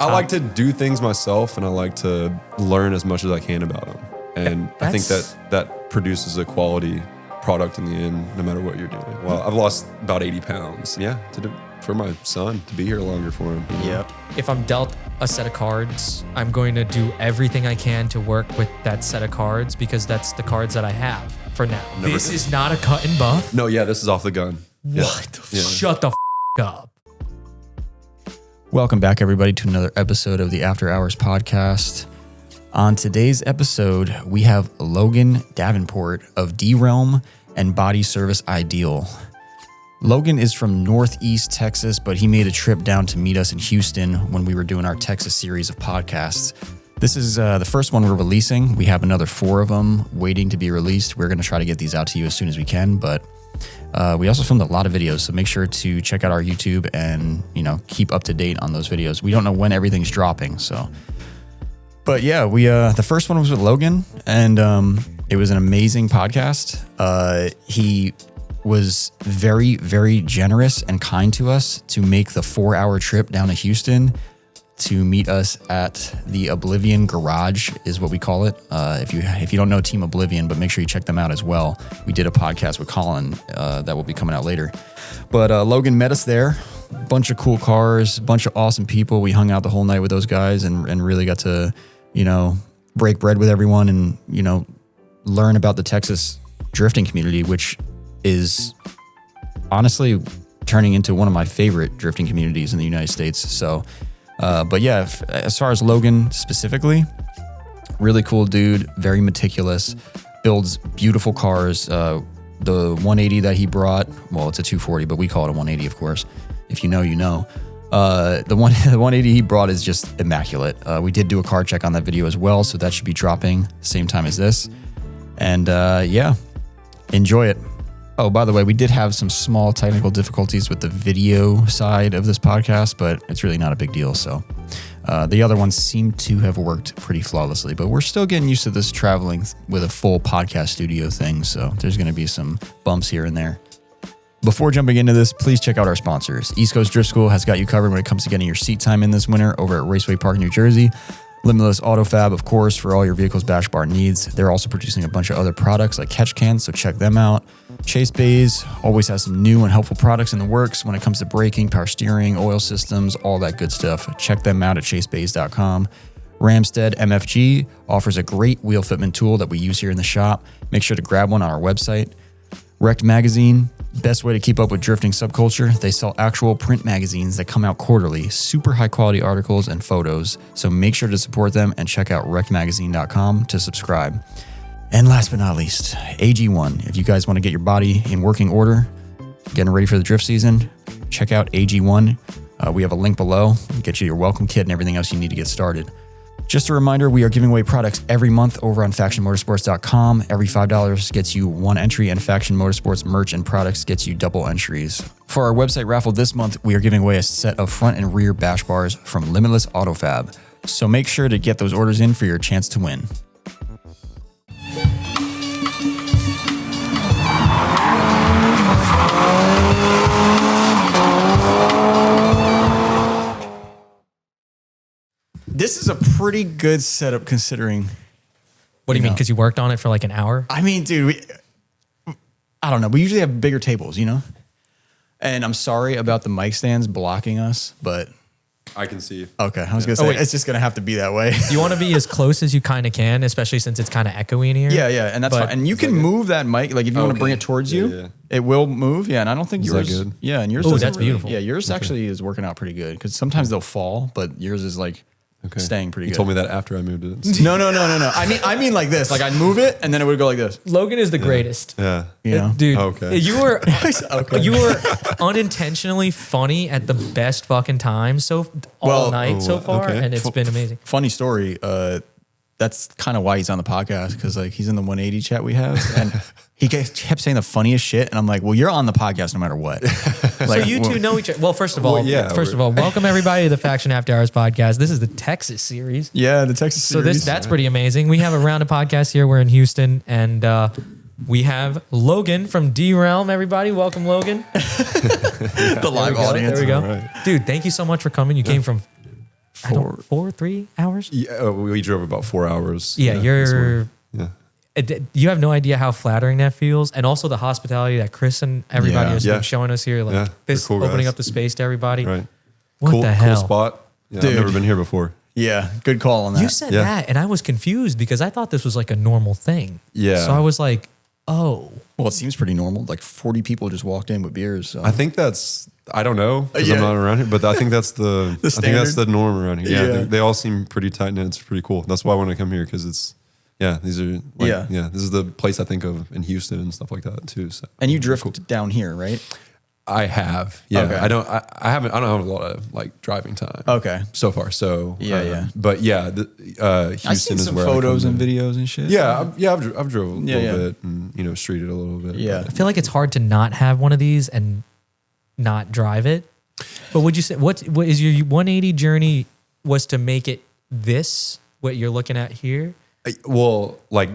I like to do things myself, and I like to learn as much as I can about them. And I think that produces a quality product in the end, no matter what you're doing. Well, I've lost about 80 pounds. Yeah, for my son, to be here longer for him. Yep. If I'm dealt a set of cards, I'm going to do everything I can to work with that set of cards because that's the cards that I have for now. This is not a cut and buff. No, yeah, this is off the gun. What? Yeah. Shut the up. Welcome back, everybody, to another episode of the After Hours podcast. On today's episode, we have Logan Davenport of D-Realm and Body Service Ideal. Logan is from Northeast Texas, but he made a trip down to meet us in Houston when we were doing our Texas series of podcasts. This is the first one we're releasing. We have another 4 of them waiting to be released. We're going to try to get these out to you as soon as we can, but we also filmed a lot of videos, so make sure to check out our YouTube and, keep up to date on those videos. We don't know when everything's dropping, so. But yeah, we the first one was with Logan, and it was an amazing podcast. He was very, very generous and kind to us to make the 4-hour trip down to Houston to meet us at the Oblivion Garage, is what we call it. If you don't know Team Oblivion, but make sure you check them out as well. We did a podcast with Colin that will be coming out later. But Logan met us there. Bunch of cool cars, bunch of awesome people. We hung out the whole night with those guys and really got to, break bread with everyone and, learn about the Texas drifting community, which is honestly turning into one of my favorite drifting communities in the United States. So, but yeah, as far as Logan specifically, really cool dude, very meticulous, builds beautiful cars. The 180 that he brought, well, it's a 240, but we call it a 180, of course. If you know, you know. The 180 he brought is just immaculate. We did do a car check on that video as well, so that should be dropping same time as this. And yeah, enjoy it. Oh, by the way, we did have some small technical difficulties with the video side of this podcast, but it's really not a big deal. So the other ones seem to have worked pretty flawlessly, but we're still getting used to this traveling with a full podcast studio thing. So there's going to be some bumps here and there. Before jumping into this, please check out our sponsors. East Coast Drift School has got you covered when it comes to getting your seat time in this winter over at Raceway Park, New Jersey. Limitless Auto Fab, of course, for all your vehicle's bash bar needs. They're also producing a bunch of other products like catch cans, so check them out. Chase Bays always has some new and helpful products in the works when it comes to braking, power steering, oil systems, all that good stuff. Check them out at chasebays.com. RAMSTEAD MFG offers a great wheel fitment tool that we use here in the shop. Make sure to grab one on our website. Wrecked Magazine, best way to keep up with drifting subculture. They sell actual print magazines that come out quarterly, super high quality articles and photos. So make sure to support them and check out wreckedmagazine.com to subscribe. And last but not least, AG1. If you guys want to get your body in working order, getting ready for the drift season, check out AG1. We have a link below. Get you your welcome kit and everything else you need to get started. Just a reminder, we are giving away products every month over on FactionMotorsports.com. Every $5 gets you 1 entry, and Faction Motorsports merch and products gets you double entries. For our website raffle this month, we are giving away a set of front and rear bash bars from Limitless Auto Fab. So make sure to get those orders in for your chance to win. This is a pretty good setup considering. What do you mean? Because you worked on it for like an hour? I mean, dude, I don't know. We usually have bigger tables, And I'm sorry about the mic stands blocking us, but. I can see you. Okay, I was going to say, it's just going to have to be that way. You want to be as close as you kind of can, especially since it's kind of echoey in here. Yeah, and that's fine. And you can move that mic, like if you want to bring it towards you, it will move. Yeah, and I don't think yours. Is that good? Yeah, and yours. Oh, that's beautiful. Yeah, yours actually is working out pretty good because sometimes they'll fall, but yours is like. Okay. Staying pretty good. You told me that after I moved it. No. I mean like this. Like I'd move it and then it would go like this. Logan is the greatest. Yeah. Dude. Okay. You were unintentionally funny at the best fucking time all night so far, and it's been amazing. Funny story. That's kind of why he's on the podcast because like he's in the 180 chat we have, and he kept saying the funniest shit, and I'm like, well, you're on the podcast no matter what. Like, so you two know each other. Well, first of all, welcome everybody to the Faction After Hours podcast. This is the Texas series. Yeah, the Texas series. So that's pretty amazing. We have a round of podcasts here. We're in Houston, and we have Logan from D-Realm. Everybody, welcome Logan. The live audience. There we go. Right. Dude, thank you so much for coming. You came from 3 hours. Yeah, we drove about 4 hours. Yeah, yeah. You have no idea how flattering that feels, and also the hospitality that Chris and everybody has been showing us here. Like this cool opening guys. up the space to everybody. Right. What the hell? Cool spot. Yeah, Dude. I've never been here before. Yeah, good call on that. You said that, and I was confused because I thought this was like a normal thing. Yeah. So I was like, oh. Well, it seems pretty normal. Like 40 people just walked in with beers. So. I think that's, I don't know, because I'm not around here, but I think that's the, I think that's the norm around here. Yeah, they all seem pretty tight knit. It's pretty cool. That's why I want to come here, because it's, these are like, this is the place I think of in Houston and stuff like that too. So and you drift down here, right? I have, okay. I don't have a lot of like driving time. Okay, so far. So but Houston I've seen is some where photos and videos and shit. Yeah, I've drove a little bit and streeted a little bit. Yeah, I feel like it's hard to not have one of these and not drive it. But would you say what is your 180 journey was to make it this what you're looking at here? Well, like,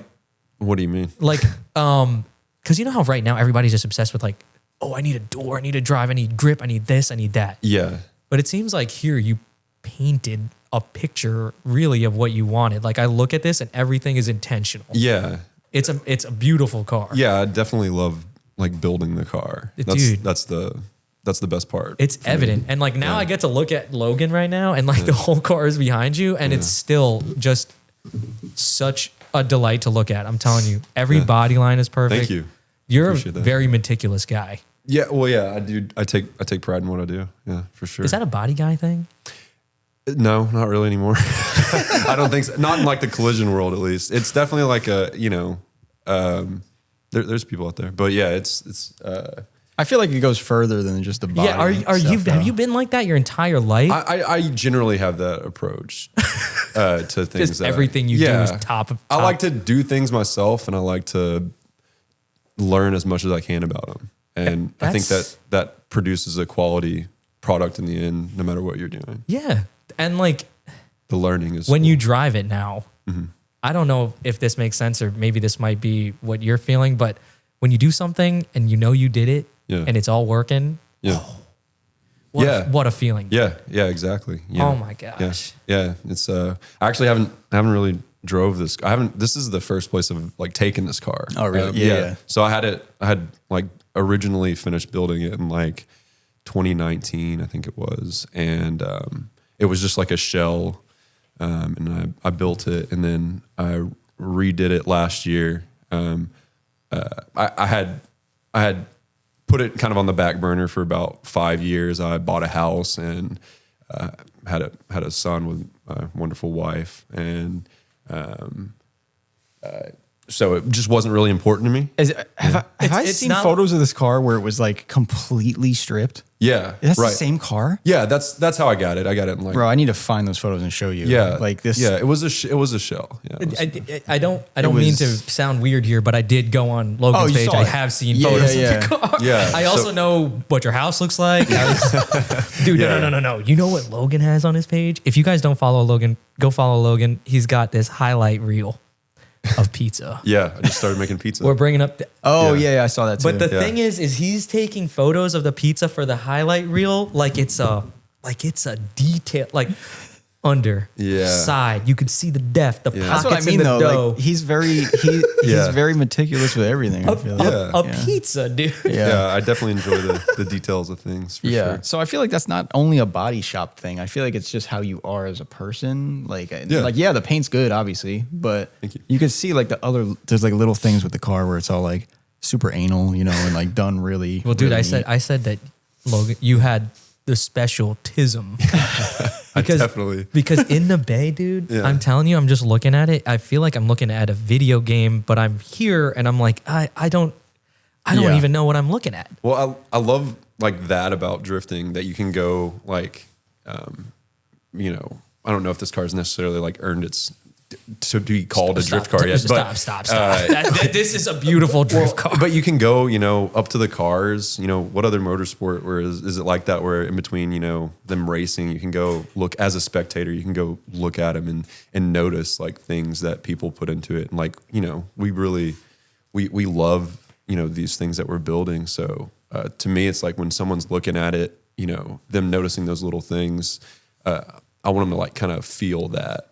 what do you mean? Like, because you know how right now everybody's just obsessed with like, oh, I need a door, I need a drive, I need grip, I need this, I need that. Yeah. But it seems like here you painted a picture really of what you wanted. Like I look at this and everything is intentional. Yeah. It's a beautiful car. Yeah, I definitely love like building the car. Dude. That's the best part. It's evident. And like now I get to look at Logan right now and like the whole car is behind you and it's still just such a delight to look at. I'm telling you, every body line is perfect. Thank you. You're a very meticulous guy. Yeah, well, yeah, I do. I take pride in what I do. Yeah, for sure. Is that a body guy thing? No, not really anymore. I don't think so. Not in like the collision world, at least. It's definitely like a, there's people out there, but yeah, it's. I feel like it goes further than just the body. Yeah, have you been like that your entire life? I generally have that approach to things. Just everything you do is top. I like to do things myself, and I like to learn as much as I can about them. And I think that produces a quality product in the end, no matter what you're doing. Yeah, and like the learning is when you drive it now. Mm-hmm. I don't know if this makes sense, or maybe this might be what you're feeling, but when you do something and you know you did it. Yeah. And it's all working. Yeah. What a feeling. Yeah. Yeah, exactly. Yeah. Oh my gosh. Yeah. It's I actually haven't really drove this. This is the first place I've like taken this car. Oh really? Yeah. So I had like originally finished building it in like 2019, I think it was. And it was just like a shell. And I built it and then I redid it last year. I had put it kind of on the back burner for about 5 years. I bought a house and had a son with a wonderful wife, and so it just wasn't really important to me. Have I seen photos of this car where it was like completely stripped? Yeah, that's the same car. Yeah, that's how I got it. I got it in like. Bro, I need to find those photos and show you. Yeah, like this. Yeah, it was a shell. Yeah, I don't mean to sound weird here, but I did go on Logan's page. I have seen photos of the car. Yeah, I also know what your house looks like. Dude, no. You know what Logan has on his page? If you guys don't follow Logan, go follow Logan. He's got this highlight reel of pizza. Yeah, I just started making pizza. We're bringing up. I saw that too. But the thing is he's taking photos of the pizza for the highlight reel like it's a detail, like under, side. You could see the depth, the pockets. That's what I mean, in the though. dough. Like, he's very meticulous with everything. I feel like. A pizza, dude. Yeah, I definitely enjoy the details of things. For sure. So I feel like that's not only a body shop thing. I feel like it's just how you are as a person. Like the paint's good, obviously, but you can see like there's like little things with the car where it's all like super anal, and like done really. Well, dude, really I said that, Logan, you had the special tism. Because in the bay, dude, I'm telling you, I'm just looking at it. I feel like I'm looking at a video game, but I'm here and I'm like, I don't even know what I'm looking at. Well, I love like that about drifting, that you can go like, I don't know if this car has necessarily like earned its to be called a drift car yet. Stop. This is a beautiful drift car. But you can go, up to the cars. What other motorsport where is it like that? Where in between, them racing, you can go look as a spectator. You can go look at them and notice like things that people put into it. And like, we really we love these things that we're building. So to me, it's like when someone's looking at it, them noticing those little things. I want them to like kind of feel that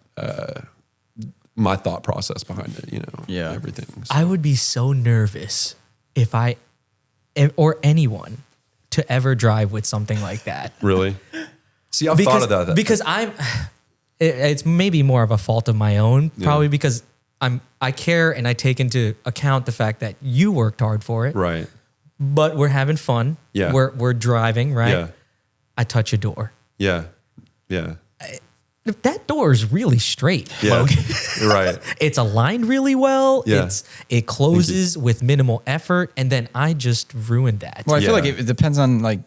my thought process behind it, you know, everything. So. I would be so nervous if or anyone to ever drive with something like that. Really? See, I've thought of that. Because it's maybe more of a fault of my own, probably because I care and I take into account the fact that you worked hard for it. Right. But we're having fun. Yeah. We're driving, right? Yeah. I touch a door. Yeah. Yeah. That door is really straight, Logan. Right. It's aligned really well. Yeah. It closes with minimal effort, and then I just ruined that. Well, I feel like it depends on like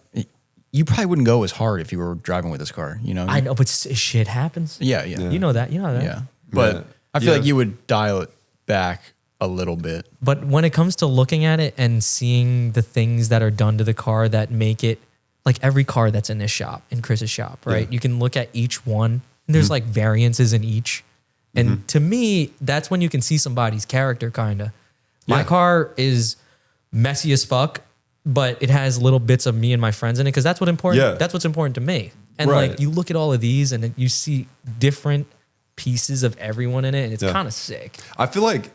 you probably wouldn't go as hard if you were driving with this car, you know? I know, but shit happens. Yeah. You know that. Yeah. But I feel like you would dial it back a little bit. But when it comes to looking at it and seeing the things that are done to the car that make it like every car that's in this shop, in Chris's shop, right? You can look at each one. And there's like variances in each. And to me, that's when you can see somebody's character, kind of. My car is messy as fuck, but it has little bits of me and my friends in it because that's what important. Yeah. That's what's important to me. And like you look at all of these and you see different pieces of everyone in it, and it's kind of sick. I feel like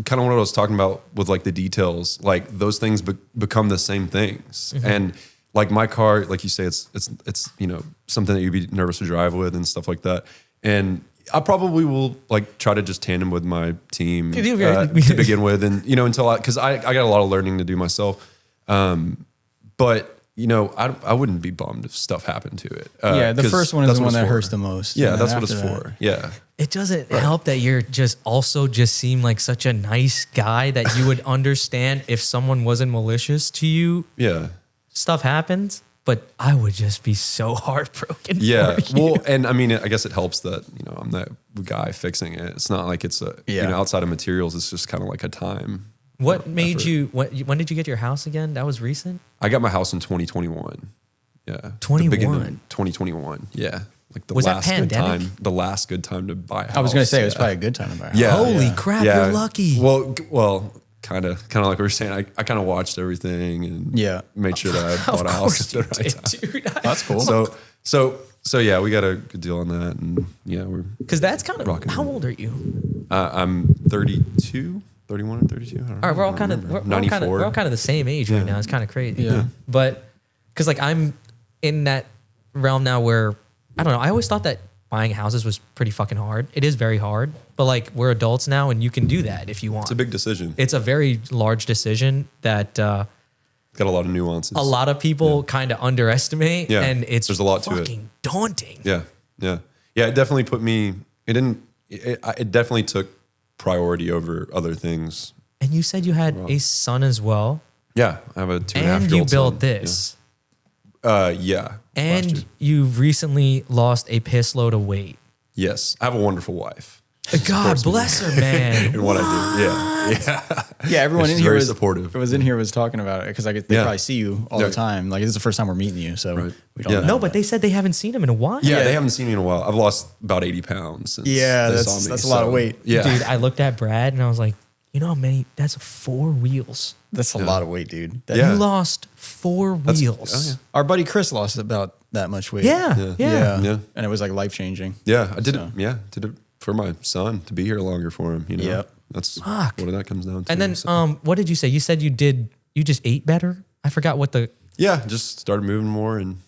kind of what I was talking about with like the details, like those things become the same things. And like my car, like you say, it's you know, something that you'd be nervous to drive with and stuff like that. And I probably will like try to just tandem with my team to begin with, and you know, because I got a lot of learning to do myself. But you know, I wouldn't be bummed if stuff happened to it. The first one is the one that hurts the most. Yeah, that's what it's for. Yeah. It doesn't help that you're just seem like such a nice guy that you would understand if someone wasn't malicious to you. Yeah. Stuff happens, but I would just be so heartbroken. Yeah. For you. Well, and I mean, I guess it helps that, you know, I'm that guy fixing it. It's not like it's you know, outside of materials, it's just kind of like a time. What made you, when did you get your house again? That was recent? I got my house in 2021. Yeah. 21? 2021. Yeah. Like the Was that last good pandemic? time. The last good time to buy a house. I was going to say it was probably a good time to buy a house. Yeah. Holy crap, you're lucky. Well, kind of like we were saying, I kind of watched everything and made sure that I bought a house at the right time. Dude. That's cool. So yeah, we got a good deal on that, and yeah, we're because that's kind of how old are you? I'm 32, 31 or 32. I don't know. All right, we're all kind of the same age right now. It's kind of crazy. Yeah, but because like I'm in that realm now where I don't know. I always thought that buying houses was pretty fucking hard. It is very hard, but like we're adults now, and you can do that if you want. It's a big decision. It's a very large decision that. Got a lot of nuances. A lot of people kind of underestimate, and there's a lot to it. Fucking daunting. Yeah. It definitely put me. It definitely took priority over other things. And you said you had a son as well. Yeah, I have a 2.5-year-old son. And you built this. Yeah. And you've recently lost a piss load of weight. Yes, I have a wonderful wife. God bless her, man. And what I do, yeah. Everyone in here was supportive. It was in here was talking about it because they probably see you all the time. Like this is the first time we're meeting you, so we don't know. No, but they said they haven't seen him in a while. Yeah, they haven't seen me in a while. I've lost about 80 pounds since they saw me. That's a lot of weight. Yeah, dude. I looked at Brad and I was like, you know how many? That's 4 wheels. That's a lot of weight, dude. You lost 4 wheels. Our buddy Chris lost about that much weight. Yeah. And it was like life changing. Yeah, I did it. Yeah, did it for my son to be here longer for him. You know, that's what that comes down to. And then, what did you say? You said you just ate better. I forgot what the. Yeah, just started moving more and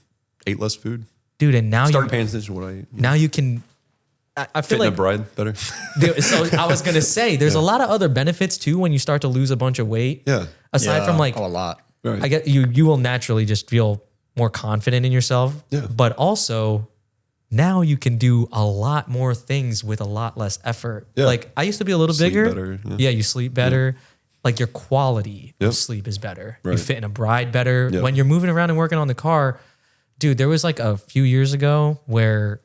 ate less food. Dude, and now started paying attention to what I eat. Now you can. I feel fitting like a bride better. Dude, so I was gonna say, there's a lot of other benefits too when you start to lose a bunch of weight. Yeah. Aside from like a lot. Right. I get you will naturally just feel more confident in yourself. Yeah. But also, now you can do a lot more things with a lot less effort. Yeah. Like I used to be a little bigger. Better, you sleep better. Like your quality of sleep is better. Right. You fit in a bride better. Yep. When you're moving around and working on the car, dude, there was like a few years ago where,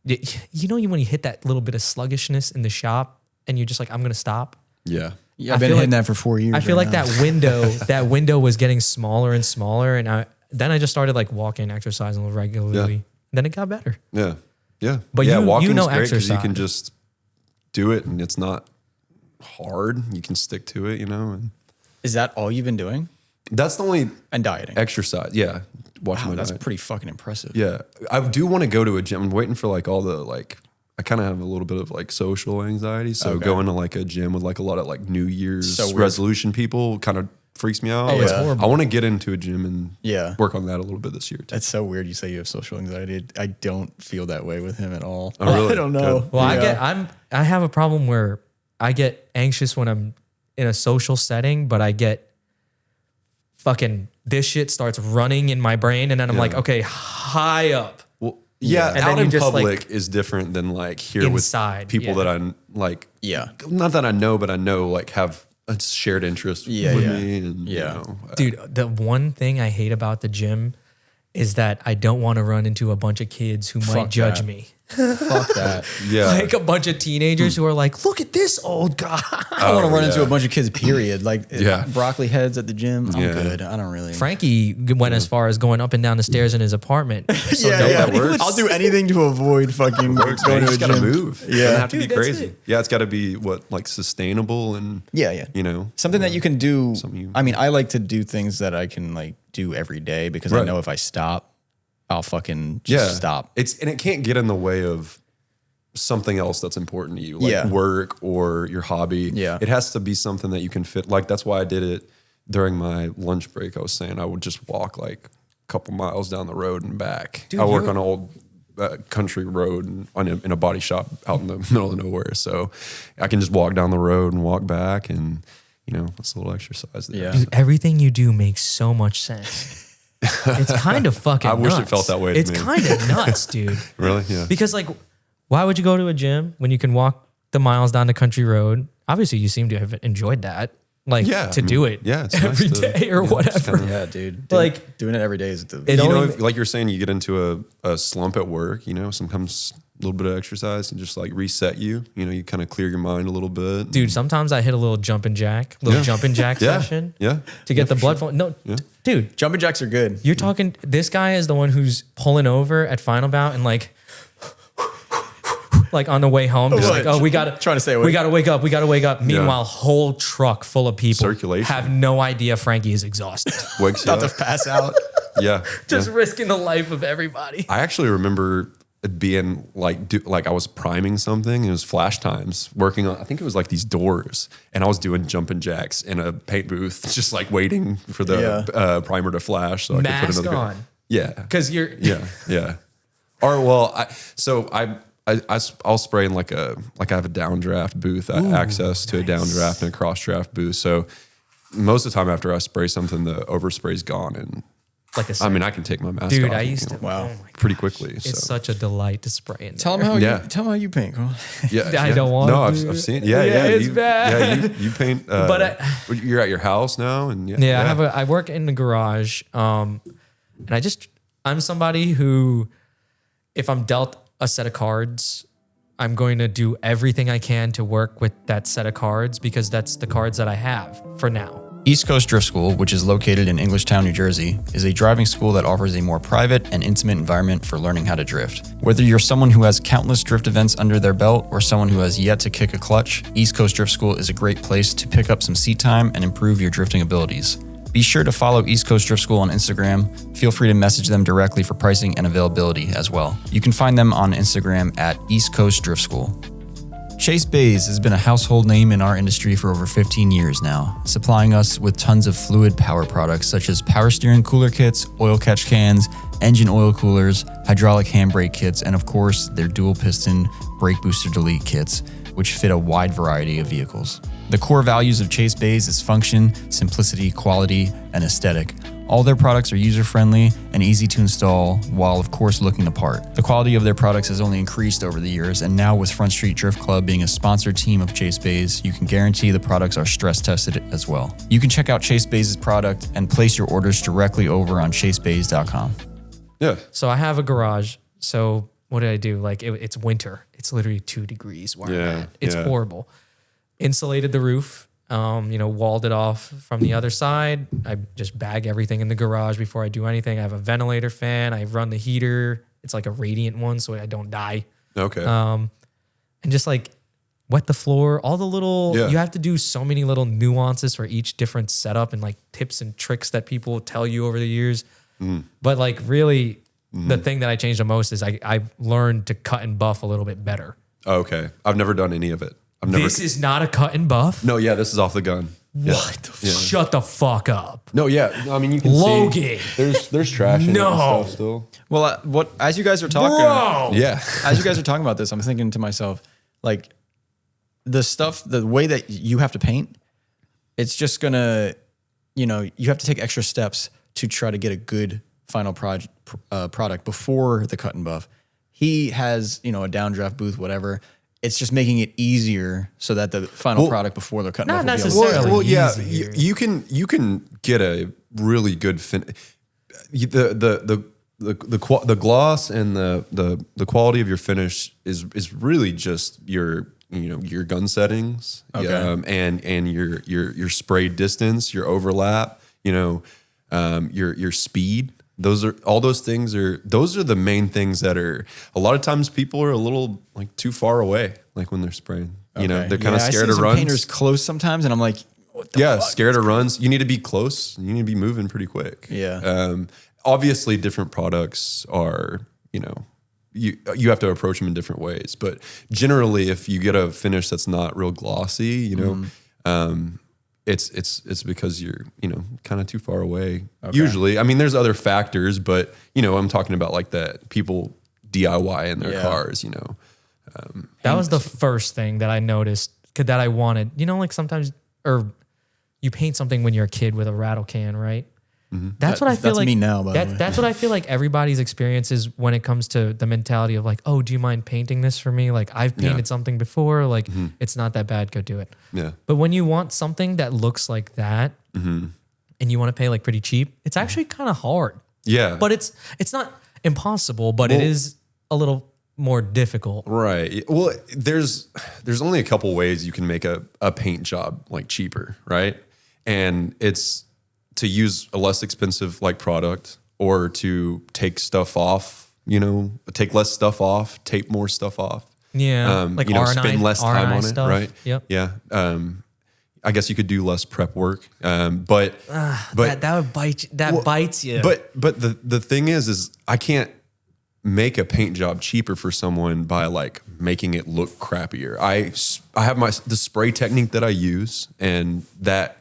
you know, when you hit that little bit of sluggishness in the shop and you're just like, I'm going to stop. Yeah. I've been hitting that for 4 years. I feel like that window was getting smaller and smaller. And then I just started like walking, exercising regularly. Yeah. Then it got better. Yeah. Yeah. But walking is great exercise. You can just do it and it's not hard. You can stick to it, you know. And is that all you've been doing? that's the only and dieting exercise. Yeah. watching my That's diet. pretty fucking impressive. Yeah, I do want to go to a gym. I'm waiting for like all the like. I kind of have a little bit of like social anxiety, so going to like a gym with like a lot of like New Year's resolution people kind of freaks me out. Oh, it's horrible. I want to get into a gym and work on that a little bit this year too. That's so weird. You say you have social anxiety. I don't feel that way with him at all. Oh, really? I don't know. Good. Well, I have a problem where I get anxious when I'm in a social setting, but I get fucking this shit starts running in my brain, and then I'm like, okay, high up. Well, yeah, and out then in just, public like, is different than like here inside, with people that I like. Yeah. Not that I know, but I know like have a shared interest with me. And, you know, dude, the one thing I hate about the gym is that I don't want to run into a bunch of kids who might judge me. Fuck that. Yeah. Like a bunch of teenagers who are like, look at this old guy. I don't want to run into a bunch of kids, period. Like Yeah. broccoli heads at the gym. I'm good. I don't really. Frankie went as far as going up and down the stairs in his apartment. So that works. I'll do anything to avoid fucking works, going man. You to a just gotta gym. move. It Yeah. doesn't have to Dude, be that's crazy. it. Yeah, it's got to be like sustainable and you know, Something that you can do. Something I mean, I like to do things that I can like do every day because I know if I stop, I'll fucking just stop. And it can't get in the way of something else that's important to you, like work or your hobby. Yeah. It has to be something that you can fit. Like that's why I did it during my lunch break. I was saying I would just walk like a couple miles down the road and back. Dude, I work on an old country road and in a body shop out in the middle of nowhere. So I can just walk down the road and walk back, and you know, it's a little exercise there. Yeah. Dude, everything you do makes so much sense. It's kind of fucking I wish it nuts. felt that way to It's me. kind of nuts, dude. Really? Yeah. Because like, why would you go to a gym when you can walk the miles down the country road? Obviously, you seem to have enjoyed that. Like do it it's every nice day or whatever. Yeah, dude. Like doing it every day is the. It You know, only- like you're saying, you get into a slump at work, you know, sometimes a little bit of exercise can just like reset you. You know, you kind of clear your mind a little bit. dude, sometimes I hit a little jumping jack session to get the blood flowing. No, dude, Jumping jacks are good. you're talking, this guy is the one who's pulling over at final bout and like on the way home, just like, oh, we gotta Trying to stay awake. We gotta wake up. Meanwhile, whole truck full of people Circulation. have no idea Frankie is exhausted. Wakes you About up. to pass out. Yeah. Just yeah. risking the life of everybody. I actually remember it being like I was priming something. It was flash times working on, I think it was like these doors, and I was doing jumping jacks in a paint booth, just like waiting for the primer to flash so I Mask could put another. on. Yeah. Because you're Yeah. Or well, I'll spray in like I have a downdraft booth, access to a downdraft and a cross draft booth. So most of the time after I spray something, the overspray's gone, and like a I mean I can take my mask dude, off. I used to. Wow. Oh my God. pretty quickly. It's so. such a delight to spray in. Tell there. them how you paint, Carl. Yeah, I don't want No, to. I've seen. Yeah, it's you, bad. Yeah, you paint. But you're at your house now, and I work in the garage, and I'm somebody who, if I'm dealt a set of cards, I'm going to do everything I can to work with that set of cards because that's the cards that I have for now. East Coast Drift School, which is located in Englishtown, New Jersey, is a driving school that offers a more private and intimate environment for learning how to drift. Whether you're someone who has countless drift events under their belt or someone who has yet to kick a clutch, East Coast Drift School is a great place to pick up some seat time and improve your drifting abilities. Be sure to follow East Coast Drift School on Instagram. Feel free to message them directly for pricing and availability as well. You can find them on Instagram at East Coast Drift School. Chase Bays has been a household name in our industry for over 15 years now, supplying us with tons of fluid power products such as power steering cooler kits, oil catch cans, engine oil coolers, hydraulic handbrake kits, and of course, their dual piston brake booster delete kits, which fit a wide variety of vehicles. The core values of Chase Bays is function, simplicity, quality, and aesthetic. All their products are user-friendly and easy to install, while of course looking the part. The quality of their products has only increased over the years, and now with Front Street Drift Club being a sponsored team of Chase Bays, you can guarantee the products are stress-tested as well. You can check out Chase Bays' product and place your orders directly over on chasebays.com. Yeah. So I have a garage. So what did I do? Like it's winter. It's literally 2 degrees where I'm at. It's horrible. Insulated the roof, walled it off from the other side. I just bag everything in the garage before I do anything. I have a ventilator fan. I run the heater. It's like a radiant one so I don't die. Okay. And just like wet the floor, all the little, you have to do so many little nuances for each different setup and like tips and tricks that people tell you over the years. But like really, the thing that I changed the most is I learned to cut and buff a little bit better. Okay. I've never done any of it. This is not a cut and buff? No, yeah, this is off the gun. What? Yeah. Shut the fuck up. No, yeah. I mean, you can Logan. see there's trash in it and stuff still. Well, as you guys are talking, yeah. as you guys are talking about this, I'm thinking to myself, like the way that you have to paint, it's just gonna, you have to take extra steps to try to get a good final product before the cut and buff. He has, a downdraft booth, whatever. It's just making it easier so that the final product before the cut and buff not will be necessarily. Well, yeah, you can get a really good the gloss and the quality of your finish is really just your gun settings, and your spray distance, your overlap, your speed. Those are the main things that are a lot of times people are a little like too far away, like when they're spraying. They're kind of scared of runs. Painters close sometimes, and I'm like, what the fuck? Scared of runs. You need to be close. You need to be moving pretty quick. Yeah. Obviously, different products are you have to approach them in different ways, but generally, if you get a finish that's not real glossy, it's because you're, kind of too far away. Okay. Usually, I mean, there's other factors, but I'm talking about like that people DIY in their cars, that was the first thing that I noticed that I wanted, like sometimes, or you paint something when you're a kid with a rattle can, right? Mm-hmm. That's what I feel like. That's me now, by the way. That's what I feel like everybody's experience is when it comes to the mentality of like, oh, do you mind painting this for me? Like I've painted something before, like it's not that bad, go do it. Yeah. But when you want something that looks like that and you want to pay like pretty cheap, it's actually kind of hard. Yeah. But it's not impossible, but it is a little more difficult. Right. Well, there's only a couple ways you can make a paint job like cheaper, right? And it's to use a less expensive like product, or to take stuff off, take less stuff off, tape more stuff off. Yeah. Like spend less time on stuff. it, right? Yep. Yeah. I guess you could do less prep work, but that would bite. Bites you. But the thing is I can't make a paint job cheaper for someone by like making it look crappier. I have the spray technique that I use, and that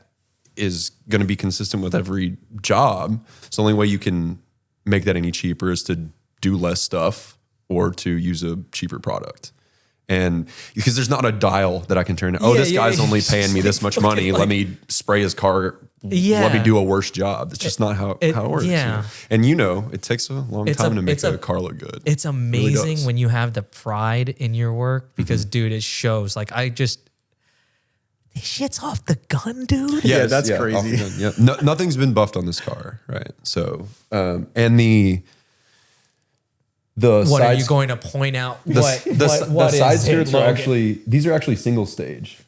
is going to be consistent with every job. So the only way you can make that any cheaper is to do less stuff or to use a cheaper product. And because there's not a dial that I can turn. This guy's only paying me this much money. Let me spray his car. Let me do a worse job. It's just not how it works. Yeah. And it takes a long time to make a car look good. It's amazing really when you have the pride in your work because, dude, it shows. Like this shit's off the gun, dude. Yeah, that's crazy. Yeah. Nothing's been buffed on this car, right? So, and the what sides, are you going to point out? The side skirts are actually single stage.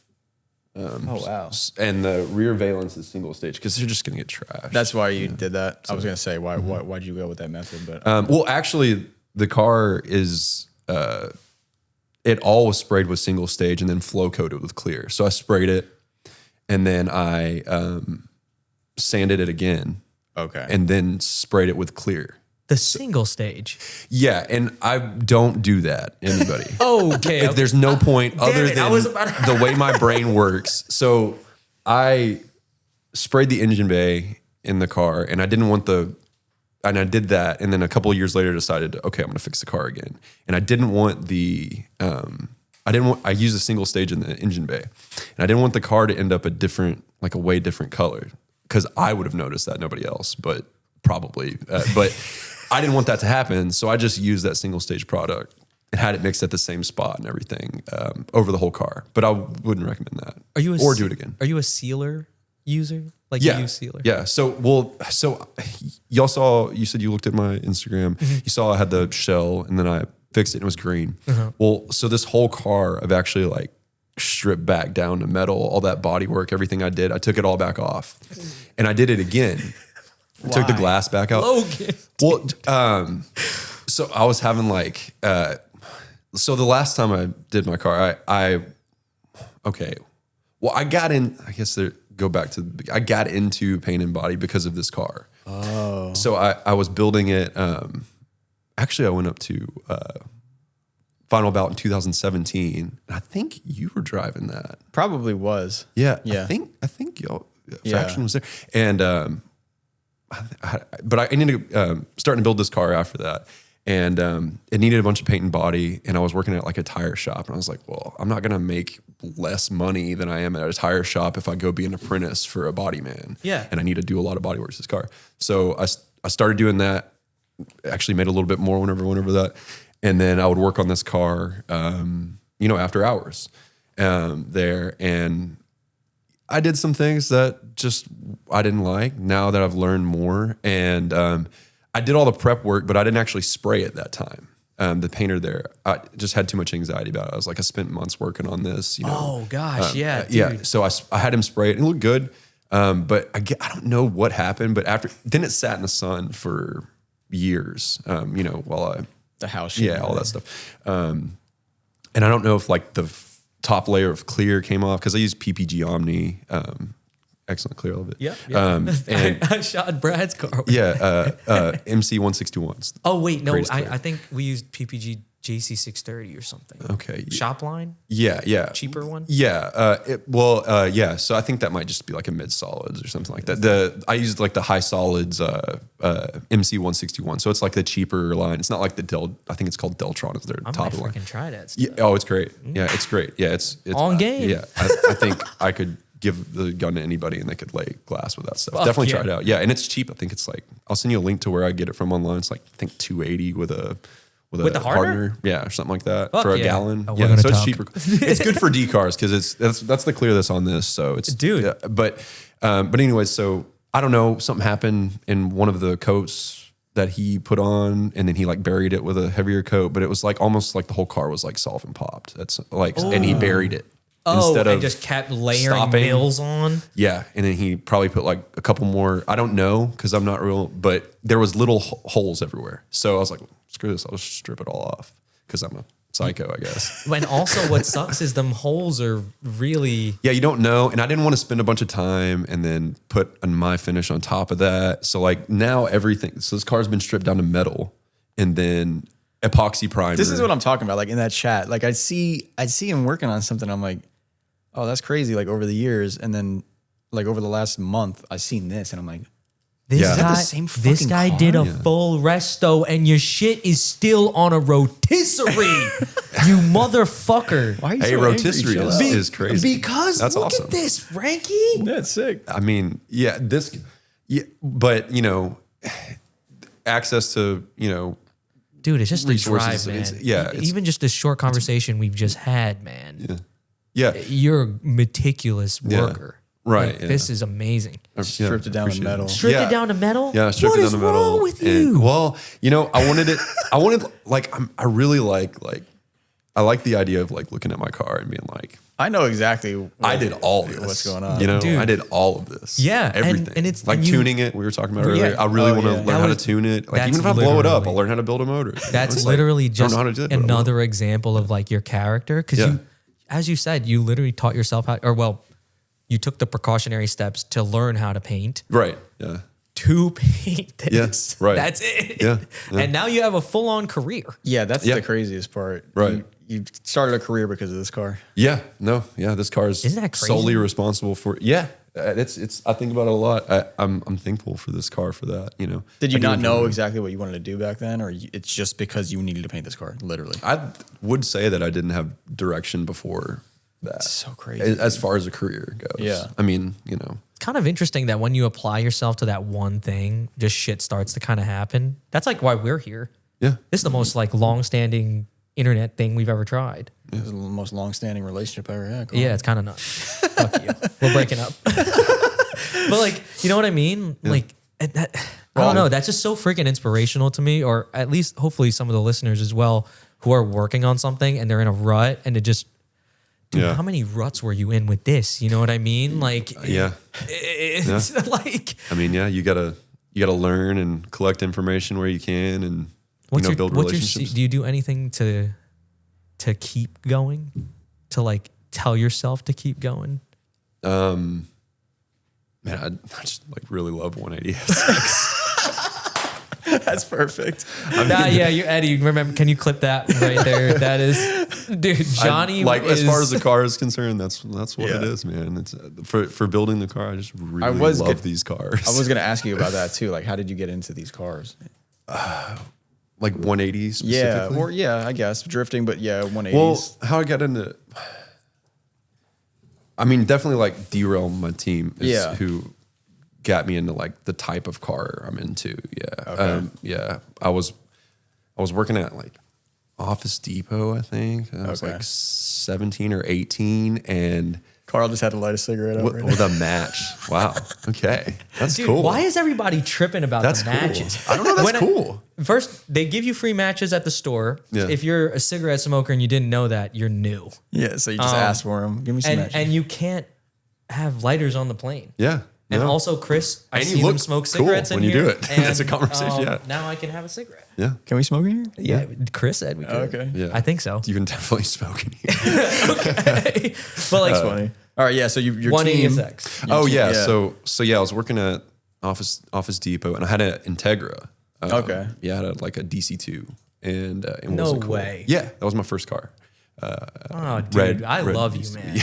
Oh wow! And the rear valence is single stage because they're just gonna get trashed. That's why you did that. So, I was gonna say why'd you go with that method? But well, actually, the car is it all was sprayed with single stage and then flow coated with clear. So I sprayed it and then I sanded it again. Okay. And then sprayed it with clear. The single stage. Yeah, and I don't do that, anybody. Okay. There's no point other than the way my brain works. So I sprayed the engine bay in the car, and I didn't want and I did that, and then a couple of years later decided, okay, I'm going to fix the car again. And I didn't want I used a single stage in the engine bay, and I didn't want the car to end up a way different color, because I would have noticed that, nobody else, but probably. But I didn't want that to happen, so I just used that single stage product and had it mixed at the same spot and everything over the whole car. But I wouldn't recommend that. Or do it again. Are you a sealer user? Like you use sealer? Yeah. So y'all saw, you said you looked at my Instagram. Mm-hmm. You saw I had the shell and then I fixed it and it was green. Uh-huh. Well, so this whole car I've actually stripped back down to metal, all that body work, everything I did, I took it all back off. And I did it again. I took the glass back out. Logan. Well, so I was having so the last time I did my car, I got into paint and body because of this car. Oh. So I was building it. Actually, I went up to final bout in 2017. And I think you were driving that. Probably was. Yeah. Yeah. I think y'all Faction was there. And but I ended up starting to build this car after that. And it needed a bunch of paint and body. And I was working at like a tire shop. And I was like, well, I'm not going to make less money than I am at a tire shop if I go be an apprentice for a body man. Yeah. And I need to do a lot of body work to this car. So I started doing that. Actually made a little bit more whenever that. And then I would work on this car, after hours there. And I did some things that just I didn't like now that I've learned more. And I did all the prep work, but I didn't actually spray it that time. The painter there, I just had too much anxiety about it. I was like, I spent months working on this. Oh gosh, yeah, dude. Yeah. So I had him spray it. It looked good, but I don't know what happened. But then it sat in the sun for years. While the house, all that stuff. And I don't know if like the top layer of clear came off because I used PPG Omni. Excellent clear, love it. Yeah. And I shot Brad's car. MC 161s. Oh wait, no, I think we used PPG JC 630 or something. Okay. Shop line. Yeah. Cheaper one. Yeah. So I think that might just be like a mid solids or something like that. I used like the high solids MC 161. So it's like the cheaper line. It's not like the I think it's called Deltron is their top of the line. I freaking try that stuff. Yeah. Oh, it's great. Yeah, it's great. Yeah, it's on game. Yeah, I think I could give the gun to anybody and they could lay glass with that stuff. Definitely try it out. Yeah, and it's cheap. I think it's like I'll send you a link to where I get it from online. It's like I think $280 with a the hardener? Yeah, or something like that for a gallon. Oh, yeah, so it's cheaper. It's good for D cars because that's the clear that's on this. So it's dude. But anyways, so I don't know, something happened in one of the coats that he put on, and then he like buried it with a heavier coat. But it was like almost like the whole car was like solvent popped. That's like, and he buried it. Instead of just kept layering nails on. Yeah, and then he probably put like a couple more. I don't know because I'm not real, but there was little holes everywhere. So I was like, screw this, I'll just strip it all off because I'm a psycho, I guess. And also, what sucks is them holes are really. Yeah, you don't know, and I didn't want to spend a bunch of time and then put a my finish on top of that. So like now everything. So this car's been stripped down to metal, and then epoxy primer. This is what I'm talking about. Like in that chat, like I see him working on something. I'm like, oh, that's crazy. Like over the years, and then like over the last month, I've seen this, and I'm like, this guy did a full resto, and your shit is still on a rotisserie. You motherfucker! Why are you hey, so rotisserie angry? is crazy because that's look awesome. at this, Frankie. That's sick. I mean, but access to Dude, it's just a resources, drive, man. Even just this short conversation we've just had, man. Yeah. You're a meticulous worker. Right. Like, this is amazing. Stripped it down to metal. Stripped it down to metal? Yeah, stripped it down to metal. What is wrong with you? Well, I really like I like the idea of like looking at my car and being like, I know exactly. I did all this. What's going on? Dude. I did all of this. Yeah, everything. And it's like tuning it. We were talking about earlier. Yeah. I really want to learn how to tune it. Like even if I blow it up, I'll learn how to build a motor. That's literally just another example of like your character. Because you, as you said, you literally taught yourself how, you took the precautionary steps to learn how to paint. Right. Yeah. To paint this. Yes. Right. That's it. Yeah. And now you have a full-on career. Yeah, that's the craziest part. Right. You started a career because of this car. Yeah. No. Yeah. This car is Isn't that crazy? solely responsible for. Yeah. It's. I think about it a lot. I'm thankful for this car for that. Did you not know exactly what you wanted to do back then, or it's just because you needed to paint this car? Literally. I would say that I didn't have direction before that. That's so crazy. As far as a career goes. Yeah. I mean, It's kind of interesting that when you apply yourself to that one thing, just shit starts to kind of happen. That's like why we're here. Yeah. This is the most like long-standing internet thing we've ever tried. This is the most long-standing relationship I ever had. Yeah, it's kind of nuts. Fuck you. We're breaking up. But like, you know what I mean? Yeah. Like, I don't know. That's just so freaking inspirational to me, or at least hopefully some of the listeners as well who are working on something and they're in a rut and it just, dude, how many ruts were you in with this? You know what I mean? Like, it's like, I mean, you gotta learn and collect information where you can, and build relationships. Do you do anything to keep going? To like tell yourself to keep going? Man, I just like really love 180 SX. That's perfect. Yeah, you Eddie. Remember? Can you clip that right there? That is, dude. Johnny, as far as the car is concerned, that's what it is, man. It's for building the car. I just really love these cars. I was gonna ask you about that too. Like, how did you get into these cars? Like 180s specifically? I guess drifting, but 180s. Well, how I got into, I mean, definitely like Derail, my team, is who got me into like the type of car I'm into. Yeah. Okay. I was working at like Office Depot, I think. I was like 17 or 18, and Carl just had to light a cigarette with a match. Wow. Okay. That's cool. Why is everybody tripping about the matches? Cool. I don't know. That's cool. First, they give you free matches at the store. Yeah. If you're a cigarette smoker and you didn't know that, you're new. Yeah. So you just ask for them. Give me some matches. And you can't have lighters on the plane. Yeah. And also, Chris, I see them smoke cigarettes cool in when here. You do it. And, it's a conversation. Yeah. Now I can have a cigarette. Yeah. Can we smoke in here? Yeah. Chris said we could. Okay. Yeah. I think so. You can definitely smoke in here. Okay. But like, that's funny. All right. Yeah. So your 180SX. Oh yeah. So I was working at Office Depot, and I had an Integra. Okay. Yeah. I had like a DC2, and it no was cool. way. Yeah. That was my first car. Dude, I love you, man.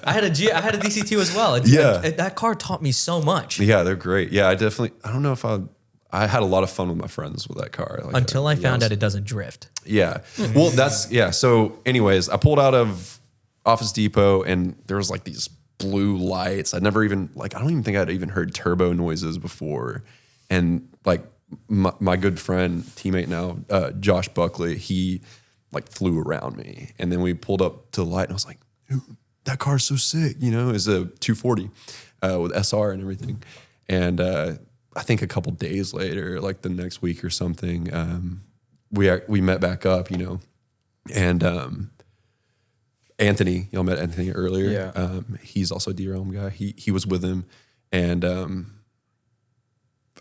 I had a DC2 as well. That car taught me so much. Yeah, they're great. Yeah, I don't know if I had a lot of fun with my friends with that car. Like Until I found out it doesn't drift. Yeah. Well, so anyways, I pulled out of Office Depot, and there was like these blue lights. I don't even think I'd even heard turbo noises before. And like my good friend, teammate now, Josh Buckley, he like flew around me, and then we pulled up to the light, and I was like, dude, that car's so sick, it's a 240 with SR and everything. And I think a couple days later, like the next week or something, we met back up, and Anthony, y'all met Anthony earlier. Yeah. He's also a DRM guy. He was with him, and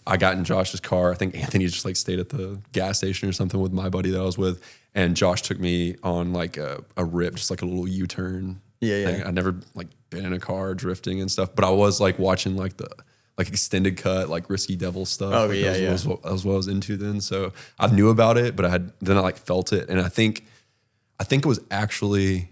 I got in Josh's car. I think Anthony just like stayed at the gas station or something with my buddy that I was with. And Josh took me on like a rip, just like a little U-turn. Yeah. I'd never like been in a car drifting and stuff, but I was like watching like the extended cut, like Risky Devil stuff. Oh, like, that was what I was into then. So I knew about it, but I like felt it. And I think it was actually,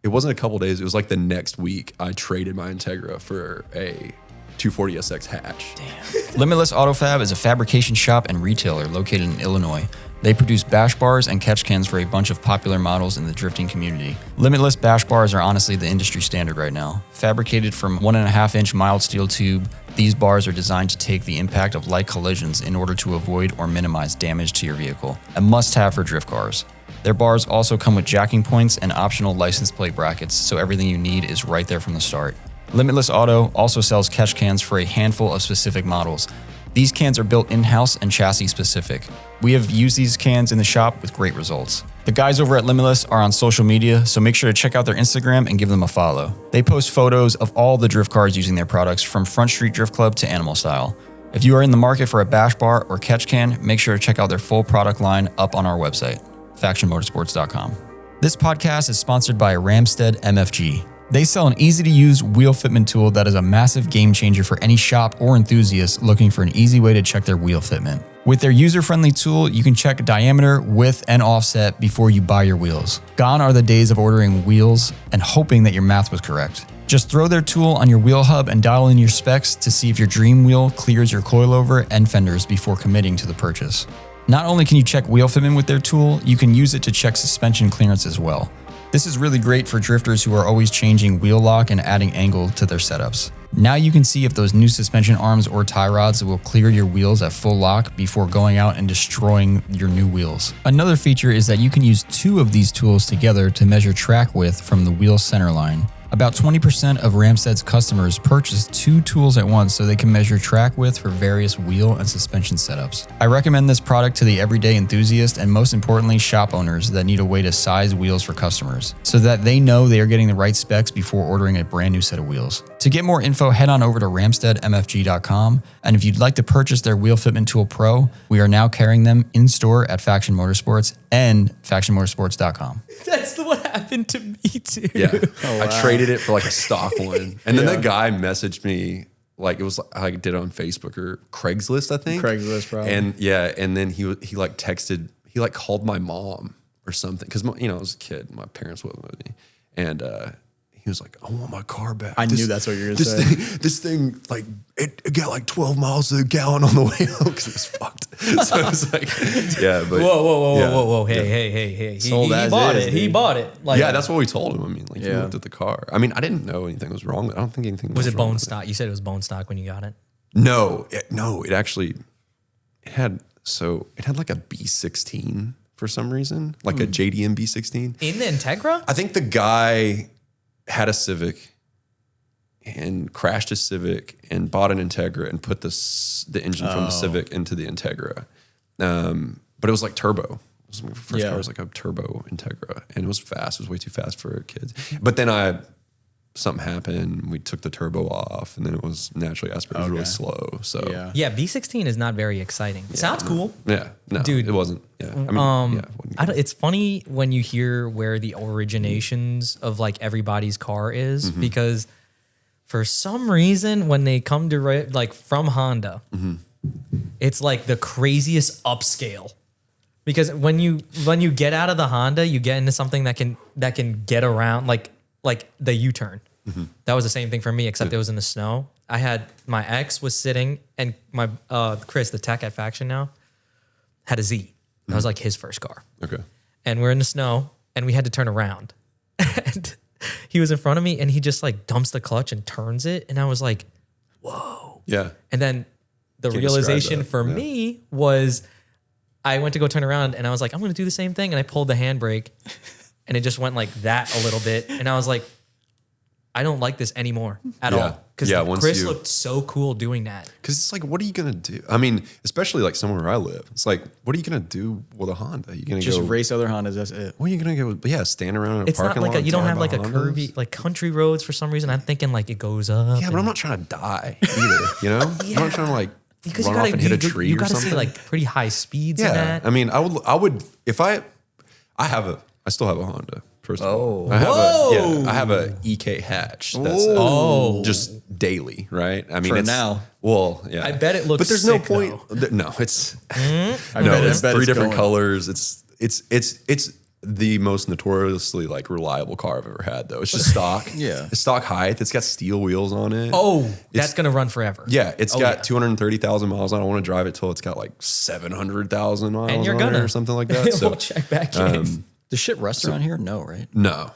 it wasn't a couple days. It was like the next week I traded my Integra for a 240SX hatch. Damn. Limitless Auto Fab is a fabrication shop and retailer located in Illinois. They produce bash bars and catch cans for a bunch of popular models in the drifting community. Limitless bash bars are honestly the industry standard right now. Fabricated from 1.5-inch mild steel tube, these bars are designed to take the impact of light collisions in order to avoid or minimize damage to your vehicle. A must-have for drift cars. Their bars also come with jacking points and optional license plate brackets, so everything you need is right there from the start. Limitless Auto also sells catch cans for a handful of specific models. These cans are built in-house and chassis specific. We have used these cans in the shop with great results. The guys over at Limitless are on social media, so make sure to check out their Instagram and give them a follow. They post photos of all the drift cars using their products, from Front Street Drift Club to Animal Style. If you are in the market for a bash bar or catch can, make sure to check out their full product line up on our website, FactionMotorsports.com. This podcast is sponsored by RAMSTEAD MFG. They sell an easy-to-use wheel fitment tool that is a massive game changer for any shop or enthusiast looking for an easy way to check their wheel fitment. With their user-friendly tool, you can check diameter, width, and offset before you buy your wheels. Gone are the days of ordering wheels and hoping that your math was correct. Just throw their tool on your wheel hub and dial in your specs to see if your dream wheel clears your coilover and fenders before committing to the purchase. Not only can you check wheel fitment with their tool, you can use it to check suspension clearance as well. This is really great for drifters who are always changing wheel lock and adding angle to their setups. Now you can see if those new suspension arms or tie rods will clear your wheels at full lock before going out and destroying your new wheels. Another feature is that you can use two of these tools together to measure track width from the wheel center line. About 20% of RAMSTEAD's customers purchase two tools at once so they can measure track width for various wheel and suspension setups. I recommend this product to the everyday enthusiast and, most importantly, shop owners that need a way to size wheels for customers so that they know they are getting the right specs before ordering a brand new set of wheels. To get more info, head on over to RAMSTEADMFG.com, and if you'd like to purchase their Wheel Fitment Tool Pro, we are now carrying them in store at Faction Motorsports and FactionMotorsports.com. That's what happened to me too. Yeah. Oh, wow. I traded it for like a stock one. And then the guy messaged me like it was I did it on Facebook or Craigslist, I think. Craigslist, probably. And and then he like texted, he like called my mom or something because I was a kid, my parents weren't with me, and he was like, I want my car back. I knew that's what you were going to say. This thing, like, it got like 12 miles to the gallon on the way home because it was fucked. So I was like, yeah, but. Whoa. Hey. He bought it. He bought it. Like, yeah, that's what we told him. I mean, like, he looked at the car. I mean, I didn't know anything was wrong. I don't think anything was it wrong bone stock? You said it was bone stock when you got it? No, it actually, it had like a B16 for some reason, like a JDM B16. In the Integra? I think the guy had a Civic and crashed his Civic and bought an Integra and put the engine from the Civic into the Integra. But it was like turbo. It was my first car was like a turbo Integra, and it was fast. It was way too fast for kids. But then something happened. We took the turbo off, and then it was naturally aspirated. It was really slow. So yeah, B16 is not very exciting. It sounds cool. Yeah, no, dude, it wasn't. Yeah, I mean, it's funny when you hear where the originations of like everybody's car is because for some reason when they come to like from Honda, it's like the craziest upscale. Because when you get out of the Honda, you get into something that can get around like the U-turn. That was the same thing for me, except it was in the snow. I had my ex was sitting, and my Chris, the tech at Faction now, had a Z. That was like his first car. Okay. And we're in the snow, and we had to turn around. And he was in front of me, and he just like dumps the clutch and turns it, and I was like, whoa. Yeah. And then the realization for me was I went to go turn around, and I was like, I'm going to do the same thing, and I pulled the handbrake. And it just went like that a little bit. And I was like, I don't like this anymore at all. Because Chris looked so cool doing that. Because it's like, what are you going to do? I mean, especially like somewhere where I live. It's like, what are you going to do with a Honda? You're going to just race other Hondas, that's it. What are you going to go? Yeah, stand around in a parking lot. It's not like you don't have like a curvy, like country roads for some reason. I'm thinking like it goes up. Yeah, but I'm not trying to die either, you know? I'm not trying to like because run off and hit a tree or something. You got to see like pretty high speeds in that. I mean, I would, if I still have a Honda. First of all, I have a EK hatch that's just daily, right? I mean, I bet it looks. But there's no point. No, it's it's 3 different colors. It's the most notoriously like reliable car I've ever had, though. It's just stock. It's stock height. It's got steel wheels on it. That's gonna run forever. Yeah, it's got 230,000 miles. I don't want to drive it till it's got like 700,000 miles. And you're on gonna it or something like that. So we'll check back in. Does shit rust around here? No, right? No,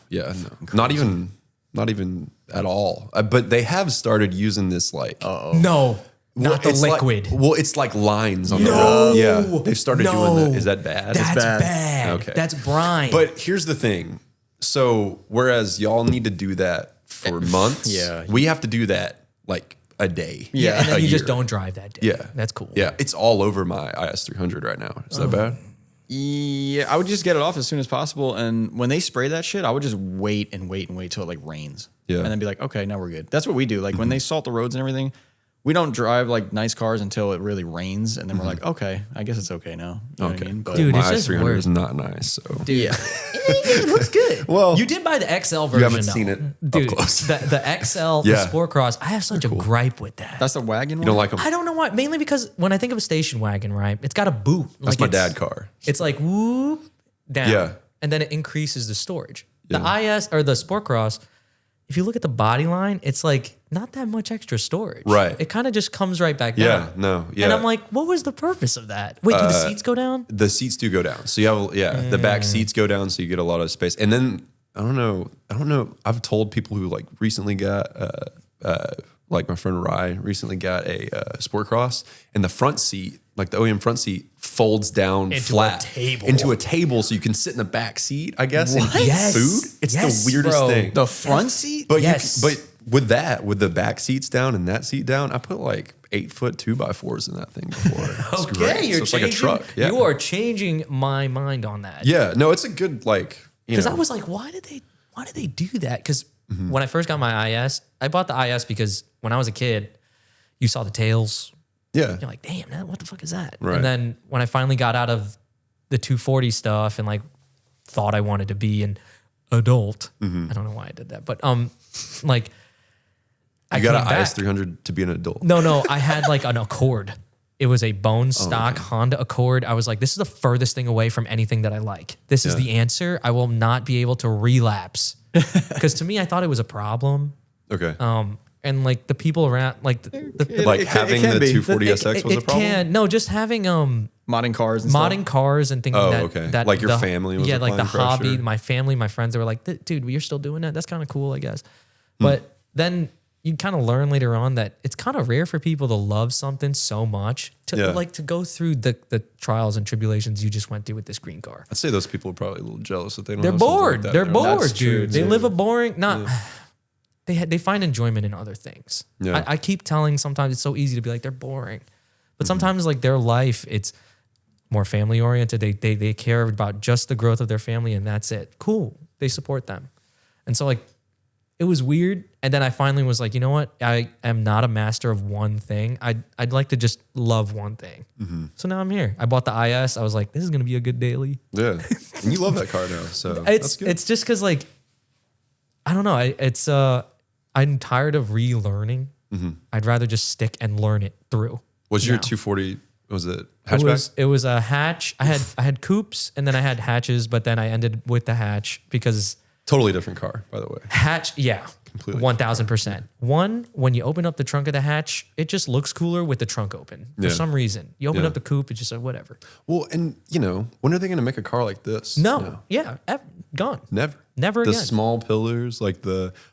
not even at all. But they have started using this like not the liquid. It's like lines on the road. Yeah, they've started doing that. Is that bad? That's bad. Okay, that's brine. But here's the thing. So whereas y'all need to do that for months, we have to do that like a day. Yeah, and then you just don't drive that day. Yeah, that's cool. Yeah, it's all over my IS300 right now. Is that bad? Yeah, I would just get it off as soon as possible. And when they spray that shit, I would just wait till it like rains. Yeah. And then be like, okay, now we're good. That's what we do. Like when they salt the roads and everything, we don't drive like nice cars until it really rains. And then we're like, okay, I guess it's okay now. You know what I mean? But dude, my it's just IS300 is not nice. So dude, it looks good. Well, you did buy the XL version. You haven't seen it dude, up close. The XL, the Sport Cross. I have such a gripe with that. That's the wagon one? You don't like them? I don't know why. Mainly because when I think of a station wagon, right, it's got a boot. That's my dad's car. It's like whoop down, and then it increases the storage. The IS or the Sport Cross, if you look at the body line, it's like not that much extra storage. Right. It kind of just comes right back down. And I'm like, what was the purpose of that? Wait, do the seats go down? The seats do go down. So you have, the back seats go down so you get a lot of space. And then, I don't know. I've told people who like recently got, like my friend Rye recently got a Sport Cross, and the front seat, like the OEM front seat, folds down flat into a table so you can sit in the back seat, I guess, and eat food. It's the weirdest thing. The front seat? But but with the back seats down and that seat down, I put like 8-foot 2x4s in that thing before. Okay, so it's like a truck. Yeah. You are changing my mind on that. Yeah, no, it's a good like, because I was like, why did they do that? Because when I first got my IS, I bought the IS because when I was a kid, you saw the tails. Yeah. You're like, damn, what the fuck is that? Right. And then when I finally got out of the 240 stuff and like thought I wanted to be an adult, I don't know why I did that, but like You got an IS 300 to be an adult. No, I had like an Accord. It was a bone stock Honda Accord. I was like, this is the furthest thing away from anything that I like. This is the answer. I will not be able to relapse. Because to me, I thought it was a problem. Okay. And like the people around, like having the 240SX was a problem. No, just having modding cars and things like that. That like your family was like the hobby, pressure. my family, my friends, they were like, dude, you're still doing that? That's kind of cool, I guess. But then you kind of learn later on that it's kind of rare for people to love something so much to go through the trials and tribulations you just went through with this green car. I'd say those people are probably a little jealous that they don't. They're have something bored. Like that. They're bored, That's dude. true, They live a boring. They find enjoyment in other things. Yeah. I keep telling sometimes it's so easy to be like they're boring, but sometimes like their life it's more family oriented. They care about just the growth of their family and that's it. Cool. They support them, and so like it was weird. And then I finally was like, you know what? I am not a master of one thing. I'd like to just love one thing. So now I'm here. I bought the IS. I was like, this is gonna be a good daily. Yeah, and you love that car now. So that's good. It's just because like I don't know. I'm tired of relearning. I'd rather just stick and learn it through. Was your 240? Was it hatchback? It was a hatch. I had coupes and then I had hatches, but then I ended with the hatch because Totally different car, by the way. hatch. Yeah, Completely 1000%. One, when you open up the trunk of the hatch, it just looks cooler with the trunk open for some reason. You open up the coupe, it's just like whatever. Well, and when are they going to make a car like this? No, gone. Never The again. small pillars, like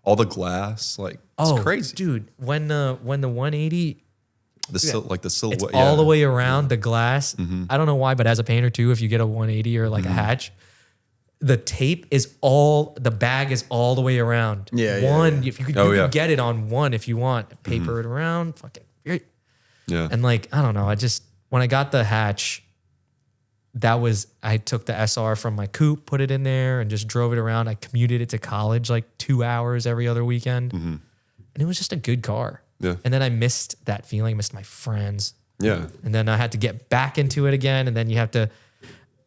all the glass, like it's crazy, dude. When the 180. The silhouette, It's all the way around the glass. I don't know why, but as a painter too, if you get a 180 or like a hatch, the tape is the bag is all the way around. If you could get it on one if you want, paper it around, fucking great. Yeah. And like, I don't know, when I got the hatch, I took the SR from my coupe, put it in there and just drove it around. I commuted it to college like 2 hours every other weekend. And it was just a good car. Yeah. And then I missed that feeling, missed my friends. Yeah. And then I had to get back into it again. And then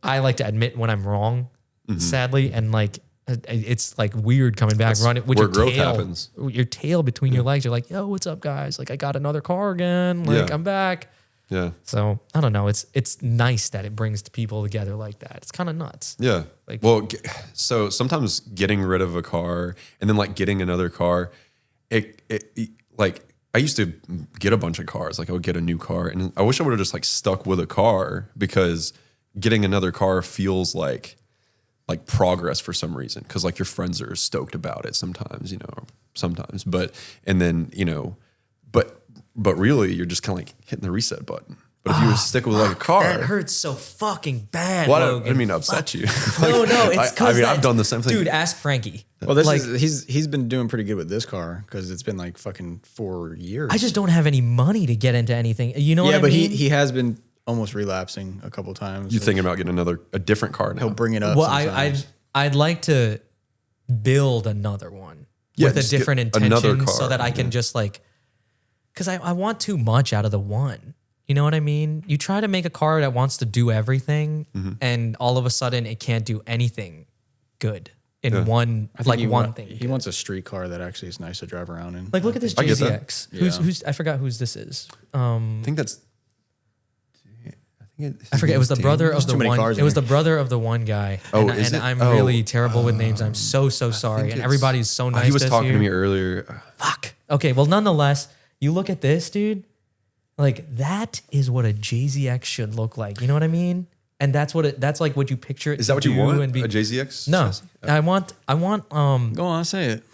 I like to admit when I'm wrong, sadly. And like, it's like weird coming back, running with where your growth tail, happens. your tail between your legs. You're like, yo, what's up guys? Like I got another car again. Like I'm back. Yeah. So I don't know. It's nice that it brings people together like that. It's kind of nuts. Yeah. Like, well, so sometimes getting rid of a car and then like getting another car, it like I used to get a bunch of cars. Like I would get a new car and I wish I would have just like stuck with a car because getting another car feels like progress for some reason. Cause like your friends are stoked about it sometimes, but really you're just kind of like hitting the reset button. But if you would stick with like a car, that hurts so fucking bad. Well, I Logan. didn't mean to upset you. No, it's because I've done the same thing. Dude, ask Frankie. Well, he's been doing pretty good with this car because it's been like fucking 4 years. I just don't have any money to get into anything. You know what I mean? Yeah, but he has been almost relapsing a couple times. You thinking about getting a different car now? He'll bring it up. Well, sometimes. I'd like to build another one with a different intention so that I can just like, because I want too much out of the one. You know what I mean? You try to make a car that wants to do everything, and all of a sudden it can't do anything good in one thing. He wants a street car that actually is nice to drive around in. Like, look at this GZX. Who's I forgot whose this is. I think that's. I forget. It was the brother of the too many one. cars It was in the brother of the one guy. Oh, and is it? I'm really terrible with names. I'm so sorry. And everybody's so nice. He was talking here. to me earlier. Fuck. Okay. Well, nonetheless, you look at this, dude. Like that is what a JZX should look like. You know what I mean? And that's like what you picture it. Is that what you want? And be, a JZX? No, I want. Go on, say it.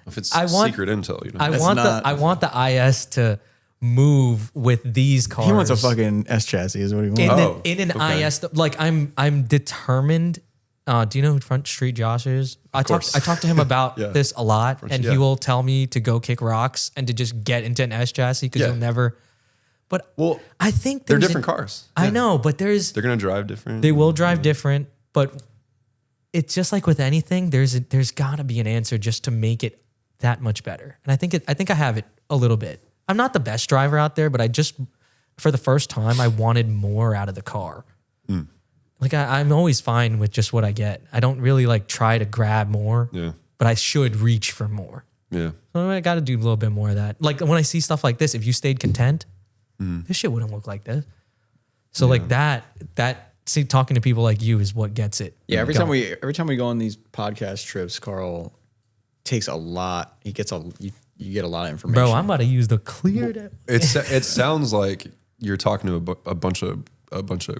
If it's secret intel, I want the IS to move with these cars. He wants a fucking S chassis, is what he wants. In an IS, like I'm determined. Do you know who Front Street Josh is? I talked to him about this a lot, he will tell me to go kick rocks and to just get into an S chassis because you'll never. But I think they're different cars. I know, but they're gonna drive different. They will drive different, but it's just like with anything. There's got to be an answer just to make it that much better, and I think I have it a little bit. I'm not the best driver out there, but I just for the first time I wanted more out of the car. Like I'm always fine with just what I get. I don't really like try to grab more, but I should reach for more. Yeah. So I got to do a little bit more of that. Like when I see stuff like this, if you stayed content, this shit wouldn't look like this. So like that, see, talking to people like you is what gets it. Yeah. Every time we go on these podcast trips, Carl takes a lot. You get a lot of information. Bro, I'm about to use the clear. It sounds like you're talking to a bunch of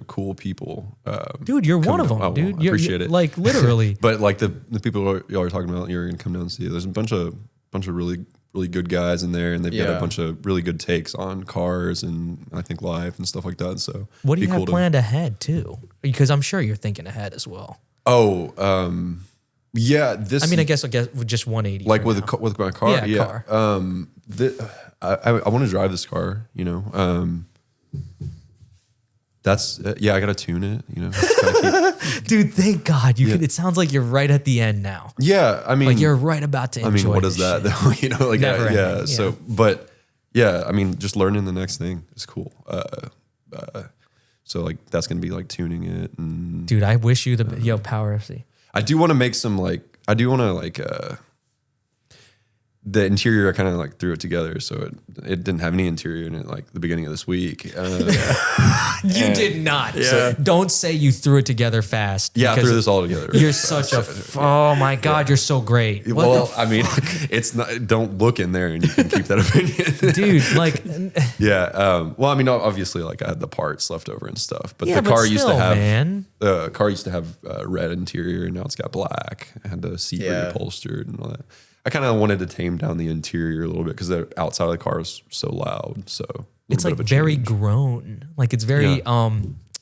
cool people. Dude, you're one of them, dude. I appreciate it. Like literally. But like the people y'all are talking about, you're gonna come down and see. There's a bunch of really good guys in there, and they've got a bunch of really good takes on cars and I think life and stuff like that. So what do you have planned ahead too? Because I'm sure you're thinking ahead as well. Oh, yeah. I guess with just 180. Like with my car. Yeah. Car. I want to drive this car. You know. That's I gotta tune it, you know. Dude, thank God you could. It sounds like you're right at the end now. Yeah, I mean, like you're right about to enjoy. What is that though? You know, like Never ending. So, but yeah, I mean, just learning the next thing is cool. So like that's gonna be like tuning it. And, dude, I wish you the Power FC. I do want to make some the interior, I kind of like threw it together, so it didn't have any interior in it like the beginning of this week. You did not. Yeah. So don't say you threw it together fast. Yeah, I threw this all together. You're such a, oh my God, you're so great. Well, I mean, it's not, don't look in there and you can keep that opinion. Dude, like. Yeah. Well, I mean, obviously like I had the parts left over and stuff, but the car used to have red interior and now it's got black. I had the seat reupholstered and all that. I kind of wanted to tame down the interior a little bit because the outside of the car is so loud. So it's like very grown. Like it's very,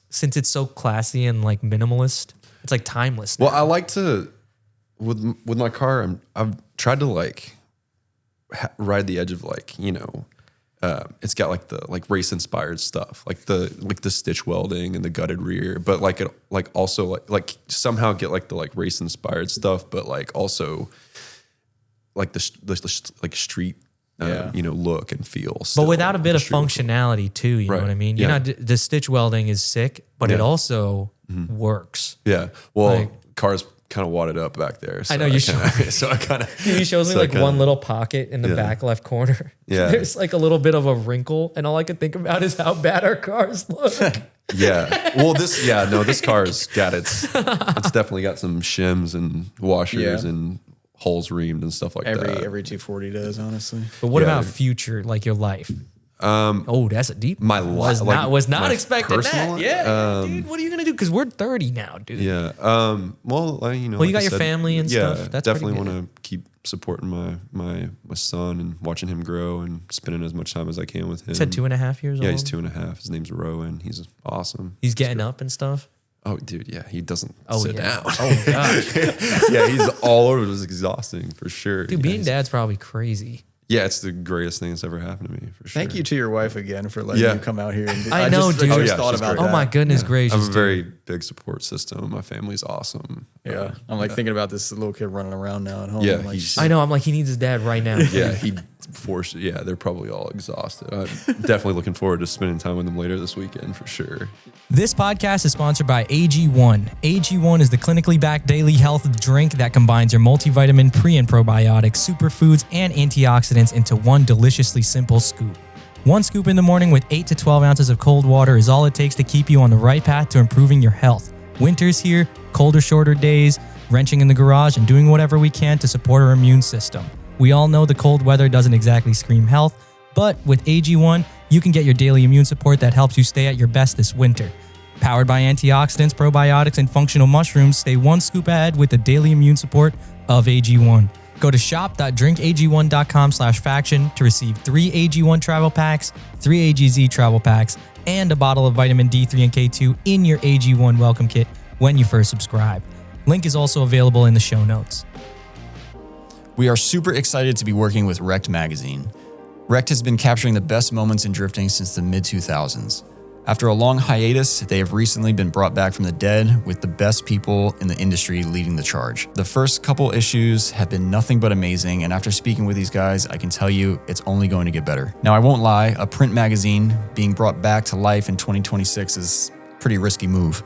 since it's so classy and like minimalist, it's like timeless now. Well, I like to, with my car, I've tried to like ride the edge of like, you know, it's got like the like race inspired stuff, like the stitch welding and the gutted rear, but like it like also like somehow get like the like race inspired stuff, but like also like the like street, you know, look and feel. But without a bit of functionality too, you know what I mean? You know, the stitch welding is sick, but it also works. Yeah. Well, car's kind of wadded up back there. So I know you showed me. So I kind of. He shows me like one little pocket in the back left corner. Yeah. There's like a little bit of a wrinkle, and all I can think about is how bad our cars look. Yeah. Well, this car's got it's definitely got some shims and washers and holes reamed and stuff like that. Every 240 does, honestly. But what about future, like your life? That's a deep. My life was not expecting that. Yeah, dude. What are you gonna do? Because we're 30 now, dude. Yeah. Well, you know. Well, you got your family and stuff. Yeah. That's definitely want to keep supporting my son and watching him grow and spending as much time as I can with him. You said 2.5 years old. Yeah, he's 2.5. His name's Rowan. He's awesome. He's getting up and stuff. Oh, dude, yeah, he doesn't sit down. Oh, gosh. Yeah, he's all over. It was exhausting for sure. Dude, being dad's probably crazy. Yeah, it's the greatest thing that's ever happened to me, for sure. Thank you to your wife again for letting you come out here. And I know, dude. I just thought about that. Oh, my goodness gracious. I have a very big support system. My family's awesome. Yeah. I'm like thinking about this little kid running around now at home. Yeah, like, I know. I'm like, he needs his dad right now. Yeah, they're probably all exhausted. I'm definitely looking forward to spending time with them later this weekend, for sure. This podcast is sponsored by AG1. AG1 is the clinically backed daily health drink that combines your multivitamin, pre and probiotics, superfoods, and antioxidants into one deliciously simple scoop. One scoop in the morning with 8 to 12 ounces of cold water is all it takes to keep you on the right path to improving your health. Winter's here, colder, shorter days, wrenching in the garage, and doing whatever we can to support our immune system. We all know the cold weather doesn't exactly scream health, but with AG1, you can get your daily immune support that helps you stay at your best this winter. Powered by antioxidants, probiotics, and functional mushrooms, stay one scoop ahead with the daily immune support of AG1. Go to shop.drinkag1.com/faction to receive 3 AG1 travel packs, 3 AGZ travel packs, and a bottle of vitamin D3 and K2 in your AG1 welcome kit when you first subscribe. Link is also available in the show notes. We are super excited to be working with Wrecked Magazine. Wrecked has been capturing the best moments in drifting since the mid-2000s. After a long hiatus, they have recently been brought back from the dead with the best people in the industry leading the charge. The first couple issues have been nothing but amazing, and after speaking with these guys, I can tell you it's only going to get better. Now, I won't lie, a print magazine being brought back to life in 2026 is a pretty risky move.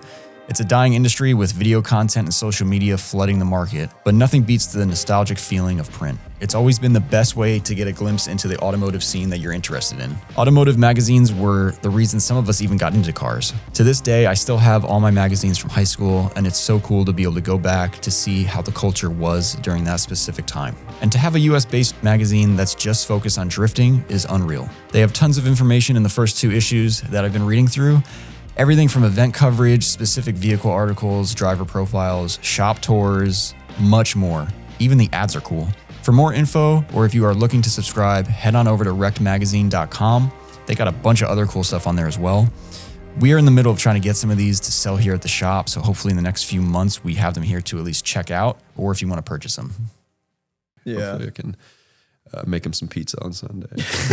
It's a dying industry with video content and social media flooding the market, but nothing beats the nostalgic feeling of print. It's always been the best way to get a glimpse into the automotive scene that you're interested in. Automotive magazines were the reason some of us even got into cars. To this day, I still have all my magazines from high school, and it's so cool to be able to go back to see how the culture was during that specific time. And to have a US-based magazine that's just focused on drifting is unreal. They have tons of information in the first 2 issues that I've been reading through. Everything from event coverage, specific vehicle articles, driver profiles, shop tours, much more. Even the ads are cool. For more info, or if you are looking to subscribe, head on over to wreckedmagazine.com. They got a bunch of other cool stuff on there as well. We are in the middle of trying to get some of these to sell here at the shop, so hopefully in the next few months we have them here to at least check out, or if you want to purchase them. Yeah. Hopefully I can make him some pizza on Sunday.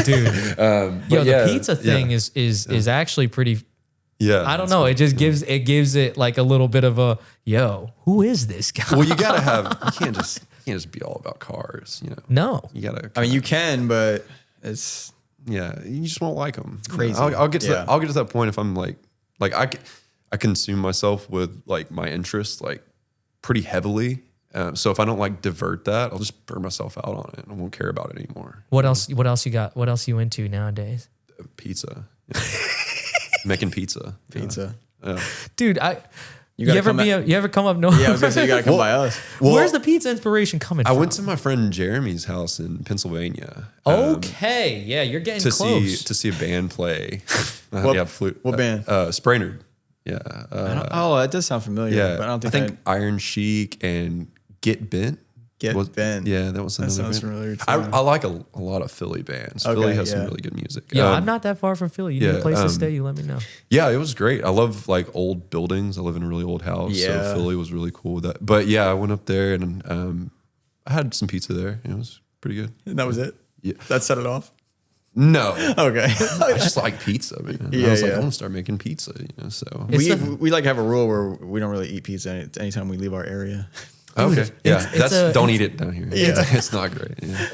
Dude. The pizza thing is actually pretty... Yeah, I don't know. It just gives it like a little bit of a, yo, who is this guy? Well, you can't just be all about cars, you know. No, you gotta. I mean, you can, but it's you just won't like them. It's crazy. I'll get to that point if I'm like I consume myself with like my interest like pretty heavily. So if I don't like divert that, I'll just burn myself out on it. I won't care about it anymore. What else you got? What else you into nowadays? Pizza. Yeah. Making pizza. Yeah. Dude, you ever come up north? Yeah, I was gonna say you gotta come by us. Well, where's the pizza inspiration coming from? I went to my friend Jeremy's house in Pennsylvania. Okay, yeah, you're getting close. To see a band play. What band? Spraynard. Yeah. That does sound familiar. Yeah, but I think Iron Chic and Get Bent. Ben. Yeah, that was another sounds band. familiar too. I like a lot of Philly bands. Okay, Philly has some really good music. Yeah, I'm not that far from Philly. You need a place to stay, you let me know. Yeah, it was great. I love like old buildings. I live in a really old house, so Philly was really cool with that. But yeah, I went up there and I had some pizza there. It was pretty good. And that was it? Yeah. That set it off? No. Okay. I just like pizza, man. Yeah, I was like, I want to start making pizza, so. We like have a rule where we don't really eat pizza anytime we leave our area. Okay. Yeah. Don't eat it down here. Yeah. It's not great. Yeah.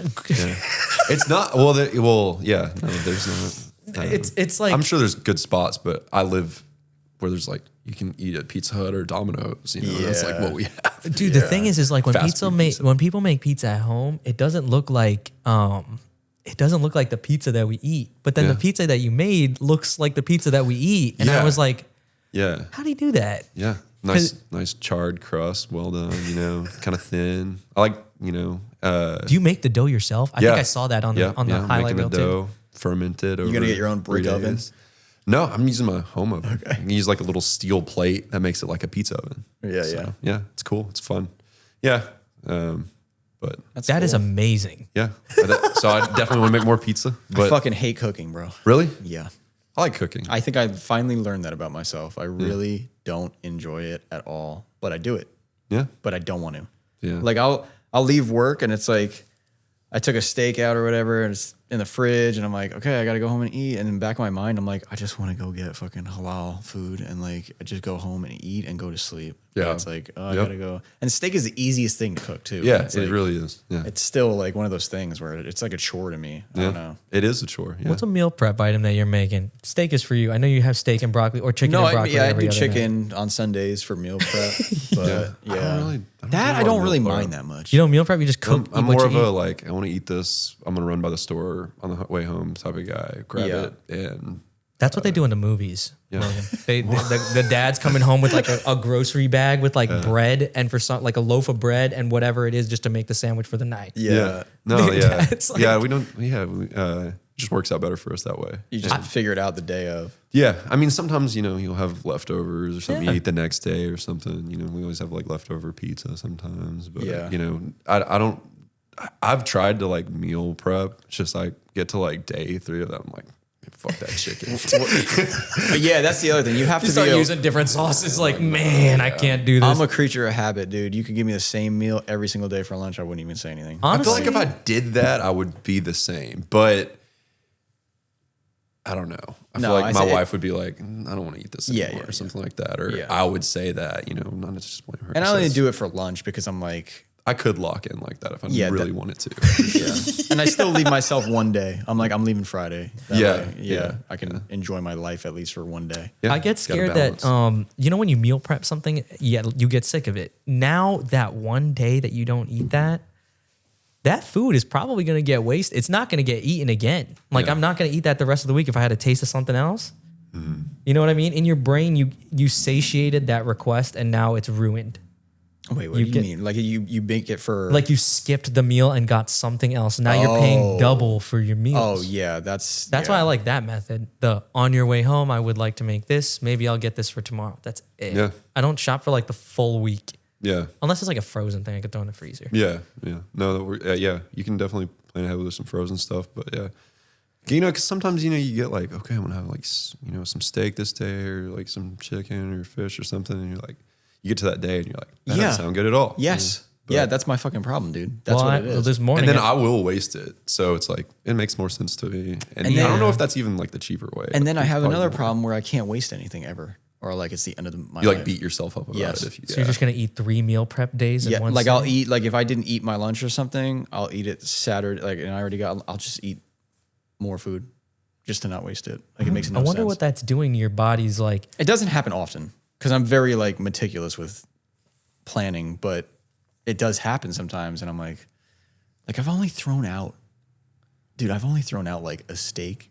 It's not. Well, yeah. No, there's not. It's like, I'm sure there's good spots, but I live where there's like you can eat at Pizza Hut or Domino's. That's like what we have. Dude, the thing is like when people make pizza at home, it doesn't look like the pizza that we eat. But then the pizza that you made looks like the pizza that we eat, and I was like, yeah, how do you do that? Yeah. Nice charred crust, well done, kind of thin. I like, do you make the dough yourself? I think I saw that on the highlight reel dough, too. Fermented over. You're gonna get your own brick oven? No, I'm using my home oven. Okay. I can use like a little steel plate that makes it like a pizza oven. Yeah, it's cool. It's fun. Yeah. But that is amazing. Yeah. So I definitely want to make more pizza. But I fucking hate cooking, bro. Really? Yeah. I like cooking. I think I finally learned that about myself. I really don't enjoy it at all, but I do it. Yeah. But I don't want to. Yeah. Like I'll leave work and it's like I took a steak out or whatever and it's in the fridge and I'm like, okay, I got to go home and eat. And in the back of my mind, I'm like, I just want to go get fucking halal food and like I just go home and eat and go to sleep. Yeah. But it's like, I got to go. And steak is the easiest thing to cook too. Yeah, it like, really is. Yeah. It's still like one of those things where it's like a chore to me. I don't know. It is a chore. Yeah. What's a meal prep item that you're making? Steak is for you. I know you have steak and broccoli or chicken and broccoli. I do chicken on Sundays for meal prep. But I don't really mind that much. You don't meal prep, you just cook. I'm more of a like, I want to eat this. I'm going to run by the store on the way home type of guy. Grab it and... That's what they do in the movies. Yeah. The dad's coming home with like a grocery bag with like bread and for some like a loaf of bread and whatever it is just to make the sandwich for the night. Yeah. No, yeah. We don't, it just works out better for us that way. You just figure it out the day of. Yeah. I mean, sometimes, you'll have leftovers or something you eat the next day or something. We always have like leftover pizza sometimes. But, I've tried to like meal prep. It's just like get to like day 3 of that. I'm like, fuck that chicken. But yeah, that's the other thing. You have to start using different sauces. Like, man, I can't do this. I'm a creature of habit, dude. You could give me the same meal every single day for lunch. I wouldn't even say anything. Honestly, I feel like if I did that, I would be the same. But I don't know. I feel like my wife would be like, I don't want to eat this anymore or something like that. Or I would say that, not just blame her. And I only do it for lunch because I'm like, I could lock in like that if I really wanted to. Yeah. And I still leave myself one day. I'm like, I'm leaving Friday. That way, I can enjoy my life at least for one day. Yeah, I get scared that, when you meal prep something, you get sick of it. Now that one day that you don't eat that food is probably going to get wasted. It's not going to get eaten again. Like I'm not going to eat that the rest of the week if I had a taste of something else. Mm-hmm. You know what I mean? In your brain, you satiated that request and now it's ruined. Wait, what do you mean? Like you bake it for... Like you skipped the meal and got something else. Now you're paying double for your meals. Oh, yeah. That's why I like that method. The on your way home, I would like to make this. Maybe I'll get this for tomorrow. That's it. Yeah. I don't shop for like the full week. Yeah. Unless it's like a frozen thing I could throw in the freezer. Yeah. Yeah. No, you can definitely plan ahead with some frozen stuff. But yeah. Because sometimes, you get like, okay, I'm going to have like, some steak this day or like some chicken or fish or something. And you're like, you get to that day and you're like, that doesn't sound good at all. Yes. Yeah, that's my fucking problem, dude. That's what it is. This morning, and then I will waste it. So it's like, it makes more sense to me. And I don't know if that's even like the cheaper way. And then I have another problem where I can't waste anything ever. Or like it's the end of my life. You like beat yourself up about it. So you're just going to eat 3 meal prep days in one like sitting? I'll eat, like if I didn't eat my lunch or something, I'll eat it Saturday. Like, and I'll just eat more food just to not waste it. Like it makes no sense. I wonder what that's doing to your body's like. It doesn't happen often because I'm very like meticulous with planning, but it does happen sometimes. And I'm like I've only thrown out like a steak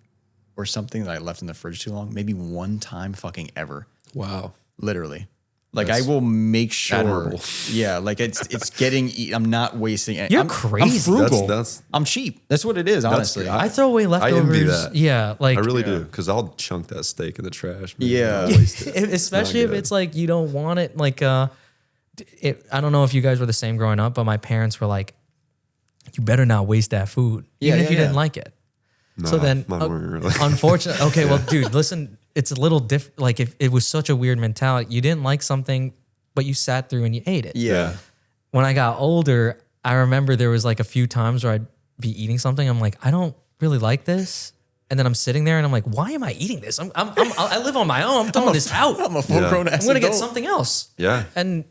or something that I left in the fridge too long. Maybe one time fucking ever. Wow. Literally. Like that's I will make sure. Admirable. Yeah. Like it's getting eaten. I'm not wasting it. You're crazy. I'm frugal. I'm cheap. That's what it is, honestly. I throw away leftovers. I envy that. Yeah. Like I really do. Cause I'll chunk that steak in the trash. Yeah. Especially if it's like, you don't want it. Like, I don't know if you guys were the same growing up, but my parents were like, you better not waste that food. Even if you didn't like it. Nah, so then, really. Unfortunately, okay, well, dude, listen, it's a little different. Like, if it was such a weird mentality, you didn't like something, but you sat through and you ate it. Yeah. When I got older, I remember there was like a few times where I'd be eating something. I'm like, I don't really like this. And then I'm sitting there and I'm like, why am I eating this? I live on my own. I'm throwing this out. I'm a full grown ass. I'm going to get something else. Yeah. And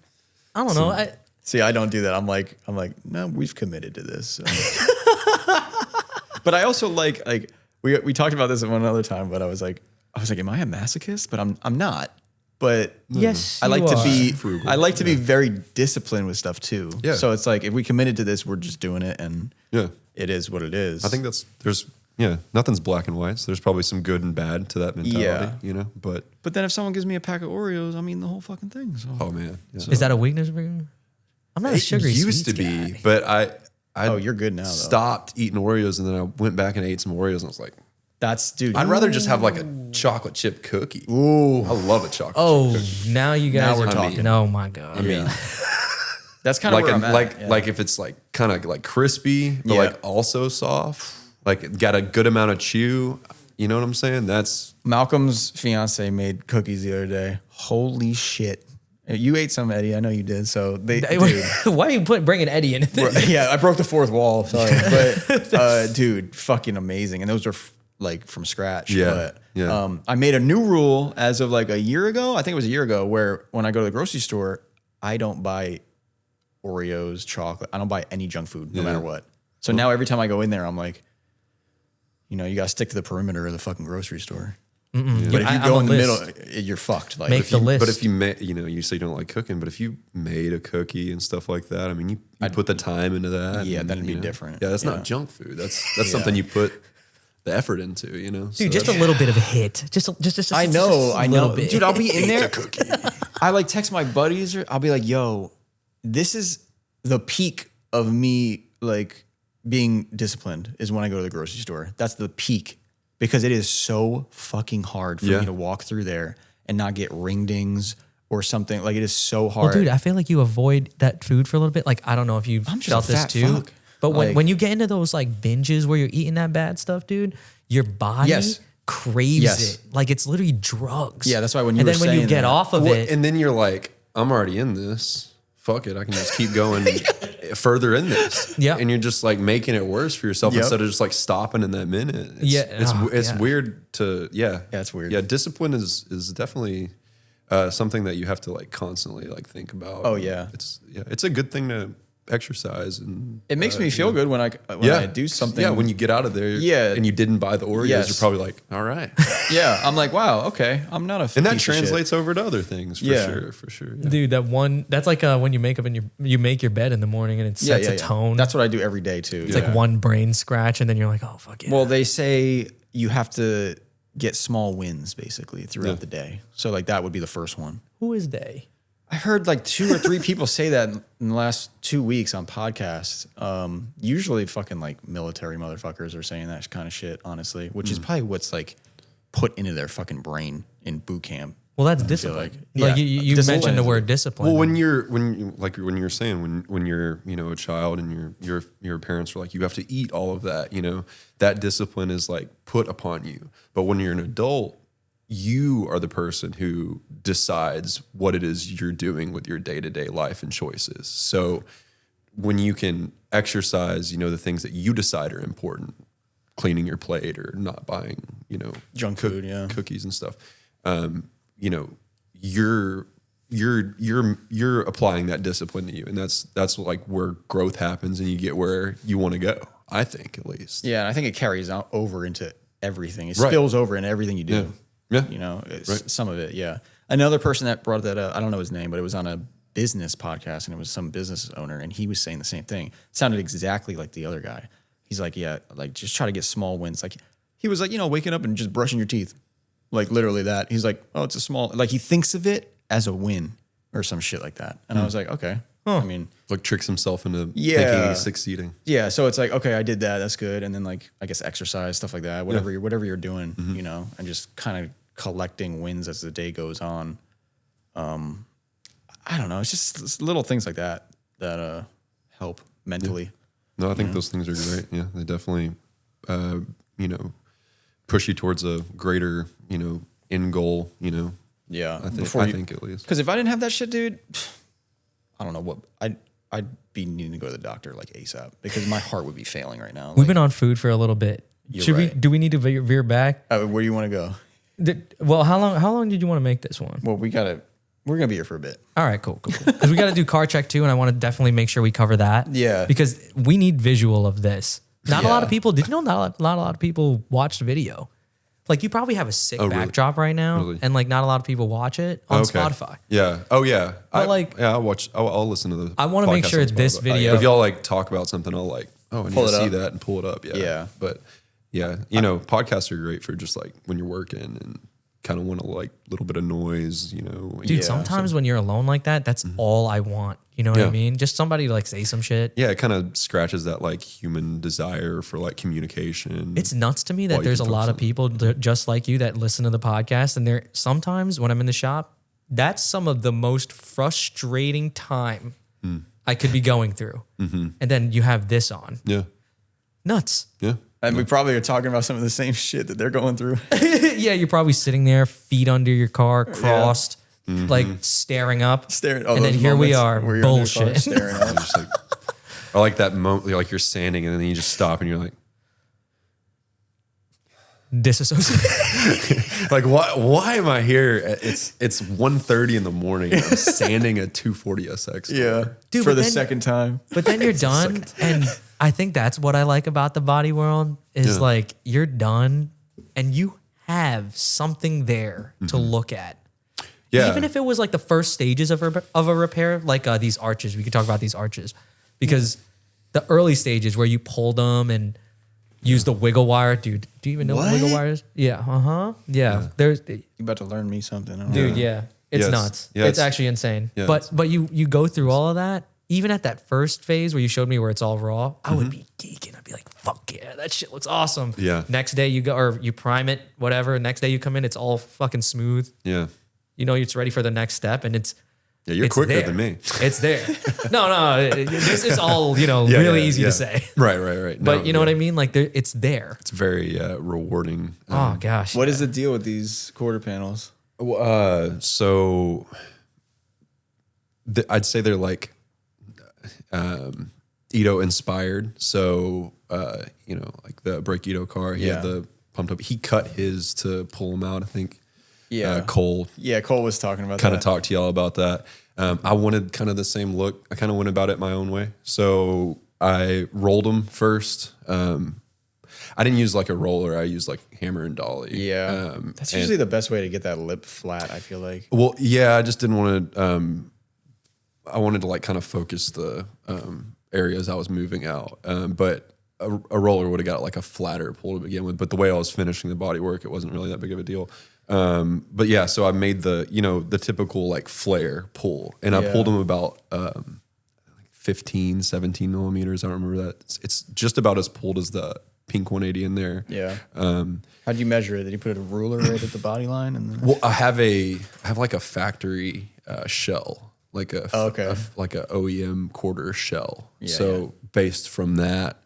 I don't know. See, I don't do that. I'm like, no, we've committed to this. So. But I also like we talked about this at one other time, but I was like, am I a masochist? But I'm not. But yes, I like to be frugal. I like to be very disciplined with stuff too. Yeah. So it's like if we committed to this, we're just doing it, and it is what it is. I think nothing's black and white. So there's probably some good and bad to that mentality. Yeah. But then if someone gives me a pack of Oreos, I mean the whole fucking thing. So. Oh man, so. Is that a weakness for you? I'm not a sugary sweets used to be, guy. but I you're good now. Though. Stopped eating Oreos, and then I went back and ate some Oreos, and I was like, dude. I'd rather just have like a chocolate chip cookie. Ooh, I love a chocolate. chip cookie. Now you guys are talking. Oh my god. I mean, that's kind of where I'm at. Like if it's like kind of like crispy, but like also soft, like got a good amount of chew. You know what I'm saying? That's Malcolm's fiance made cookies the other day. Holy shit. You ate some, Eddie. I know you did. So dude. Why are you bringing Eddie in? Yeah, I broke the fourth wall. Sorry, but dude, fucking amazing. And those are like from scratch. Yeah, but, I made a new rule as of like a year ago. I think it was a year ago, where when I go to the grocery store, I don't buy Oreos, chocolate. I don't buy any junk food, no matter what. So now every time I go in there, I'm like, you gotta stick to the perimeter of the fucking grocery store. Yeah. But if you go in the middle, you're fucked. Like, make the list. But if you made, you say you don't like cooking, but if you made a cookie and stuff like that, I mean, you put the time into that. Yeah, that'd be different. Yeah, that's not junk food. That's something you put the effort into. Dude, so just a little bit of a hit. Just I know, bit. Dude. I'll be in there. I like text my buddies. I'll be like, "Yo, this is the peak of me like being disciplined. Is when I go to the grocery store. That's the peak." Because it is so fucking hard for me to walk through there and not get ring dings or something. Like, it is so hard. Well, dude, I feel like you avoid that food for a little bit. Like, I don't know if you've felt this too. Fuck. But when you get into those like binges where you're eating that bad stuff, dude, your body craves it. Like, it's literally drugs. Yeah, that's why when you get off of it. And then you're like, I'm already in this. Fuck it. I can just keep going further in this. Yeah. And you're just like making it worse for yourself instead of just like stopping in that minute. It's weird to, Yeah, it's weird. Yeah. Discipline is definitely something that you have to like constantly like think about. Oh yeah. It's a good thing to exercise. And it makes me feel good when I do something. Yeah, when you get out of there and you didn't buy the Oreos, you're probably like, all right. Yeah, I'm like, wow, okay. I'm not a And that translates over to other things for sure. Yeah. Dude, that's like when you make up and you make your bed in the morning and it sets a tone. That's what I do every day too. It's like one brain scratch and then you're like, oh, fuck yeah. Well, they say you have to get small wins basically throughout the day. So like that would be the first one. Who is they? I've heard like 2 or 3 people say that in the last 2 weeks on podcasts. Usually fucking like military motherfuckers are saying that kind of shit, honestly, which is probably what's like put into their fucking brain in boot camp. Well, that's discipline. Like you mentioned the word discipline. Well, when you're saying when you're a child and your parents are like, you have to eat all of that, that discipline is like put upon you. But when you're an adult, you are the person who decides what it is you're doing with your day-to-day life and choices. So when you can exercise, the things that you decide are important, cleaning your plate or not buying, junk food, cookies and stuff, you're applying that discipline to you, and that's like where growth happens, and you get where you want to go. I think, at least. Yeah, and I think it carries out over into everything. It spills over in everything you do. Yeah. Some of it. Yeah. Another person that brought that up, I don't know his name, but it was on a business podcast, and it was some business owner, and he was saying the same thing. It sounded exactly like the other guy. He's like, yeah, like just try to get small wins. Like he was like, waking up and just brushing your teeth. Like literally that. He's like, oh, it's a small, like he thinks of it as a win or some shit like that. And I was like, okay. I mean, like tricks himself into thinking he's succeeding. Yeah. So it's like, okay, I did that. That's good. And then like, I guess exercise, stuff like that, whatever you're doing, and just kind of collecting wins as the day goes on. I don't know. It's just little things like that help mentally. Yeah. No, I think those things are great. Yeah. They definitely, push you towards a greater, end goal, Yeah. I think at least. Because if I didn't have that shit, dude, I don't know what I'd be needing to go to the doctor like ASAP because my heart would be failing right now. We've been on food for a little bit. Do we need to veer back? Where do you want to go? Well, how long did you want to make this one? Well, we're gonna be here for a bit. All right, cool. Because we got to do car check too, and I want to definitely make sure we cover that. Yeah. Because we need visual of this. Not a lot of people. Did you know not a lot of people watch the video? Like you probably have a sick backdrop right now, and like not a lot of people watch it on Spotify. Yeah. Oh yeah. But I'll watch. I'll listen to the. I want to make sure this video. If y'all like talk about something, I'll like. Oh, I need to see that and pull it up. Yeah. Yeah. But yeah, podcasts are great for just like when you're working and kind of want to like a little bit of noise, Dude, sometimes when you're alone like that, that's all I want. You know what I mean? Just somebody to like say some shit. Yeah, it kind of scratches that like human desire for like communication. It's nuts to me that there's a lot of people just like you that listen to the podcast, and sometimes when I'm in the shop, that's some of the most frustrating time I could be going through. Mm-hmm. And then you have this on. Yeah. Nuts. Yeah. And we probably are talking about some of the same shit that they're going through. Yeah, you're probably sitting there, feet under your car, crossed, like staring up. And then here we are, bullshit. Staring up. Just like, or like that moment, like you're standing and then you just stop and you're like, disassociate. Like, why am I here? It's 1:30 in the morning. I'm sanding a 240 SX. Yeah. Dude, for the second time. But then you're done. And I think that's what I like about the body world is like you're done and you have something there to look at. Yeah. Even if it was like the first stages of a repair, like these arches, we could talk about these arches because the early stages where you pull them and use the wiggle wire. Dude, do you even know what wiggle wire is? Yeah. Uh-huh. Yeah. There's you about to learn me something. Dude, yeah. It's nuts. Yeah, it's actually insane. Yeah, but you go through all of that. Even at that first phase where you showed me where it's all raw, I would be geeking. I'd be like, fuck yeah, that shit looks awesome. Yeah. Next day you go, or you prime it, whatever. Next day you come in, it's all fucking smooth. Yeah. It's ready for the next step and you're quicker than me. It's there. No, this is all, really easy to say. Right. But you know what I mean? Like it's there. It's very rewarding. Oh gosh. What is the deal with these quarter panels? So I'd say they're like Ito inspired. So, like the Break Ito car, he had the pumped up. He cut his to pull them out, I think. Yeah. Cole. Yeah, Cole was talking about that. Kind of talked to y'all about that. I wanted kind of the same look. I kind of went about it my own way. So I rolled them first. I didn't use like a roller. I used like hammer and dolly. Yeah. That's usually the best way to get that lip flat, I feel like. Well, yeah, I just didn't want to, I wanted to like kind of focus the areas I was moving out. But a roller would have got like a flatter pull to begin with. But the way I was finishing the body work, it wasn't really that big of a deal. But yeah, so I made the typical like flare pull, and I pulled them about 15, 17 millimeters. I don't remember that. It's just about as pulled as the pink 180 in there. Yeah. How'd you measure it? Did you put a ruler right at the body line? And then... Well, I have like a factory shell, like a OEM quarter shell. Yeah, so based from that,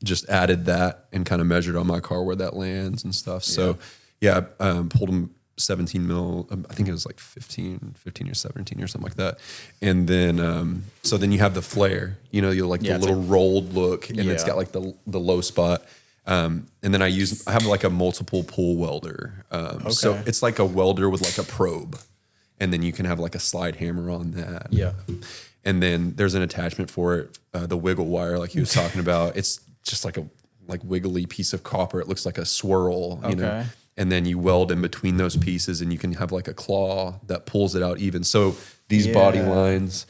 just added that and kind of measured on my car where that lands and stuff. So yeah, pulled them 17 mil. I think it was like 15 or 17 or something like that. And then, so then you have the flare, you the little rolled look, and it's got like the low spot. And then I have like a multiple pull welder. So it's like a welder with like a probe, and then you can have like a slide hammer on that. Yeah. And then there's an attachment for it, the wiggle wire, like he was talking about. It's just like a wiggly piece of copper. It looks like a swirl, you know. And then you weld in between those pieces, and you can have like a claw that pulls it out even. So these body lines,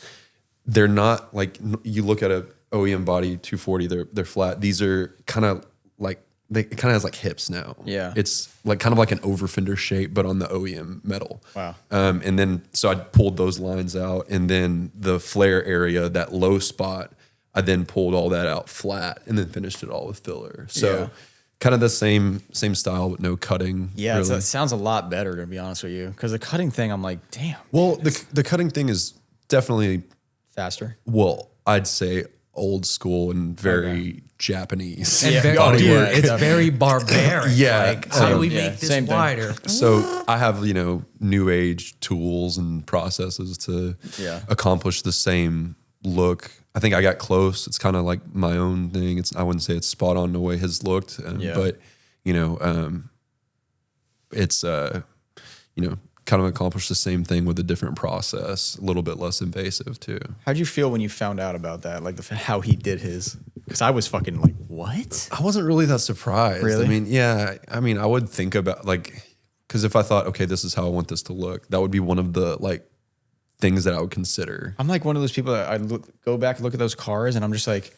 they're not like, you look at a OEM body 240, they're flat. These are kind of like, it kind of has like hips now. Yeah. It's like kind of like an overfender shape, but on the OEM metal. Wow. And then, so I pulled those lines out, and then the flare area, that low spot, I then pulled all that out flat and then finished it all with filler. So kind of the same style, but no cutting. Yeah, really. It sounds a lot better, to be honest with you. Because the cutting thing, I'm like, damn. Well, the cutting thing is definitely faster. Well, I'd say old school and very Japanese. And it's very barbaric. Like, how do we make this wider? So I have, new age tools and processes to accomplish the same look. I think I got close. It's kind of like my own thing. I wouldn't say it's spot on the way his looked, but it's kind of accomplished the same thing with a different process, a little bit less invasive too. How'd you feel when you found out about that? Like how he did his? Because I was fucking like, what? I wasn't really that surprised. Really? I would think about because if I thought, okay, this is how I want this to look, that would be one of the things that I would consider. I'm like one of those people that go back and look at those cars, and I'm just like,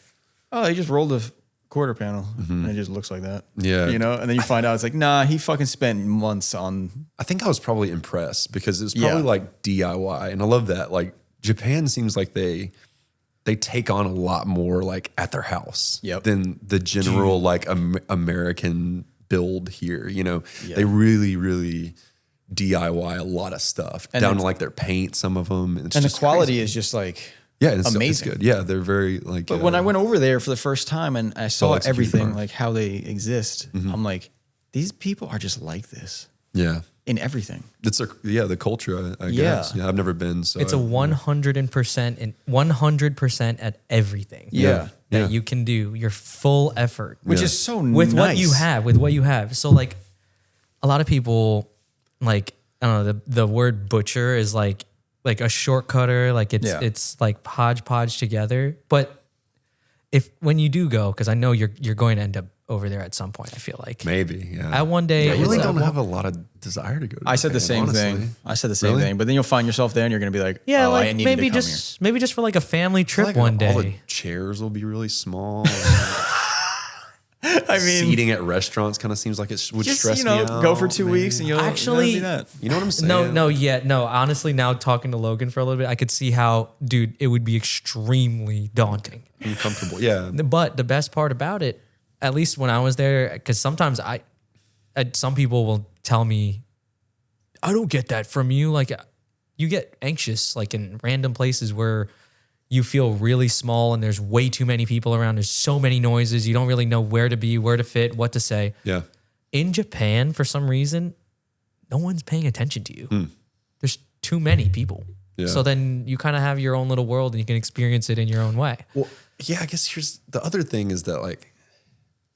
oh, they just rolled a quarter panel, and it just looks like that. Yeah. And then you find out it's like, nah, he fucking spent months on. I think I was probably impressed because it was probably like DIY, and I love that. Like Japan seems like they take on a lot more like at their house than the general American build here. They really, really DIY a lot of stuff, and down to like their paint, some of them. And the quality is just like amazing. It's good. Yeah, they're very like. But when I went over there for the first time and I saw everything, like how they exist, I'm like, these people are just like this. Yeah. In everything. It's the culture, I guess. Yeah, I've never been. So it's a 100% and 100% at everything. Yeah. That you can do your full effort. Which is so with nice. With what you have. So like a lot of people, like, I don't know, the word butcher is like a shortcutter, like it's like hodgepodge together. But when you do go, because I know you're going to end up over there at some point, I feel like. Maybe, yeah. I one day... I really don't have a lot of desire to go to I said the same thing. I said the same thing. But then you'll find yourself there and you're going to be like, I need to come here. Maybe just for like a family trip one day. All the chairs will be really small. I mean, seating at restaurants kind of seems like it would stress me out. Go for 2 weeks and you'll actually do that. You know what I'm saying? No. Honestly, now talking to Logan for a little bit, I could see how, dude, it would be extremely daunting, uncomfortable. Yeah. But the best part about it, at least when I was there, because sometimes some people will tell me, I don't get that from you. Like, you get anxious, like in random places where you feel really small and there's way too many people around. There's so many noises. You don't really know where to be, where to fit, what to say. Yeah. In Japan, for some reason, no one's paying attention to you. There's too many people. Yeah. So then you kind of have your own little world and you can experience it in your own way. Well, yeah, I guess here's the other thing is that like,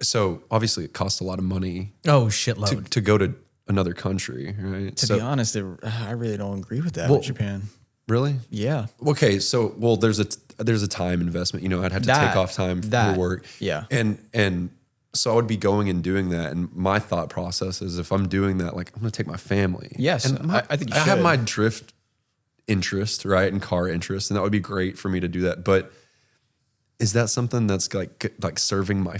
so obviously it costs a lot of money. Oh, shitload. To go to another country, right? To be honest, I really don't agree with that with Japan. Really? Yeah. Okay, so there's a time investment. I'd have to take off time for work. Yeah. And so I would be going and doing that. And my thought process is if I'm doing that, like I'm gonna take my family. Yes. And I think you I have should. my drift interest, right? And car interest. And that would be great for me to do that. But is that something that's like serving my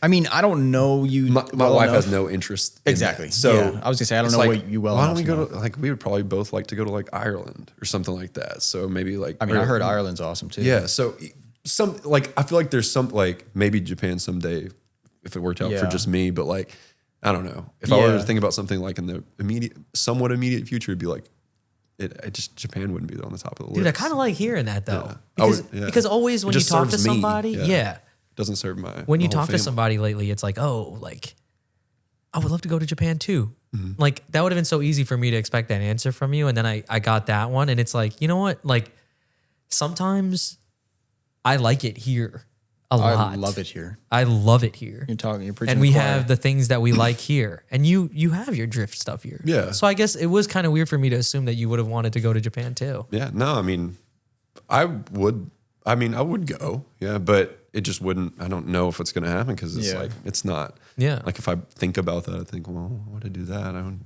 I mean, I don't know you. My well wife enough. has no interest in Exactly. that. So I was gonna say I don't know like, you well why enough. don't we go to we would probably both like to go to like Ireland or something like that. So maybe like I mean, I heard Ireland's awesome too. Yeah. So I feel like there's some like maybe Japan someday if it worked out for just me, but like I don't know. If I were to think about something like in the somewhat immediate future, it'd be like Japan wouldn't be on the top of the list. Dude, I kind of like hearing that though. Yeah. Because always when you talk to somebody, It doesn't serve my when you talk to somebody lately, it's like, oh, like I would love to go to Japan too. Mm-hmm. Like that would have been so easy for me to expect that answer from you. And then I got that one. And it's like, you know what? Like sometimes I like it here a lot. I love it here. I love it here. You're preaching. And we have the things that we like here. And you have your drift stuff here. Yeah. So I guess it was kind of weird for me to assume that you would have wanted to go to Japan too. Yeah. No, I mean, I would go. Yeah. But it just wouldn't, I don't know if it's going to happen because it's like, it's not. Yeah. Like if I think about that, I think, well, I want to do that. I would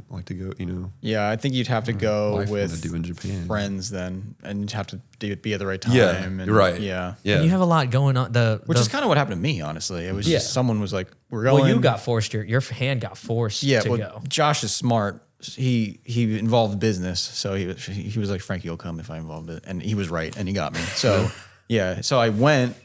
like to go, Yeah, I think you'd have to go with do in Japan. friends then, and you'd have to be at the right time. Yeah. And, Right. Yeah. Yeah. And you have a lot going on. Which is kind of what happened to me, honestly. It was just someone was like, we're going. Well, you got forced, your hand got forced to go. Josh is smart. He involved business. So he was like, Frankie will come if I involve it. And he was right. And he got me. So so I went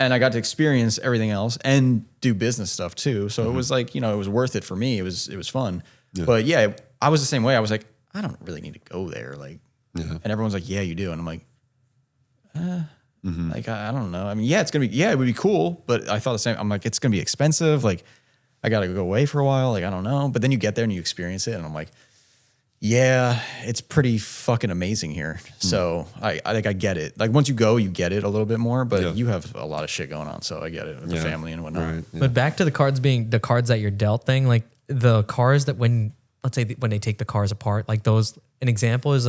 and I got to experience everything else and do business stuff too. So it was like, it was worth it for me. It was fun. Yeah. But yeah, I was the same way. I was like, I don't really need to go there. Like, and everyone's like, yeah, you do. And I'm like, like, I don't know. I mean, it would be cool. But I thought the same. I'm like, it's going to be expensive. Like, I got to go away for a while. Like, I don't know. But then you get there and you experience it. And I'm like, yeah, it's pretty fucking amazing here. So I think I get it. Like once you go, you get it a little bit more, but you have a lot of shit going on. So I get it with the family and whatnot. Right, But back to the cards being the cards that you're dealt thing, like the cars that let's say when they take the cars apart, like those, an example is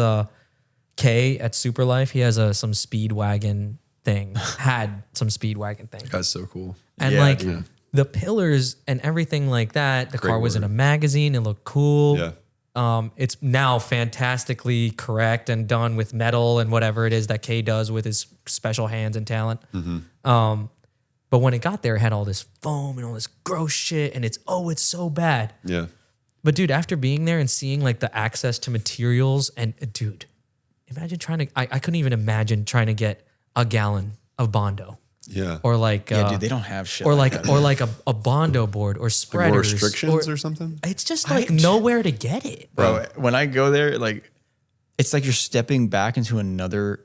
Kay at Super Life. He has some Speedwagon thing, had some Speedwagon thing. That's so cool. And the pillars and everything like that, the car was in a magazine. It looked cool. Yeah. It's now fantastically correct and done with metal and whatever it is that Kay does with his special hands and talent. But when it got there, it had all this foam and all this gross shit, and it's so bad. Yeah. But dude, after being there and seeing like the access to materials and dude, imagine I couldn't even imagine trying to get a gallon of Bondo. Yeah. Or like dude, they don't have shit. Or like a Bondo board or spreaders. More restrictions or something? It's just like nowhere to get it. Bro, when I go there, like it's like you're stepping back into another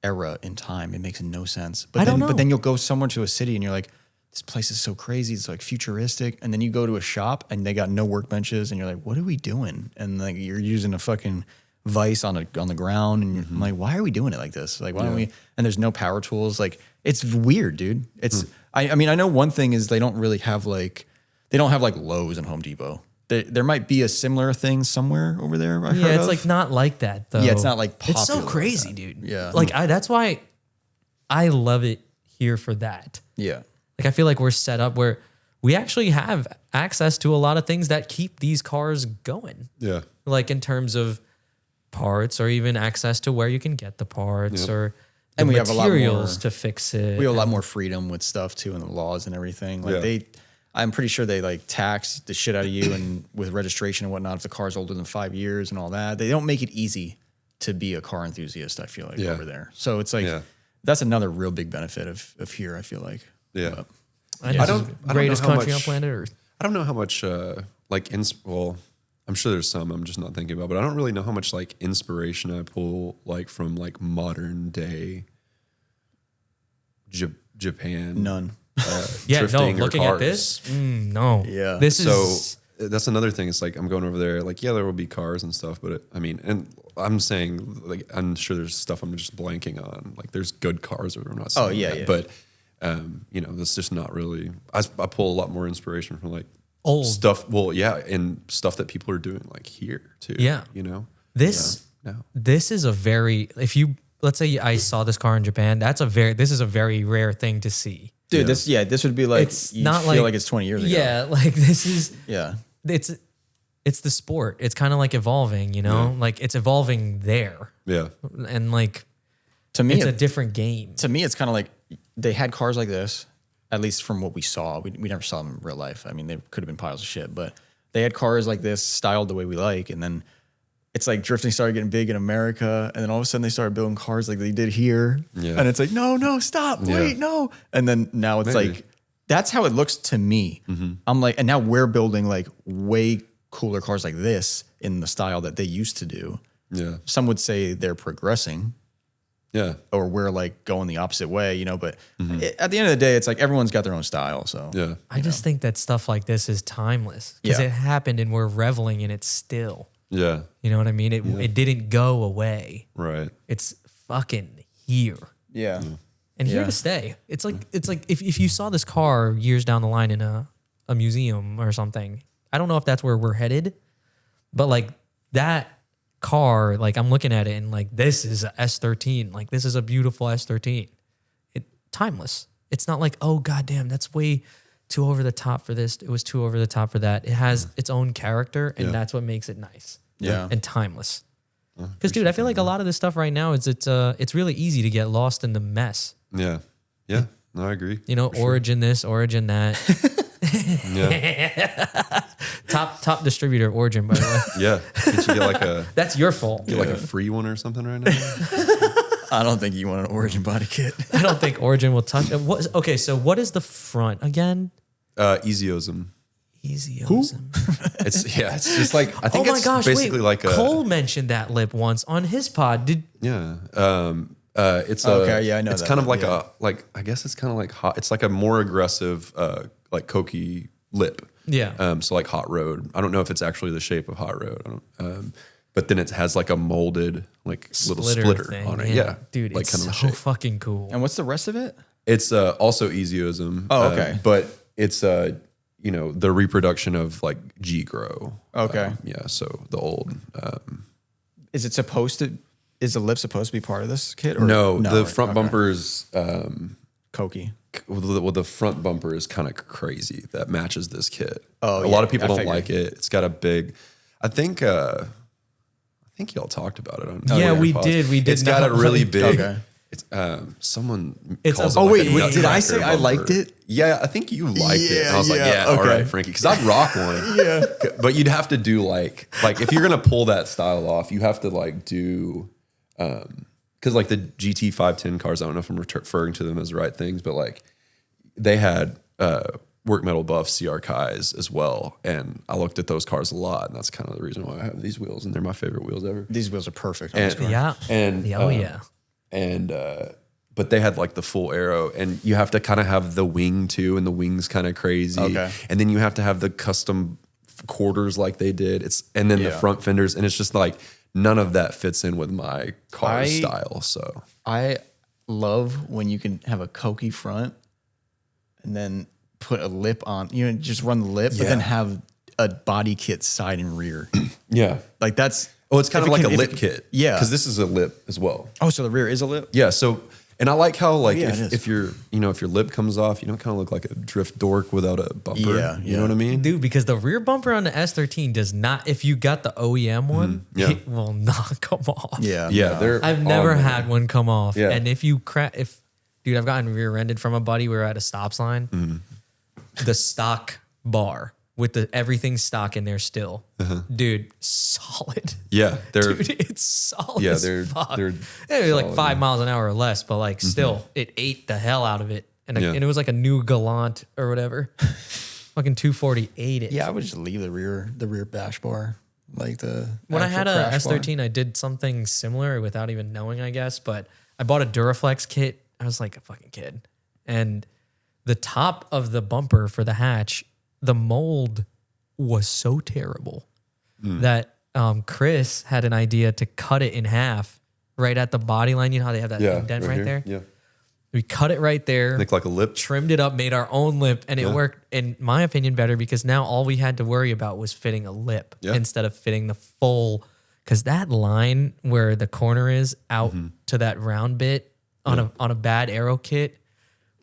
era in time. It makes no sense. But then you'll go somewhere to a city and you're like, this place is so crazy. It's like futuristic. And then you go to a shop and they got no workbenches and you're like, what are we doing? And like you're using a fucking vise on the ground. And I'm like, why are we doing it like this? Like, why don't we? And there's no power tools. Like, it's weird, dude. It's, I mean, I know one thing is they don't have like Lowe's and Home Depot. There might be a similar thing somewhere over there. It's like not like that though. Yeah, it's not like popular. It's so crazy, dude. Yeah. Like that's why I love it here for that. Yeah. Like I feel like we're set up where we actually have access to a lot of things that keep these cars going. Yeah. Like in terms of parts or even access to where you can get the parts or the and we have materials to fix it. We have a lot more freedom with stuff too and the laws and everything. Like I'm pretty sure they like tax the shit out of you and with registration and whatnot if the car's older than 5 years and all that. They don't make it easy to be a car enthusiast, I feel like, over there. So it's like that's another real big benefit of here, I feel like. Yeah. I don't greatest country on planet Earth. I don't know how much I'm sure there's some I'm just not thinking about, but I don't really know how much like inspiration I pull like from like modern day Japan. None. Looking at this, no. Yeah. This is that's another thing. It's like I'm going over there. Like, there will be cars and stuff, but and I'm saying like I'm sure there's stuff I'm just blanking on. Like, there's good cars, or I'm not saying that, but that's just not really. I pull a lot more inspiration from like old stuff. Well, and stuff that people are doing like here too. Yeah, you know this now. This is let's say I saw this car in Japan, this is a very rare thing to see. Dude, this would be like, It's you not feel like it's 20 years ago. Yeah, like this is, Yeah. it's the sport. It's kind of like evolving, you know? Like it's evolving there. Yeah. And like, To me, it's a different game. To me, it's kind of like they had cars like this, at least from what we saw. We never saw them in real life. I mean, they could have been piles of shit, but they had cars like this styled the way we like. And then it's like drifting started getting big in America. And then all of a sudden they started building cars like they did here. Yeah. And it's like, no, stop, wait, no. And then now it's like, that's how it looks to me. Mm-hmm. I'm like, and now we're building like way cooler cars like this in the style that they used to do. Yeah. Some would say they're progressing. Yeah. Or we're like going the opposite way, you know, but at the end of the day, it's like everyone's got their own style. So yeah, I just think that stuff like this is timeless because it happened and we're reveling in it still. Yeah. You know what I mean? It didn't go away. Right. It's fucking here. Yeah. And here to stay. It's like if you saw this car years down the line in a museum or something, I don't know if that's where we're headed, but like that car, like I'm looking at it and like this is a S13. Like this is a beautiful S13. Timeless. It's not like, oh goddamn, that's way too over the top for this. It was too over the top for that. It has its own character, and that's what makes it nice. Yeah. And timeless. Because dude, I feel like a lot of this stuff right now it's really easy to get lost in the mess. Yeah. Yeah. No, I agree. You know, origin this, origin that. Yeah. Top distributor of Origin, by the way. Yeah. Did you get like a That's your fault. get like a free one or something right now? I don't think you want an Origin body kit. I don't think Origin will touch it. Okay, so what is the front again? Easiosm. Easiosm. It's just like I think it's basically like a Cole mentioned that lip once on his pod. it's okay, yeah, I know it's that kind of lip, like I guess it's kind of like hot. It's like a more aggressive like cokey lip. Yeah. So like Hot Road. I don't know if it's actually the shape of Hot Road. I don't. But then it has like a molded like little splitter thing, on it. Yeah, dude, like it's kind of so shape. fucking cool. And what's the rest of it? It's also Easiosm. Oh, okay. But it's you know, the reproduction of like G Grow. Okay. Yeah. So the old. Is the lip supposed to be part of this kit? Or No, the right? front bumper is Cokey. well, the front bumper is kind of crazy. That matches this kit. Oh, a lot of people don't like it. It's got a big. I think y'all talked about it. On We did. It's got a really big. Okay. It's someone. It's calls a- it Oh like wait, a did I nutcracker say I bumper. liked it? Yeah, I think you liked it. And I was like, Yeah, all okay. right, Frankie, because I'd rock one. Yeah. But you'd have to do like if you're gonna pull that style off, you have to like do because like the GT 510 cars, I don't know if I'm referring to them as the right things, but like they had work metal buff CR Kais as well, and I looked at those cars a lot, and that's kind of the reason why I have these wheels, and they're my favorite wheels ever. These wheels are perfect. But they had like the full aero, and you have to kind of have the wing too, and the wing's kind of crazy. Okay. And then you have to have the custom quarters like they did. And then the front fenders, and it's just like none of that fits in with my car style. So I love when you can have a cokey front and then put a lip on, you know, just run the lip, but then have a body kit side and rear. yeah. Like that's It's kind of like a lip kit. Yeah. Because this is a lip as well. Oh, so the rear is a lip? Yeah. So, and I like how like it is. if your lip comes off, you don't kind of look like a drift dork without a bumper. Yeah, You know what I mean? Dude, because the rear bumper on the S13 does not, if you got the OEM one, it will not come off. Yeah. Yeah. no. I've never had one come off. Yeah. And if you dude, I've gotten rear-ended from a buddy. We were at a stop sign. The stock bar with everything stock in there still. Dude, solid. Yeah. Dude, it's solid. Yeah, as they're fuck. they're like solid, 5 miles an hour or less, but like still, it ate the hell out of it. And Yeah. and it was like a new Galant or whatever. Fucking 240 ate it. Yeah, I would just leave the rear bash bar. Like When I actual had a crash bar. S13, I did something similar without even knowing, I guess. But I bought a Duraflex kit. I was like a fucking kid. And the top of the bumper for the hatch, the mold was so terrible that Chris had an idea to cut it in half right at the body line. You know how they have that indent right here. there? Yeah. We cut it right there. Make like a lip. Trimmed it up, made our own lip, and it worked, in my opinion, better because now all we had to worry about was fitting a lip instead of fitting the full. because that line where the corner is out to that round bit on a bad aero kit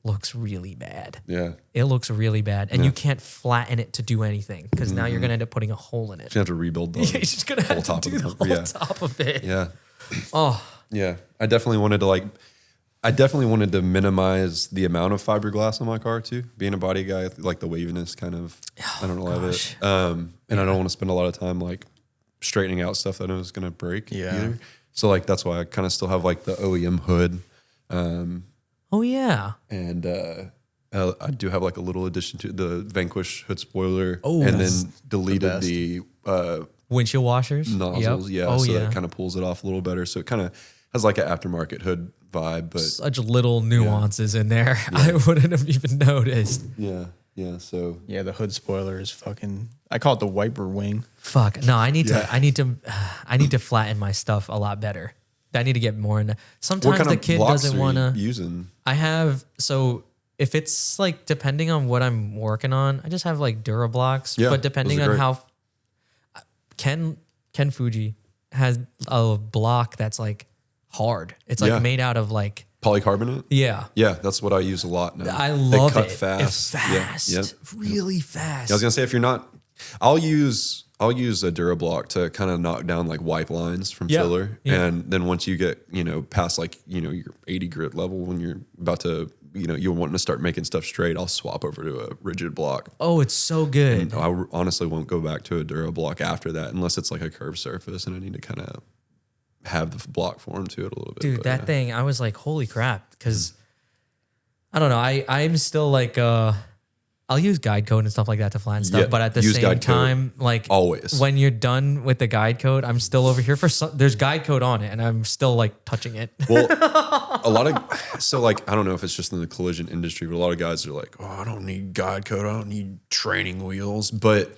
looks really bad. Yeah. It looks really bad. And you can't flatten it to do anything because now you're going to end up putting a hole in it. You have to rebuild the You're just going to have to do the whole top of it. Yeah. Oh. Yeah. I definitely wanted to minimize the amount of fiberglass on my car too. Being a body guy, like the waviness kind of, I don't love it. And I don't want to spend a lot of time like straightening out stuff that I know is going to break either. So like, that's why I kind of still have like the OEM hood. Oh yeah. And I do have like a little addition to the Vanquish hood spoiler. Oh, and then deleted the windshield washers, nozzles. Yep. Yeah. So that kind of pulls it off a little better. So it kind of has like an aftermarket hood vibe, but such little nuances in there. I wouldn't have even noticed. Yeah. Yeah. So the hood spoiler is fucking. I call it the wiper wing. Fuck no! I need to flatten my stuff a lot better. I need to get more in. Sometimes the kid doesn't want to. Using. I have if it's like depending on what I'm working on, I just have like Durablocks. Yeah, but depending on how Ken Fuji has a block that's like hard. It's like made out of like polycarbonate. Yeah. Yeah, that's what I use a lot now. I love they cut it. fast. It's fast. Yeah. Really fast. I was gonna say if you're not, I'll use a Durablock to kind of knock down like wipe lines from filler. Yeah. And then once you get, past like, your 80 grit level when you're about to, you're wanting to start making stuff straight, I'll swap over to a rigid block. Oh, it's so good. And I honestly won't go back to a Durablock after that unless it's like a curved surface and I need to kind of have the block form to it a little bit. Dude, that thing, I was like, holy crap. Because I don't know, I'm still like, I'll use guide code and stuff like that to flatten stuff, but at the same time, like always when you're done with the guide code, I'm still over here for there's guide code on it and I'm still like touching it. Well, a lot of, so like, I don't know if it's just in the collision industry, but a lot of guys are like, oh, I don't need guide code. I don't need training wheels. But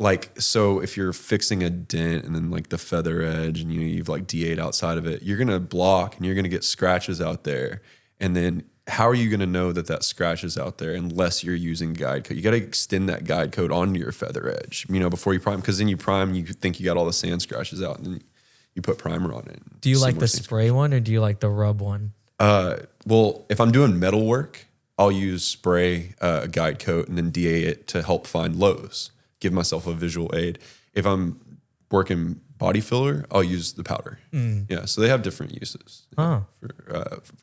like, so if you're fixing a dent and then like the feather edge and you've like D8 outside of it, you're going to block and you're going to get scratches out there. And then how are you going to know that scratch is out there unless you're using guide code? You got to extend that guide code onto your feather edge, before you prime, because then you prime, you think you got all the sand scratches out, and then you put primer on it. Do you like the spray one or do you like the rub one? Well, if I'm doing metal work, I'll use spray guide coat and then DA it to help find lows, give myself a visual aid. If I'm working body filler, I'll use the powder. Yeah, so they have different uses. Oh.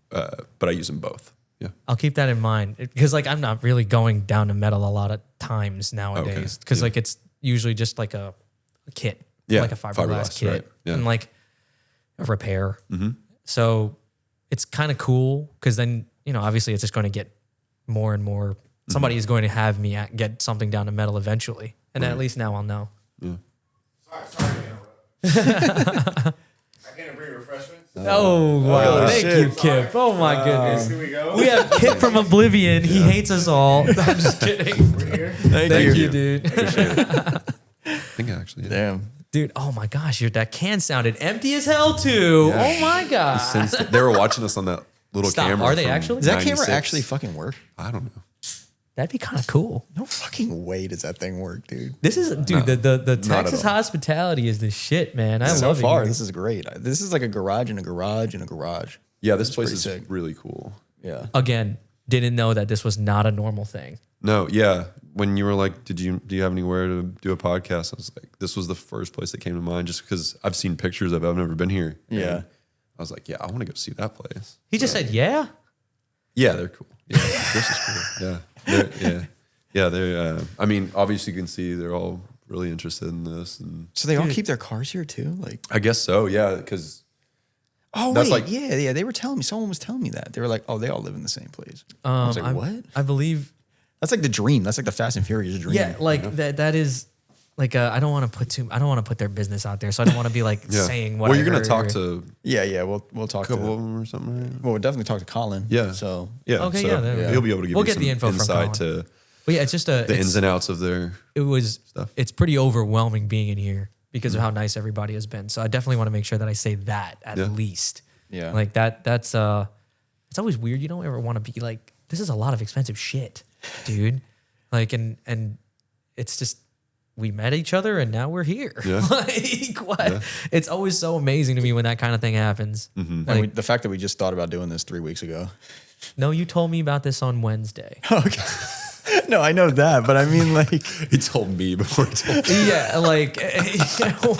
But I use them both. Yeah, I'll keep that in mind because like I'm not really going down to metal a lot of times nowadays because like it's usually just like a kit, like a fiberglass kit, right. and like a repair. So it's kind of cool because then obviously it's just going to get more and more. Somebody is going to have me get something down to metal eventually, and at least now I'll know. Yeah. Sorry to interrupt. I can't bring refreshments. Oh, wow. Thank you, Kip. Oh, my goodness. Here we go. We have Kip from Oblivion. He hates us all. I'm just kidding. We're here. Thank you, dude. I think I actually. Damn. Dude, oh my gosh, that can sounded empty as hell, too. Yeah. Oh, my God. They were watching us on that little camera. Are they actually? Does that camera actually fucking work? I don't know. That'd be kind of cool. No fucking way does that thing work, dude. This is, dude, the Texas hospitality is the shit, man. I love it. So far, this is great. This is like a garage and a garage and a garage. Yeah, this place is sick. really cool. Yeah. Again, didn't know that this was not a normal thing. No, yeah. When you were like, do you have anywhere to do a podcast? I was like, this was the first place that came to mind just because I've seen pictures of it. I've never been here. Yeah. And I was like, yeah, I want to go see that place. He just said, yeah? Yeah, they're cool. Yeah, this is cool. Yeah. They're, I mean, obviously you can see they're all really interested in this. And So they all keep their cars here too? Like, I guess so, yeah, because that's wait, yeah. They were telling me, someone was telling me that. They were like, oh, they all live in the same place. I was like, what? I believe. That's like the dream. That's like the Fast and Furious dream. Yeah, like that is like I don't want to put their business out there, so I don't want to be like saying what. Well, you're gonna talk to Yeah. We'll talk a couple to of them or something. Right? Well, we'll definitely talk to Colin. Yeah. So Yeah. Okay, so yeah, he'll be able to give we'll you get some the info from insight Colin. to But yeah, it's just the ins and outs of their. It's pretty overwhelming being in here because of how nice everybody has been. So I definitely want to make sure that I say that at least. Yeah. Like that's it's always weird. You don't ever want to be like, this is a lot of expensive shit, dude. Like and it's just we met each other and now we're here. Yeah. Like what? Yeah. It's always so amazing to me when that kind of thing happens. And Like, the fact that we just thought about doing this 3 weeks ago. no, you told me about this on Wednesday. Okay. No, I know that, but I mean, like, He told me before he told you. Yeah, like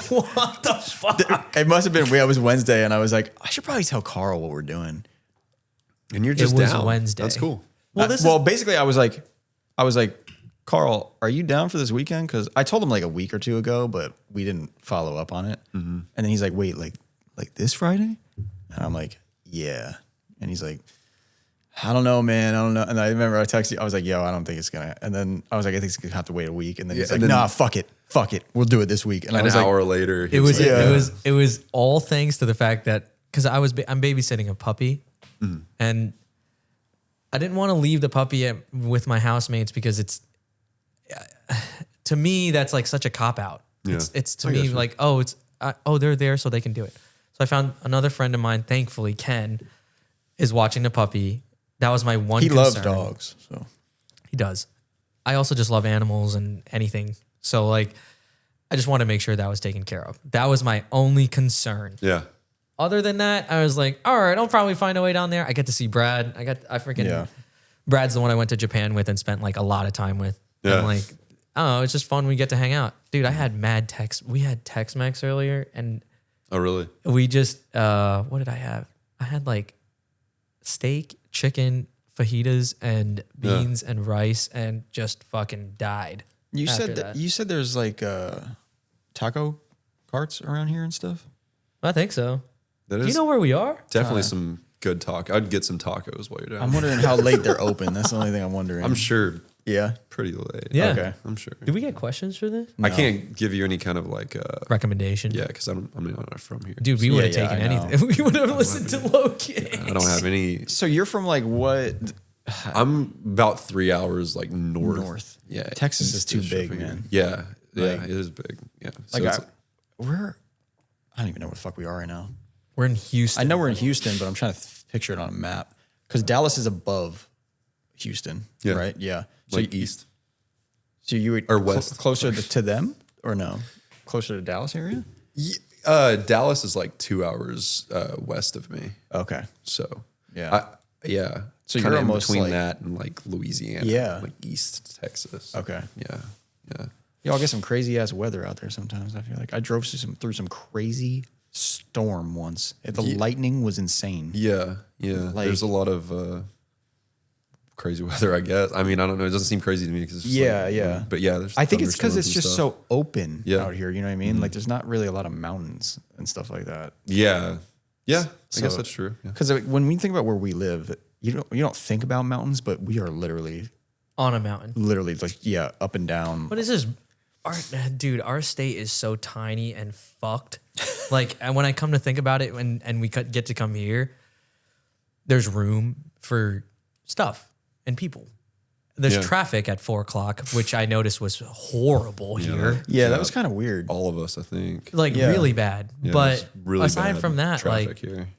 what the fuck? it must have been. It was Wednesday, and I was like, I should probably tell Carl what we're doing. And you're just was down. Wednesday. That's cool. Well, basically, I was like, Carl, are you down for this weekend? Because I told him like a week or two ago, but we didn't follow up on it. And then he's like, wait, like this Friday? And I'm like, yeah. And he's like, I don't know, man. I don't know. And I remember I texted you. I was like, yo, I don't think it's gonna. And then I was like, I think it's gonna have to wait a week. And then he's like, nah, fuck it. We'll do it this week. And I An was hour like, later, it was all thanks to the fact that because I'm babysitting a puppy, and I didn't want to leave the puppy with my housemates because it's to me that's like such a cop out. Yeah. It's to me like they're there so they can do it. So I found another friend of mine. Thankfully, Ken is watching the puppy. That was my one. he concern. loves dogs. So He does. I also just love animals and anything. So like, I just want to make sure that was taken care of. That was my only concern. Yeah. Other than that, I was like, all right, I'll probably find a way down there. I get to see Brad. Brad's the one I went to Japan with and spent like a lot of time with. Yeah. And like, oh, it's just fun. We get to hang out. Dude, I had mad text. We had Tex-Mex earlier and Oh, really? we just, what did I have? I had like steak, chicken, fajitas, and beans and rice, and just fucking died. you after said that. you said there's like taco carts around here and stuff. I think so. That Do is you know where we are? definitely some good talk. I'd get some tacos while you're down. I'm wondering how late they're open. That's the only thing I'm wondering. I'm sure Yeah. pretty late. Yeah. Okay. I'm sure. Did we get questions for this? I can't give you any kind of like, Recommendation? yeah, because I'm not from here. Dude, we would have Yeah, taken I know. anything. We would have listened to Logan. I don't have any. So you're from like what? I'm about 3 hours like north. North. Yeah. Texas is too east-ish big, of here. man. Yeah. Yeah. Like- It is big. Yeah. So Like it's- I don't even know where the fuck we are right now. We're in Houston. I know we're in Houston, but I'm trying to picture it on a map because Dallas is above Houston, Yeah. right? Yeah. So like you, east. So you would or west. closer to them or no? Closer to Dallas area? Dallas is like 2 hours west of me. Okay. So Yeah. yeah. So Kinda you're in almost between like- that and like Louisiana. Yeah. Like East Texas. Okay. Yeah. Yeah. Y'all get some crazy ass weather out there sometimes. I feel like I drove through some crazy storm once. The lightning was insane. Yeah. Yeah. Like- There's a lot of crazy weather, I guess. I mean, I don't know. It doesn't seem crazy to me because Yeah. But yeah, there's I think it's because thunderstorms it's and just stuff. so open Yeah. out here. You know what I mean? Like there's not really a lot of mountains and stuff like that. Yeah. Yeah. I guess So- that's true. Yeah. Because when we think about where we live, you don't think about mountains, but we are literally on a mountain. like up and down. What is this? Our state is so tiny and fucked. Like, and when I come to think about it, and we get to come here, there's room for stuff and people. There's Yeah. traffic at 4:00, which I noticed was horrible here. Yeah, that was kind of weird. All of us, I think. Like Yeah. really bad. Yeah, but it's really aside bad from that, traffic like here.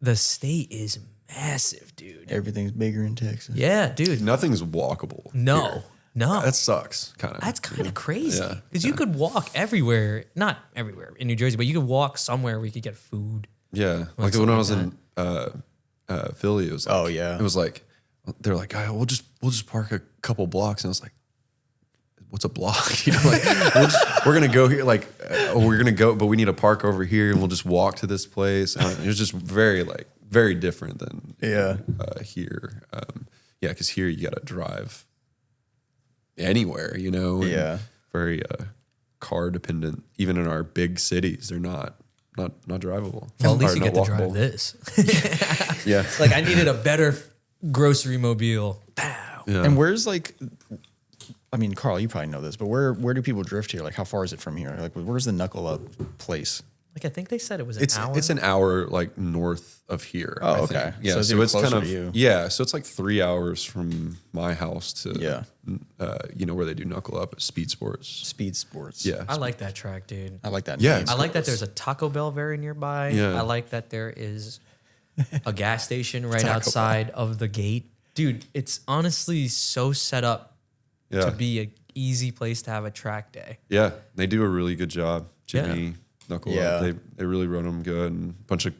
the state is massive, dude. Everything's bigger in Texas. Yeah, dude. Nothing's walkable. No. here. No. That sucks, kind of. That's kind of crazy. Yeah. Because you could walk everywhere, not everywhere in New Jersey, but you could walk somewhere where you could get food. Yeah, like something when I like was in Philly, it was like, Oh, yeah. it was like they're like, "Oh, we'll just park a couple blocks," and I was like, "What's a block?" You know, like we're gonna go here, like we're gonna go, but we need to park over here, and we'll just walk to this place. It was just very different than here. Yeah, because here you gotta drive anywhere, you know. and Yeah. very car dependent. Even in our big cities, they're not drivable. Well, at least Or you not get to drive walkable. this. Yeah. Like I needed a better grocery mobile. Pow. Yeah. And where's like, I mean, Carl, you probably know this, but where do people drift here? Like, how far is it from here? Like, where's the knuckle up place? Like I think they said it was an hour. It's an hour like north of here. Oh, I think. okay. Yeah, So it's so even it's kind closer of to you. yeah. So it's like 3 hours from my house to Yeah. where they do knuckle up at Speed Sports. Speed Sports. Yeah, I like that track, dude. I like that. Yeah, name. it's I like that there's a Taco Bell very nearby. Yeah. I like that there is a gas station right Taco outside of the gate. Dude, it's honestly so set up yeah. to be a easy place to have a track day. Yeah, they do a really good job. Jimmy, Knuckle Up, they really run them good, and a bunch of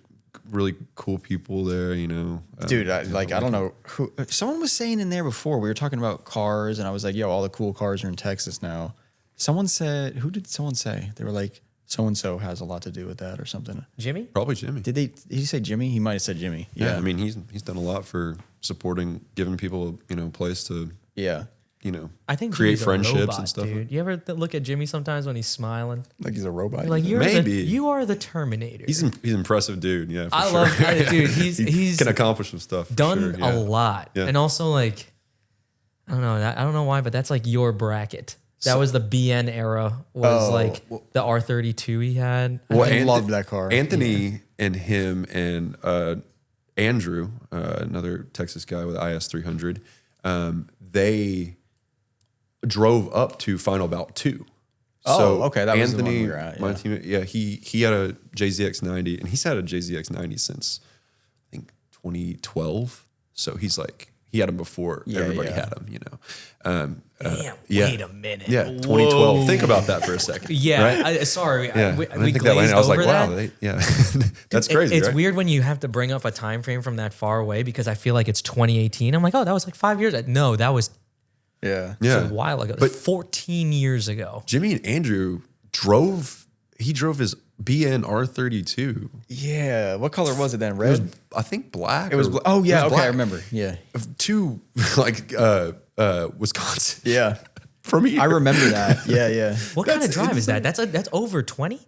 really cool people there, you know. Dude, I don't know who. Someone was saying in there before, we were talking about cars, and I was like, yo, all the cool cars are in Texas now. Someone said, who did someone say? They were like, so-and-so has a lot to do with that or something. Jimmy? Probably Jimmy. Did he say Jimmy? He might have said Jimmy. Yeah, I mean, he's done a lot for supporting, giving people, you know, a place to, you know, I think create Jimmy's friendships a robot, and stuff. Dude, you ever look at Jimmy sometimes when he's smiling? Like he's a robot? You're like, Maybe. you are the Terminator. He's an impressive dude, yeah. I love that dude. He can accomplish some stuff. Done a lot, and also like, I don't know why, but that's like your bracket. That was the BN era. Was like the R32 he had. I loved that car. Anthony and him and Andrew, another Texas guy with IS 300, they drove up to Final Bout 2. Oh, okay. That was Anthony, the one we were at. my teammate, he had a JZX 90, and he's had a JZX 90 since I think 2012. So he's like, he had him before everybody had him, you know. Wait a minute. Yeah, 2012. Whoa. Think about that for a second. Yeah, right? sorry. Yeah. We think glazed I was over like, wow, that. That's crazy. It's right? weird when you have to bring up a time frame from that far away because I feel like it's 2018. I'm like, oh, that was like 5 years. No, that was Yeah. a while ago. But 14 years ago. Jimmy and Andrew drove his BN R32. Yeah. What color was it then? Red? I think black. It was. Oh yeah. Okay, black. I remember. Yeah. To like Wisconsin. Yeah. From here. I remember that. Yeah. What kind of drive is that? That's over 20?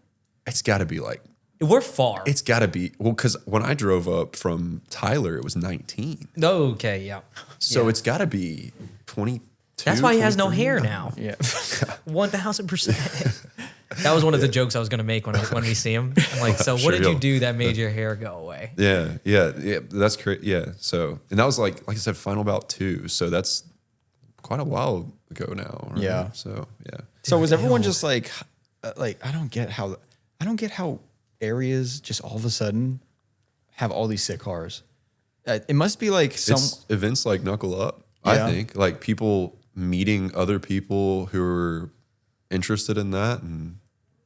It's got to be like. We're far. It's got to be. Well, because when I drove up from Tyler, it was 19. Okay, yeah. So it's got to be 22. That's why he has no 23. hair now. Yeah. 1000%. That was one of the jokes I was going to make when we see him. I'm like, so what did you do that made your hair go away? Yeah. That's great. Yeah. So, and that was like I said, Final Bout 2. So that's quite a while ago now. Right? Yeah. So, yeah. So was everyone just like I don't get how areas just all of a sudden have all these sick cars. It must be like It's events like Knuckle Up, Yeah. I think. Like people meeting other people who are interested in that and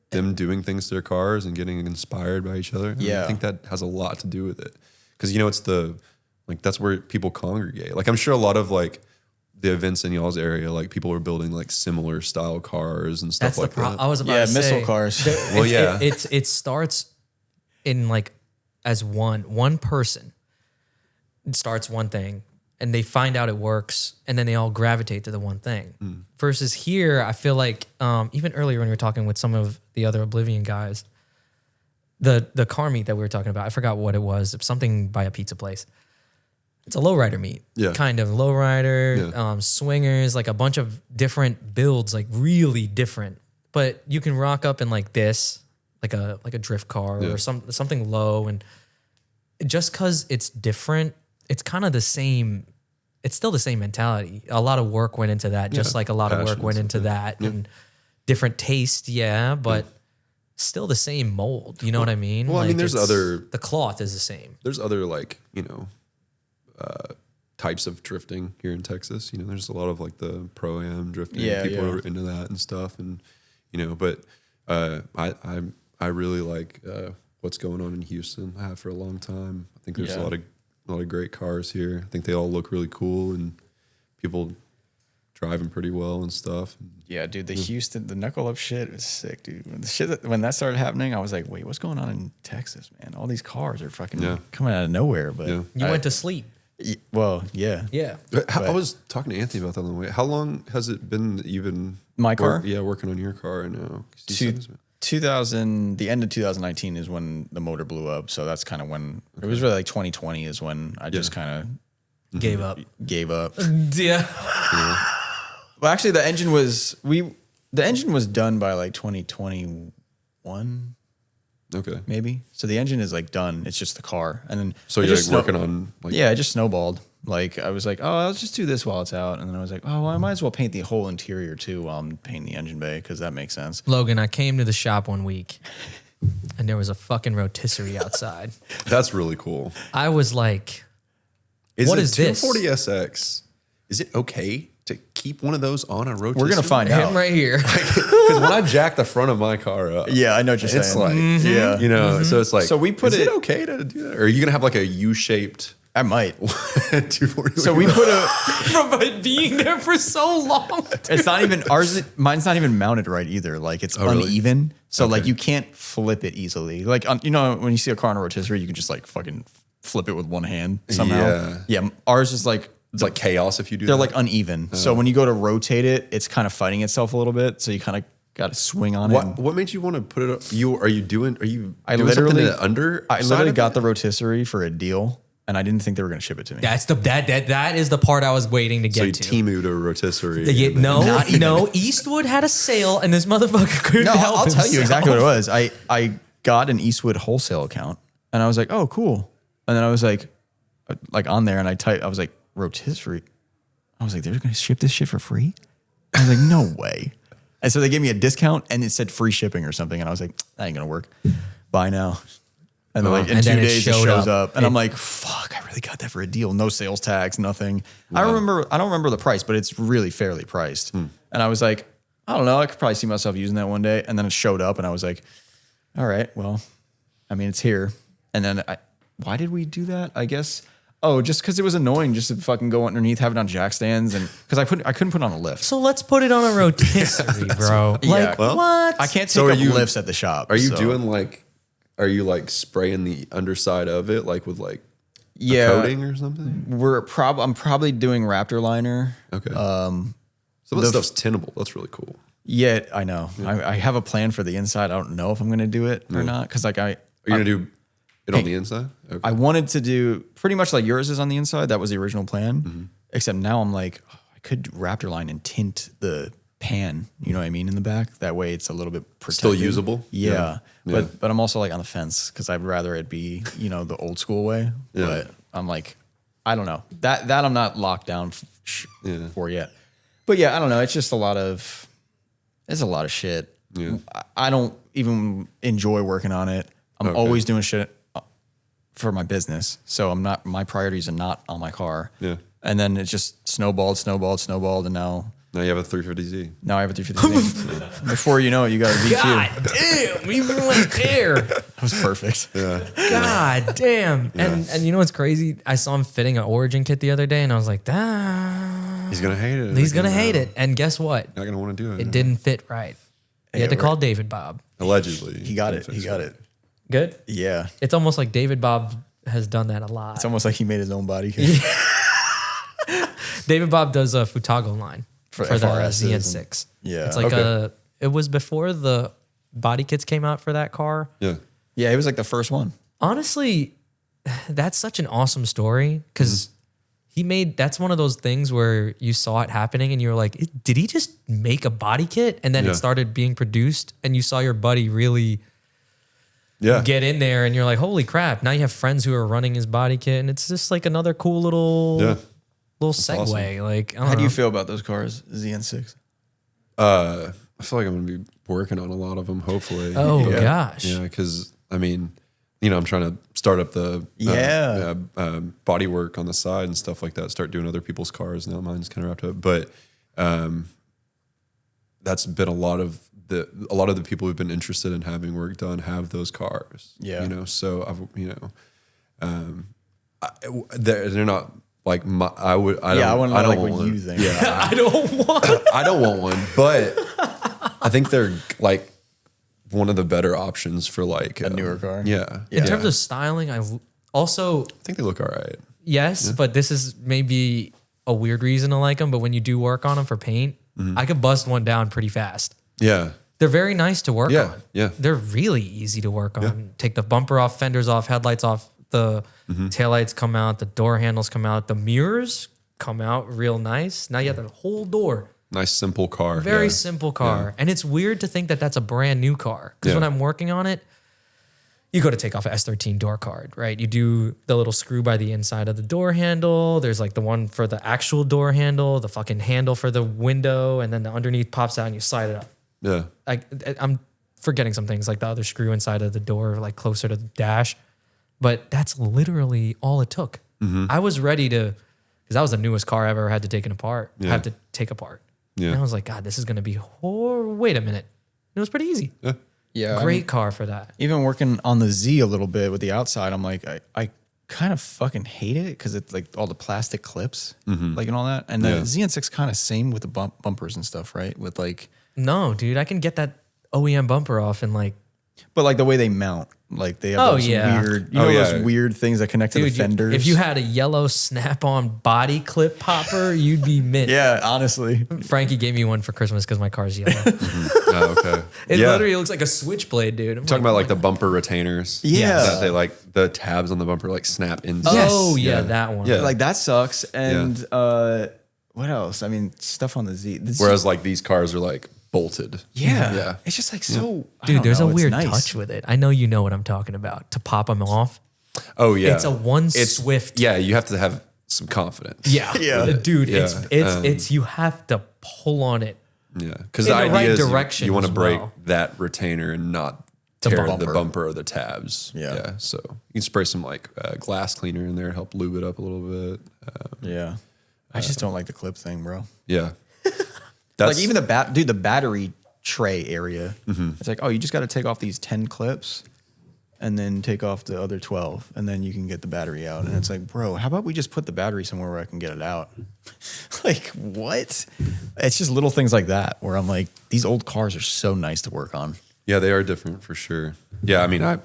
them doing things to their cars and getting inspired by each other. Yeah. I think that has a lot to do with it. Because, you know, it's that's where people congregate. Like I'm sure a lot of like the events in y'all's area, like people are building like similar style cars and stuff like that. I was about to say. missile cars. Well, yeah. It starts in like as one person. It starts one thing and they find out it works and then they all gravitate to the one thing. Versus here, I feel like even earlier when we were talking with some of the other Oblivion guys, the car meet that we were talking about, I forgot what it was, something by a pizza place. It's a lowrider meet, kind of lowrider, swingers, like a bunch of different builds, like really different. But you can rock up in like this, like a drift car or something low, and just because it's different, it's kind of the same. It's still the same mentality. A lot of work went into that, just like a lot of work went into that, and different taste, but still the same mold. You know what I mean? Well, I mean, the cloth is the same. There's other like, you know, types of drifting here in Texas. You know, there's a lot of like the pro-am drifting. People are into that and stuff. And, you know, but I really like what's going on in Houston. I have for a long time. I think there's a lot of great cars here. I think they all look really cool and people drive them pretty well and stuff. Yeah, dude, the Knuckle Up shit is sick, dude. When that started happening, I was like, wait, what's going on in Texas, man? All these cars are fucking coming out of nowhere. But you went to sleep. Well, yeah. I was talking to Anthony about that on the way. How long has it been even my car? Working on your car now. 2000, the end of 2019 is when the motor blew up. So that's kind of when it was really like 2020 is when I just kind of gave up. Yeah. Well, actually, the engine was done by like 2021. Okay. Maybe. So the engine is like done. It's just the car. And then so you're like working on like it just snowballed. Like I was like, oh, I'll just do this while it's out. And then I was like, oh, well, I might as well paint the whole interior too while I'm painting the engine bay because that makes sense. Logan, I came to the shop one week and there was a fucking rotisserie outside. That's really cool. I was like, what is this? 240SX, is it okay to keep one of those on a rotisserie? We're gonna find out. Him right here. Because when I jack the front of my car up, Yeah, I know what you're saying. it's like, yeah, you know, so it's like, So we put is it it- okay to do that? Or are you gonna have like a U-shaped I might. 240? So we put a. From it being there for so long. It's not even ours. Mine's not even mounted right either. Like it's really? uneven, so like Okay. you can't flip it easily. Like you know when you see a car on a rotisserie, you can just like fucking flip it with one hand somehow. Yeah. Ours is like It's like chaos if you do they're that. like uneven. So when you go to rotate it, it's kind of fighting itself a little bit. So you kind of got to swing on it. What made you want to put it up? Are you doing I something literally to the under? I side literally of got it? the rotisserie for a deal, and I didn't think they were going to ship it to me. That's that is the part I was waiting to get So you to. Timu'd a rotisserie. Yeah, and then- no. Eastwood had a sale, and this motherfucker couldn't No, help I'll tell you himself. exactly what it was. I got an Eastwood wholesale account, and I was like, oh, cool. And then I was like on there, and I was like, rotisserie. I was like, they're going to ship this shit for free? I was like, no way. And so they gave me a discount, and it said free shipping or something, and I was like, that ain't going to work. Buy now. And then like in And 2 then it days it showed shows up. up, and I'm like, fuck, I really got that for a deal. No sales tax, nothing. I don't remember the price, but it's really fairly priced. And I was like, I don't know, I could probably see myself using that one day. And then it showed up, and I was like, all right, well, I mean, it's here. And then why did we do that? I guess, just because it was annoying just to fucking go underneath, have it on jack stands, and because I couldn't put it on a lift. So let's put it on a rotisserie, bro. Like well, what? I can't take So are up you- lifts at the shop. Are you so- doing like? Are you like spraying the underside of it like with like a yeah, coating or something? I'm probably doing Raptor liner. Okay. Some of the stuff's tinnable. That's really cool. Yeah, I know. I have a plan for the inside. I don't know if I'm going to do it or not. Cause like Are you gonna do it on the inside? Okay. I wanted to do pretty much like yours is on the inside. That was the original plan. Except now I'm like, I could Raptor line and tint the pan, you know what I mean, in the back. That way it's a little bit protected. Still usable? Yeah. Yeah. But I'm also like on the fence because I'd rather it be, you know, the old school way. Yeah. But I'm like, I don't know. That I'm not locked down for yet. But yeah, I don't know. It's just a lot of shit. Yeah. I don't even enjoy working on it. I'm always doing shit for my business. So my priorities are not on my car. Yeah. And then it just snowballed. And now Now you have a 350Z. I have a 350. Before you know it, you got a V2. God damn, we even went there. That was perfect. Yeah. God damn. And you know what's crazy? I saw him fitting an Origin kit the other day, and I was like, He's gonna hate it. he's gonna hate it. And guess what? Not gonna want to do it. It didn't fit right. You had to call David Bob. Allegedly. He got it. Good. Yeah. It's almost like David Bob has done that a lot. It's almost like he made his own body kit. David Bob does a Futago line for the FRSs ZN6. yeah. It's like Okay. it was before the body kits came out for that car. Yeah. Yeah, he was like the first one. Honestly, that's such an awesome story because that's one of those things where you saw it happening and you were like, did he just make a body kit? And then Yeah. it started being produced and you saw your buddy really Yeah. get in there and you're like, holy crap. Now you have friends who are running his body kit and it's just like another cool little segue. awesome. Like, I don't How do you know. feel about those cars, ZN6? I feel like I'm gonna be working on a lot of them. Hopefully. Oh, gosh. Yeah, because I mean, you know, I'm trying to start up the body work on the side and stuff like that. Start doing other people's cars. Now mine's kind of wrapped up, but that's been a lot of the people who've been interested in having work done have those cars. Yeah. you know, so they're not like my. I want to know like want what one. you think. Yeah, I don't want. I don't want one, but I think they're like one of the better options for like A newer car? Yeah. In terms of styling, I also, I think they look all right. yes, but this is maybe a weird reason to like them. But when you do work on them for paint, I could bust one down pretty fast. Yeah. They're very nice to work Yeah, on. yeah. They're really easy to work on. Take the bumper off, fenders off, headlights off, the taillights come out, the door handles come out, the mirrors come out real nice. Now you have the whole door. Nice, simple car. Very yeah. simple car. And it's weird to think that that's a brand new car. Because Yeah. when I'm working on it, you go to take off an S13 door card, right? You do the little screw by the inside of the door handle. There's like the one for the actual door handle, the fucking handle for the window, and then the underneath pops out and you slide it up. Yeah. I'm forgetting some things like the other screw inside of the door, like closer to the dash. But that's literally all it took. I was ready to, because that was the newest car I ever had to take apart. Yeah. Have to take apart. Yeah. And I was like, God, this is going to be wait a minute. It was pretty easy. Yeah. Great car for that. Even working on the Z a little bit with the outside, I'm like, I kind of fucking hate it because it's like all the plastic clips, like and all that. And the ZN6 kind of same with the bumpers and stuff, right? With like, No, dude, I can get that OEM bumper off and like, but like the way they mount, like they have those weird, those weird things that connect to the fenders. If you had a yellow snap-on body clip popper, you'd be mint. Yeah, honestly. Frankie gave me one for Christmas because my car's yellow. Oh, okay. It literally looks like a switchblade, dude. I'm Talking about like the bumper retainers. Yeah. That they like the tabs on the bumper like snap into. Oh yeah, that one. Yeah. Like that sucks. And what else? I mean, stuff on the Z. Whereas like these cars are like bolted. Yeah. It's just like so. Dude, there's a weird nice. touch with it. I know you know what I'm talking about. To pop them off. Oh yeah. It's a swift. Yeah, you have to have some confidence. Yeah. Dude, Yeah. it's you have to pull on it. Yeah. Because In the the idea right is direction you want to as break well. that retainer and not tear the bumper. bumper or the tabs. Yeah. So you can spray some like glass cleaner in there to help lube it up a little bit. Yeah. I just don't like the clip thing, bro. Yeah. Like even the battery tray area. It's like, oh, you just got to take off these 10 clips and then take off the other 12 and then you can get the battery out. And it's like, bro, how about we just put the battery somewhere where I can get it out? Like, what? It's just little things like that where I'm like, these old cars are so nice to work on. Yeah, they are different for sure. Yeah, I mean, I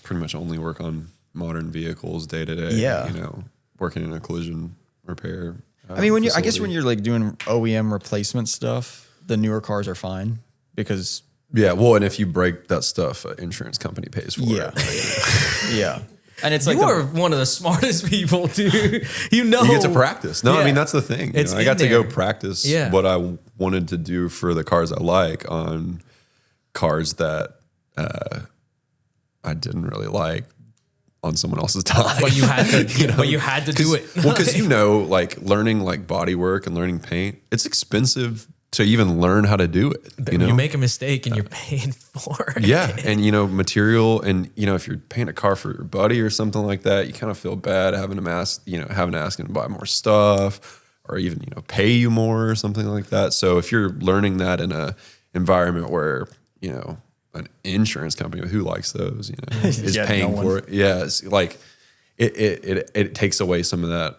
pretty much only work on modern vehicles day to day. Yeah. You know, working in a collision repair. I mean, I guess facility. when you're like doing OEM replacement stuff, the newer cars are fine because Yeah, well, and if you break that stuff, an insurance company pays for yeah, it. yeah. And it's like You are one of the smartest people, dude. You know. You get to practice. No, I Yeah. mean, that's the thing. You It's know, I got to go there. practice Yeah. what I wanted to do for the cars I like on cars that I didn't really like on someone else's time. But you had to. But you had to do it. Well, because like learning like body work and learning paint, it's expensive to even learn how to do it. You know, You make a mistake and you're paying for it. yeah, and material, and if you're painting a car for your buddy or something like that, you kind of feel bad having to ask him to buy more stuff or even pay you more or something like that. So if you're learning that in a environment where an insurance company, who likes those, is Yeah, paying no one. for it, yeah, it's like it takes away some of that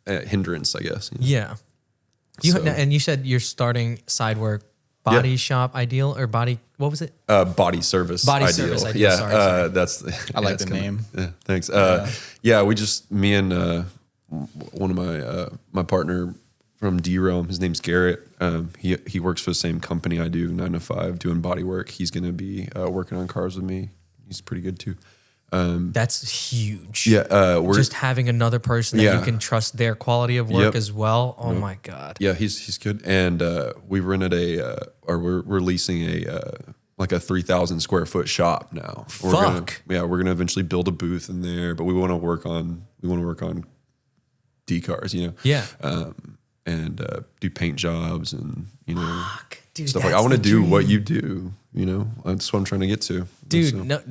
hindrance, I guess. Yeah. So- And you said you're starting side work body shop ideal or body, what was it? Body service Body ideal. service ideal, Yeah, sorry. that's. I like it's the kinda- name. Yeah, thanks. Me and one of my partner from D-Realm, his name's Garrett. He works for the same company I do, 9 to 5, doing body work. He's going to be working on cars with me. He's pretty good too. That's huge. Yeah, we're Just having another person that Yeah. you can trust their quality of work Yep. as well. Oh my God. Yeah, he's good. And we rented we're leasing a 3,000 square foot shop now. Fuck. We're gonna eventually build a booth in there, but we want to work on D cars, Yeah. and do paint jobs and Dude, stuff like. I that's want to the do what dream. you do. That's what I'm trying to get to, Dude, So, no,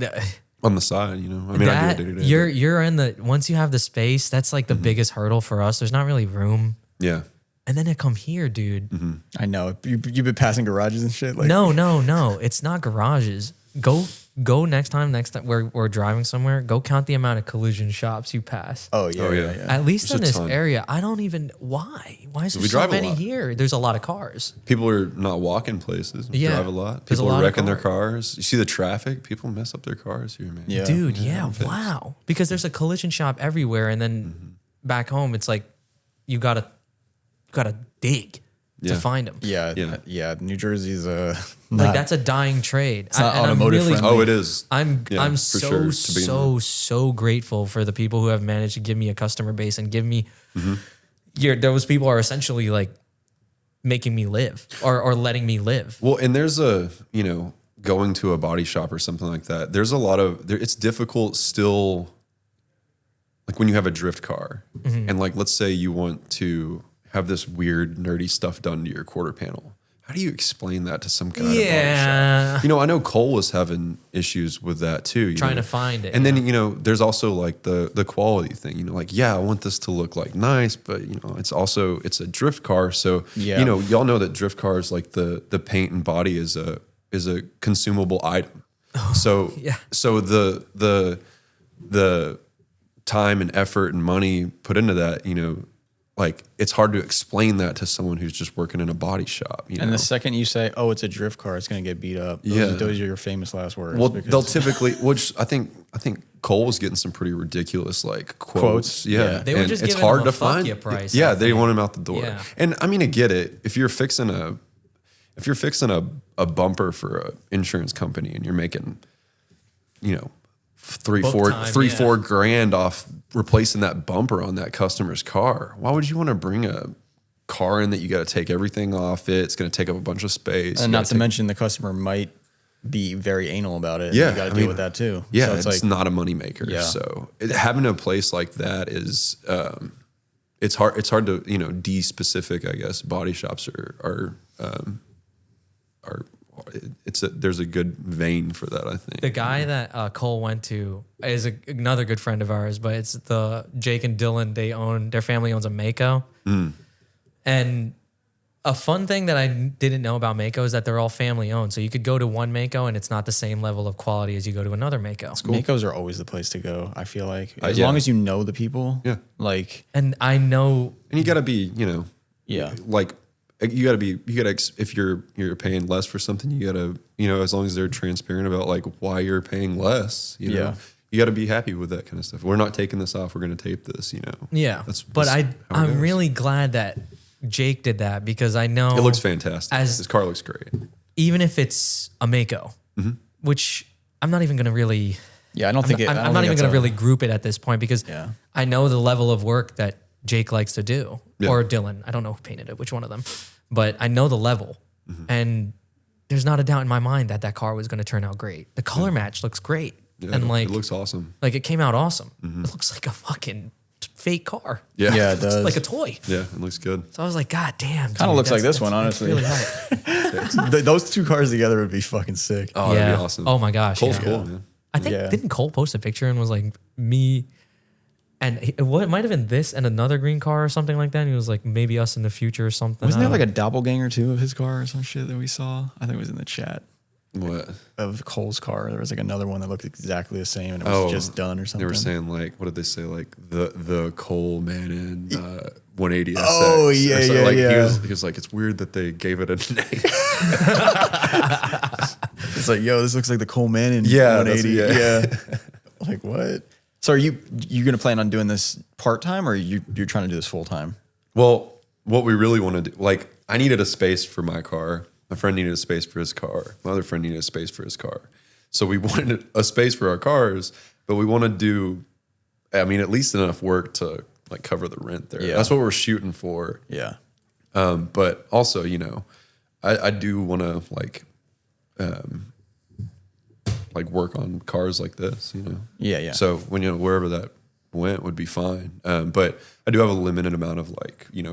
on the side. I mean, I do that it day to day. you're in the, once you have the space, that's like the biggest hurdle for us. There's not really room. Yeah. And then to come here, dude. I know you've been passing garages and shit. Like, No. It's not garages. Go next time we're driving somewhere. Go count the amount of collision shops you pass. Oh yeah, Oh, yeah, yeah. yeah. At least There's in a this ton. area, I don't even why. Why is there We so drive a many lot. here? There's a lot of cars. People are not walking places. We Yeah. drive a lot. There's a People lot are of wrecking their cars. cars. You see the traffic. People mess up their cars here, man. Yeah. Dude, yeah, wow. Because there's a collision shop everywhere, and then back home, it's like you gotta dig to Yeah. find them. Yeah. New Jersey's Like that's a dying trade. not And I'm automotive friendly. Oh, it is. I'm Yeah, for so sure, to be in so grateful for the people who have managed to give me a customer base and give me Mm-hmm. those people are essentially like making me live or letting me live. Well, and there's going to a body shop or something like that. There's a lot of it's difficult still. Like when you have a drift car, and like let's say you want to have this weird nerdy stuff done to your quarter panel. how do you explain that to some kind of body Yeah. shop? I know Cole was having issues with that too. Trying to find it. And then, there's also like the quality thing, like, yeah, I want this to look like nice, but it's a drift car. So, y'all know that drift cars, like the paint and body is a consumable item. So, so the time and effort and money put into that, like it's hard to explain that to someone who's just working in a body shop. And the second you say, "Oh, it's a drift car," it's going to get beat up. Those are your famous last words. Well, they'll typically, which I think Cole was getting some pretty ridiculous like quotes. Yeah, they were just giving him a fuck you price. Yeah, they want him out the door. Yeah. And I mean, I get it. If you're fixing a bumper for an insurance company and you're making, $4 grand off replacing that bumper on that customer's car, why would you want to bring a car in that you got to take everything off it? It's going to take up a bunch of space. And not to mention the customer might be very anal about it. Yeah. You got to deal with that too. Yeah. So it's like, not a moneymaker. Yeah. So having a place like that is, it's hard to, de-specific, I guess. Body shops there's a good vein for that, I think. The guy that Cole went to is another good friend of ours, but it's the Jake and Dylan. Their family owns a Mako. And a fun thing that I didn't know about Mako is that they're all family owned. So you could go to one Mako and it's not the same level of quality as you go to another Mako. Cool. Makos are always the place to go, I feel like. As long as you know the people. Yeah. Like. And I know. And you got to be, like, if you're paying less for something, you gotta, as long as they're transparent about like why you're paying less, you gotta be happy with that kind of stuff. We're not taking this off. We're going to tape this, Yeah. I'm really glad that Jake did that because I know it looks fantastic. His car looks great. Even if it's a Mako, which I'm not even going to really, I don't think I'm not even going to really group it at this point because I know the level of work that Jake likes to do or Dylan. I don't know who painted it, which one of them, but I know the level and there's not a doubt in my mind that car was going to turn out great. The color match looks great. Yeah, and like, it looks awesome. Like it came out awesome. It looks like a fucking fake car. Yeah. Yeah, it does. Like a toy. Yeah, it looks good. So I was like, God damn. Kind of looks like this one, honestly. Really high. Those two cars together would be fucking sick. Oh, that'd be awesome. Oh my gosh. Cole's cool, man. I think, didn't Cole post a picture and was like, me and it might have been this and another green car or something like that. And he was like, maybe us in the future or something. Wasn't there like a doppelganger too of his car or some shit that we saw? I think it was in the chat. What? Of Cole's car. There was like another one that looked exactly the same and it was just done or something. They were saying like, what did they say? Like the Cole man in 180 SX. Oh, yeah, so, yeah, like, yeah. He was like, it's weird that they gave it a name. It's like, yo, this looks like the Cole man in 180. Yeah. Like what? So are you going to plan on doing this part-time or you're trying to do this full-time? Well, what we really want to do, like I needed a space for my car. My friend needed a space for his car. My other friend needed a space for his car. So we wanted a space for our cars, but we want to do, at least enough work to like cover the rent there. Yeah. That's what we're shooting for. Yeah. But also, I do want to like work on cars like this, Yeah, yeah. So when, wherever that went would be fine. But I do have a limited amount of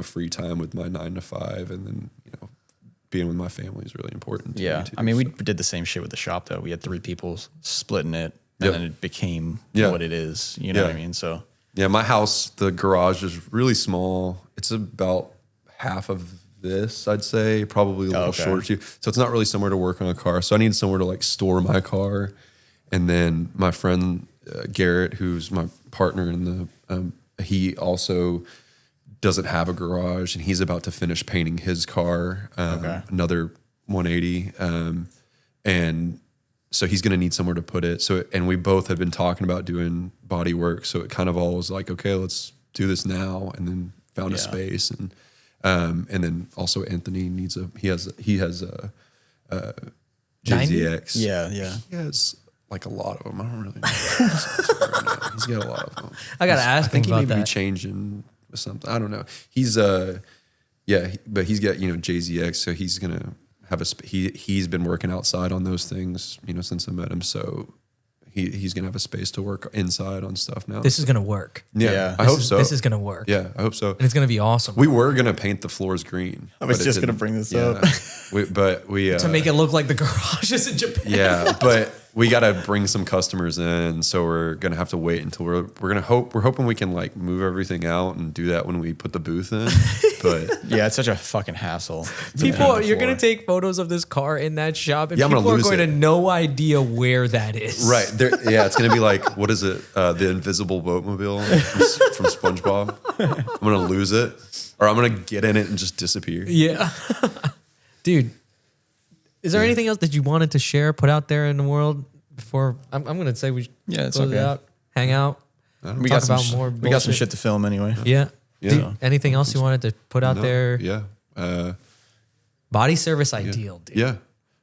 free time with my 9 to 5 and then, being with my family is really important. Yeah. To me too, we did the same shit with the shop though. We had 3 people splitting it and then it became what it is. You know what I mean? So yeah, my house, the garage is really small. It's about half of this, I'd say, probably a little shorter too. So it's not really somewhere to work on a car. So I need somewhere to like store my car. And then my friend Garrett, who's my partner in the, he also doesn't have a garage and he's about to finish painting his car, another 180. And so he's going to need somewhere to put it. So, and we both have been talking about doing body work. So it kind of all was like, okay, let's do this now. And then found a space. And then also Anthony needs he has a JZX. Yeah. He has like a lot of them. I don't really know. He's got a lot of them. I got to ask him about he may that. be changing something. I don't know. He's but he's got JZX, so he's gonna have he's been working outside on those things since I met him. So he's gonna have a space to work inside on stuff now. This is gonna work. Yeah. I hope so. This is gonna work. Yeah, I hope so. And it's gonna be awesome. We were gonna paint the floors green. I was just gonna bring this up. we to make it look like the garages in Japan. Yeah, but we got to bring some customers in, so we're gonna have to wait until we're hoping we can like move everything out and do that when we put the booth in. But yeah, it's such a fucking hassle. You're gonna take photos of this car in that shop, and I'm people are lose going it. to no idea where that is. Right there, yeah, it's gonna be like, what is it? The invisible boatmobile from SpongeBob. I'm gonna lose it, or I'm gonna get in it and just disappear. Yeah, dude. Is there anything else that you wanted to share, put out there in the world before? I'm going to say we it's close it okay. out, hang out. We got some shit to film anyway. Yeah. Yeah. Dude, anything else you wanted to put out there? Yeah. Body service ideal, dude. Yeah.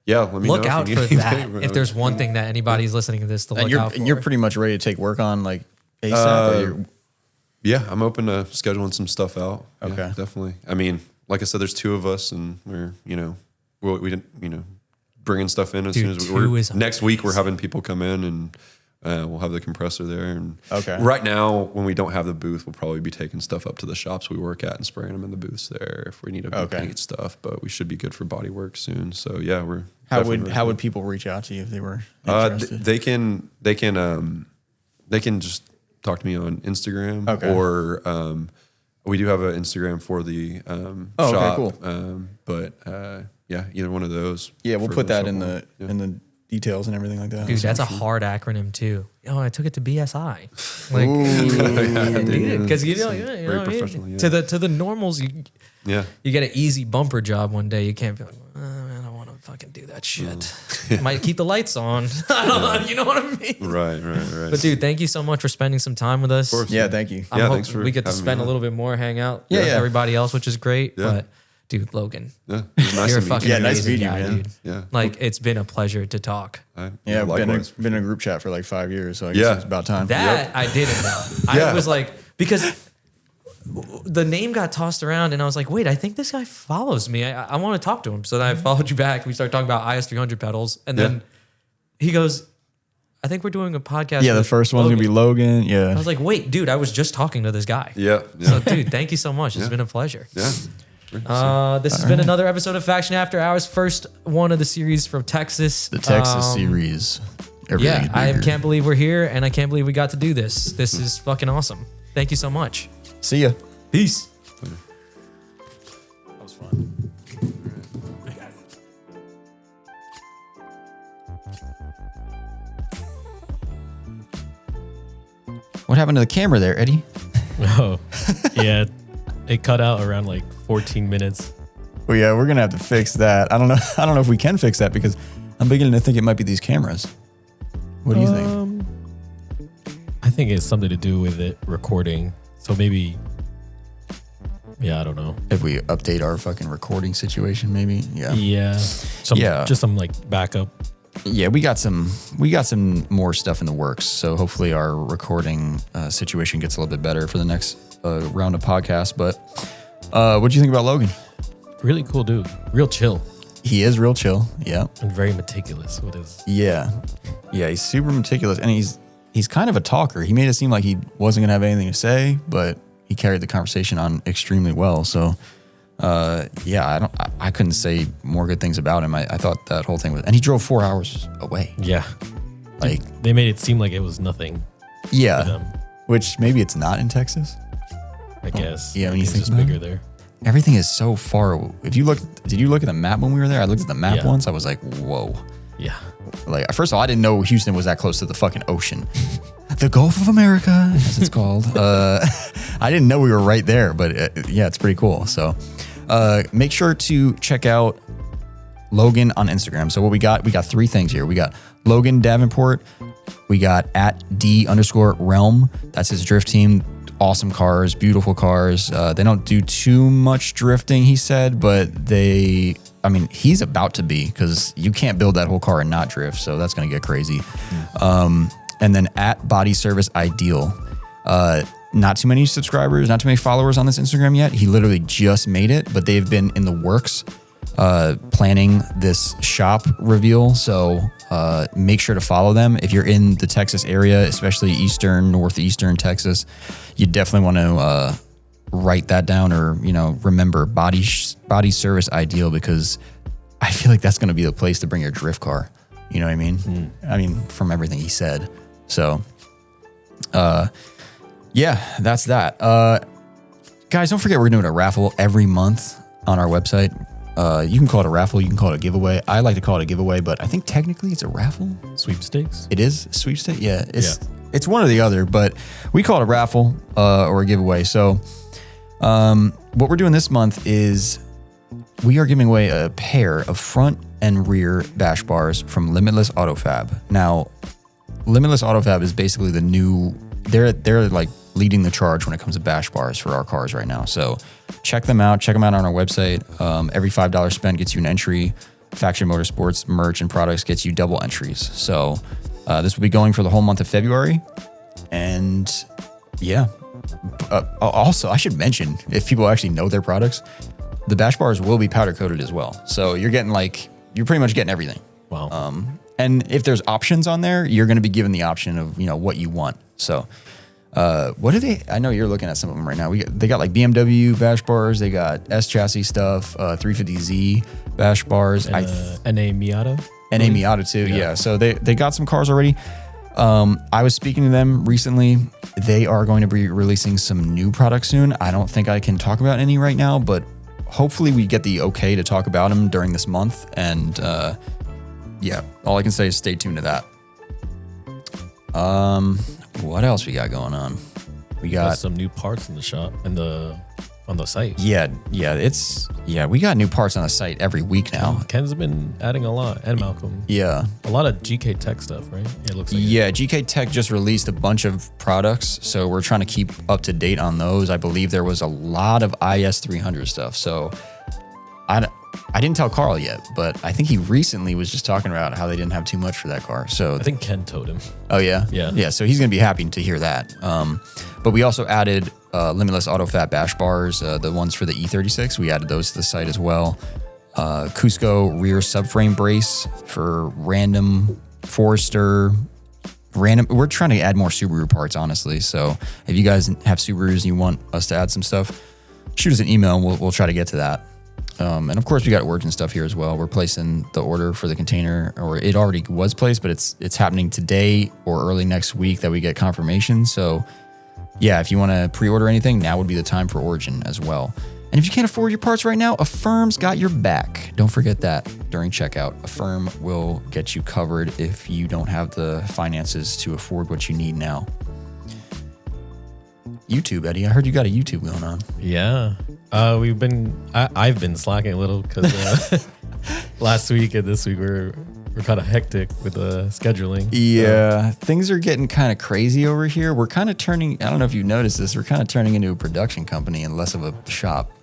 Yeah. Let me Look know out if for you need that. anything. If there's one thing that anybody's listening to this to look out for. And you're pretty much ready to take work on like ASAP. Yeah, I'm open to scheduling some stuff out. Okay. Yeah, definitely. I mean, like I said, there's 2 of us, and we're we didn't bringing stuff in as Dude, soon as 2 is next week we're having people come in, and we'll have the compressor there. And Okay. right now, when we don't have the booth, we'll probably be taking stuff up to the shops we work at and spraying them in the booths there if we need to paint stuff. But we should be good for body work soon. So yeah, we're How would people reach out to you if they were interested? they can just talk to me on Instagram, or we do have an Instagram for the shop. Okay, cool. But yeah, either one of those. Yeah, we'll for put that shop in work. the details and everything like that. Dude, that's a hard acronym too. Oh, I took it to BSI. Like, because you know what I mean? professional, yeah. To the normals, you get an easy bumper job one day. You can't be like, I don't want to fucking do that shit. Might keep the lights on. I don't know, you know what I mean? Right. But dude, thank you so much for spending some time with us. Of course. Yeah, thank you. I'm thanks hoping for we get to having me spend a on. little bit more, hang out Yeah, with yeah. everybody else, which is great. Yeah. But dude, Logan, Yeah, it was nice you're a to meet fucking you. Yeah, nice amazing meeting you, guy, man. dude. Yeah. Like, it's been a pleasure to talk. Yeah, I've likewise. been in a group chat for like 5 years, so I guess Yeah. it's about time. That I didn't know. Yeah. I was like, because the name got tossed around, and I was like, wait, I think this guy follows me. I want to talk to him. So then I followed you back. We started talking about IS300 pedals, and then he goes, I think we're doing a podcast. Yeah, the with first one's gonna be Logan. Yeah. I was like, wait, dude, I was just talking to this guy. Yeah. So, dude, thank you so much. It's been a pleasure. Yeah. This has been another episode of Faction After Hours, first one of the series from Texas. The Texas series. Everything is I bigger. can't believe we're here, and I can't believe we got to do this. This is fucking awesome. Thank you so much. See ya. Peace. That was fun. What happened to the camera there, Eddie? Oh, yeah. It cut out around like 14 minutes. Well, yeah, we're gonna have to fix that. I don't know. I don't know if we can fix that because I'm beginning to think it might be these cameras. What do you think? I think it's something to do with it recording. So maybe, yeah, I don't know. If we update our fucking recording situation, maybe. Yeah. Yeah. Just some like backup. Yeah, we got some more stuff in the works. So hopefully our recording situation gets a little bit better for the next round of podcasts. But what do you think about Logan? Really cool dude. Real chill He is real chill. Yeah. and very meticulous with his. Yeah. Yeah, he's super meticulous, and he's kind of a talker. He made it seem like he wasn't gonna have anything to say, but he carried the conversation on extremely well. So yeah, I couldn't say more good things about him. I thought that whole thing was, and he drove 4 hours away. Yeah. Like, They made it seem like it was nothing for yeah, them, which maybe it's not in Texas. I guess. yeah, when you It's think just about bigger it. there. Everything is so far. Did you look at the map when we were there? I looked at the map Yeah. once. I was like, whoa. Yeah. Like, first of all, I didn't know Houston was that close to the fucking ocean. The Gulf of America, as it's called. I didn't know we were right there, but yeah, it's pretty cool. So make sure to check out Logan on Instagram. So what we got 3 things here. We got Logan Davenport. We got @D_realm. That's his drift team. Awesome cars, beautiful cars. They don't do too much drifting, he said, but he's about to be, because you can't build that whole car and not drift. So that's going to get crazy. And then @BodyServiceIdeal. Not too many subscribers, not too many followers on this Instagram yet. He literally just made it, but they've been in the works planning this shop reveal. So make sure to follow them. If you're in the Texas area, especially northeastern Texas, you definitely want to write that down, or remember body service ideal, because I feel like that's going to be the place to bring your drift car. You know what I mean? I mean, from everything he said. So, yeah, that's that. Guys, don't forget we're doing a raffle every month on our website. You can call it a raffle. You can call it a giveaway. I like to call it a giveaway, but I think technically it's a raffle. Sweepstakes? It is sweepstakes? Yeah. It's one or the other, but we call it a raffle or a giveaway. So what we're doing this month is we are giving away a pair of front and rear bash bars from Limitless Auto Fab. Now, Limitless Auto Fab is basically the new, they're like leading the charge when it comes to bash bars for our cars right now. So check them out. Check them out on our website. Every $5 spent gets you an entry. Faction Motorsports merch and products gets you double entries. So this will be going for the whole month of February. And yeah. Also, I should mention, if people actually know their products, the bash bars will be powder coated as well. So you're pretty much getting everything. Wow. And if there's options on there, you're going to be given the option of, what you want. So what do they, I know you're looking at some of them right now. They got like BMW bash bars. They got S chassis stuff, 350Z bash bars. And, NA Miata. NA Miata too. Yeah. So they got some cars already. I was speaking to them recently. They are going to be releasing some new products soon. I don't think I can talk about any right now, but hopefully we get the okay to talk about them during this month. And yeah, all I can say is stay tuned to that. What else we got going on? We got some new parts in the shop and on the site. Yeah, we got new parts on the site every week now. Ken's been adding a lot, and Malcolm. Yeah. A lot of GK Tech stuff, right? It looks like GK Tech just released a bunch of products, so we're trying to keep up to date on those. I believe there was a lot of IS300 stuff, so I didn't tell Carl yet, but I think he recently was just talking about how they didn't have too much for that car. So I think Ken told him. Oh yeah? Yeah. So he's going to be happy to hear that. But we also added Limitless Auto Fat bash bars, the ones for the E36. We added those to the site as well. Cusco rear subframe brace for random Forester. We're trying to add more Subaru parts, honestly. So if you guys have Subarus and you want us to add some stuff, shoot us an email and we'll try to get to that. And of course, we got Origin stuff here as well. We're placing the order for the container, or it already was placed, but it's happening today or early next week that we get confirmation. So yeah, if you want to pre-order anything, now would be the time for Origin as well. And if you can't afford your parts right now, Affirm's got your back. Don't forget that during checkout. Affirm will get you covered if you don't have the finances to afford what you need now. YouTube, Eddie. I heard you got a YouTube going on. Yeah. I've been slacking a little because last week and this week we're kind of hectic with the scheduling. Yeah, things are getting kind of crazy over here. We're kind of turning, I don't know if you've noticed this, we're kind of turning into a production company and less of a shop.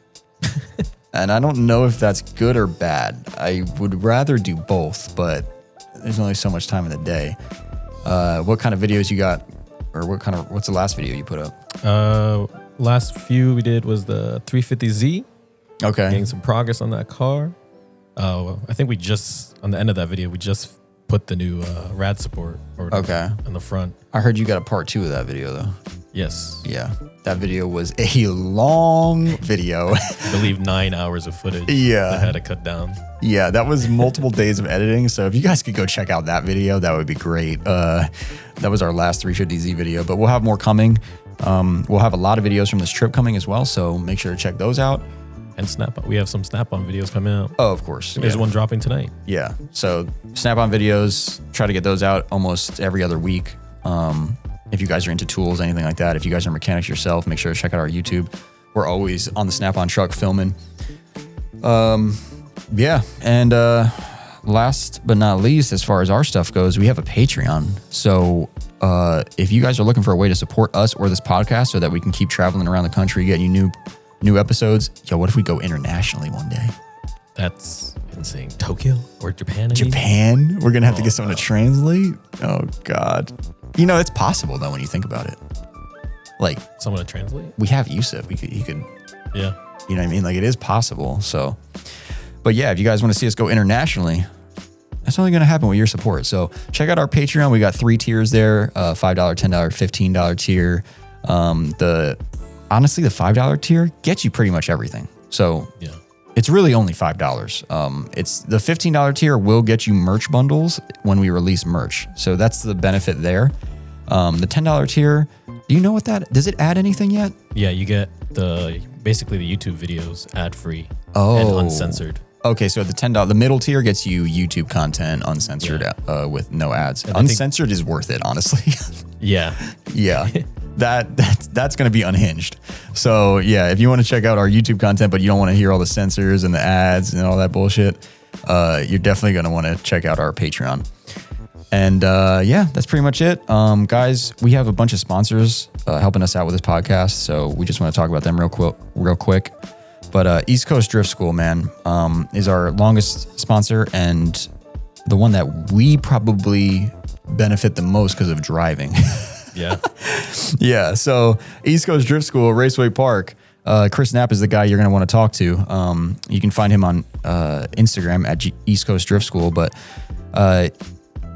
And I don't know if that's good or bad. I would rather do both, but there's only so much time in the day. What kind of videos you got, or what's the last video you put up? Last few we did was the 350Z. Okay. Getting some progress on that car. I think on the end of that video, we just put the new rad support on the front. I heard you got a part 2 of that video though. Yes. Yeah. That video was a long video. I believe 9 hours of footage. Yeah. I had to cut down. Yeah, that was multiple days of editing. So if you guys could go check out that video, that would be great. That was our last 350Z video, but we'll have more coming. We'll have a lot of videos from this trip coming as well, so make sure to check those out. And we have some Snap-on videos coming out. Oh, of course. There's one dropping tonight. Yeah, so Snap-on videos, try to get those out almost every other week. If you guys are into tools, anything like that, if you guys are mechanics yourself, make sure to check out our YouTube. We're always on the Snap-on truck filming. Yeah, and last but not least, as far as our stuff goes, we have a Patreon. So if you guys are looking for a way to support us or this podcast so that we can keep traveling around the country, getting you new episodes, what if we go internationally one day? That's insane. Tokyo or Japan? Japan? We're going to have to get someone to translate? Oh, God. It's possible, though, when you think about it. Like, someone to translate? We have Yusuf. He could. Yeah. You know what I mean? Like, it is possible. So, But yeah, if you guys want to see us go internationally, that's only going to happen with your support. So check out our Patreon. We got 3 tiers there, $5, $10, $15 tier. Honestly, the $5 tier gets you pretty much everything. So Yeah. it's really only $5. It's the $15 tier will get you merch bundles when we release merch. So that's the benefit there. The $10 tier, do you know what does it add anything yet? Yeah, you get basically the YouTube videos ad-free Oh. and uncensored. Okay, so the middle tier gets you YouTube content uncensored with no ads. Uncensored is worth it, honestly. Yeah. Yeah. That's going to be unhinged. So yeah, if you want to check out our YouTube content, but you don't want to hear all the censors and the ads and all that bullshit, you're definitely going to want to check out our Patreon. And yeah, that's pretty much it. Guys, we have a bunch of sponsors helping us out with this podcast. So we just want to talk about them real quick. But East Coast Drift School, man, is our longest sponsor and the one that we probably benefit the most because of driving. Yeah. Yeah. So East Coast Drift School, Raceway Park. Chris Knapp is the guy you're going to want to talk to. You can find him on Instagram at East Coast Drift School. But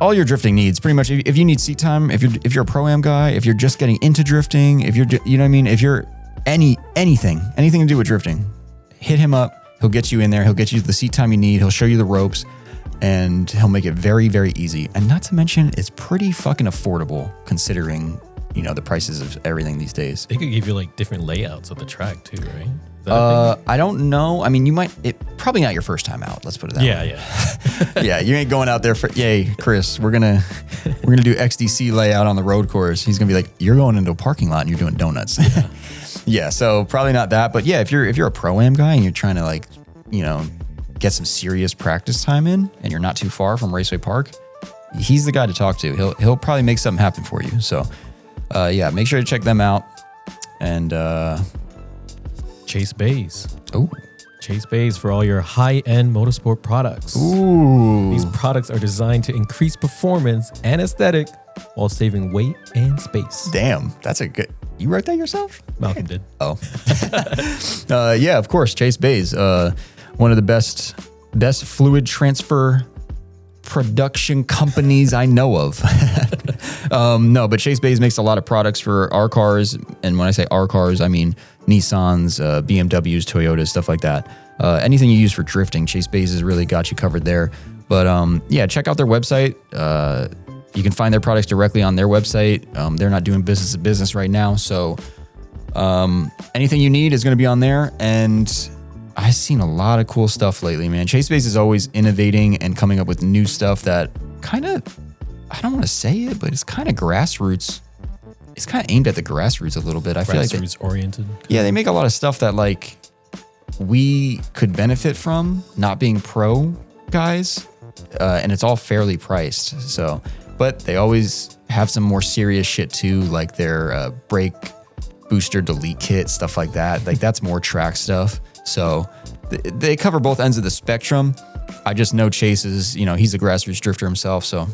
all your drifting needs, pretty much, if you need seat time, if you're a Pro-Am guy, if you're just getting into drifting, if you're, you know what I mean? If you're anything to do with drifting, hit him up. He'll get you in there. He'll get you the seat time you need. He'll show you the ropes. And he'll make it very, very easy. And not to mention, it's pretty fucking affordable considering, the prices of everything these days. They could give you like different layouts of the track too, right? Is that a thing? I don't know. I mean, you might, probably not your first time out. Let's put it that way. Yeah. Yeah, you ain't going out there for, yay, Chris, we're gonna do XDC layout on the road course. He's gonna be like, you're going into a parking lot and you're doing donuts. Yeah. Yeah, so probably not that. But yeah, if you're a Pro-Am guy and you're trying to get some serious practice time in and you're not too far from Raceway Park, he's the guy to talk to. He'll probably make something happen for you. So yeah, make sure to check them out. And Chase Bays. oh, Chase Bays for all your high-end motorsport products. ooh, These products are designed to increase performance and aesthetic while saving weight and space. damn, that's a good. You wrote that yourself? Malcolm did. Oh, yeah, of course, Chase Bays, one of the best fluid transfer production companies I know of. No, but Chase Bays makes a lot of products for our cars. And when I say our cars, I mean Nissans, BMWs, Toyotas, stuff like that. Anything you use for drifting, Chase Bays has really got you covered there. But yeah, check out their website. You can find their products directly on their website. They're not doing business to business right now. So anything you need is going to be on there. And I've seen a lot of cool stuff lately, man. Chase Bays is always innovating and coming up with new stuff that kind of, I don't want to say it, but it's kind of grassroots. It's kind of aimed at the grassroots a little bit. I feel like Grassroots oriented. yeah, they make a lot of stuff that like we could benefit from not being pro guys. And it's all fairly priced. So, but they always have some more serious shit too, like their brake booster delete kit, stuff like that. Like that's more track stuff. So they cover both ends of the spectrum. I just know Chase is, he's a grassroots drifter himself. So,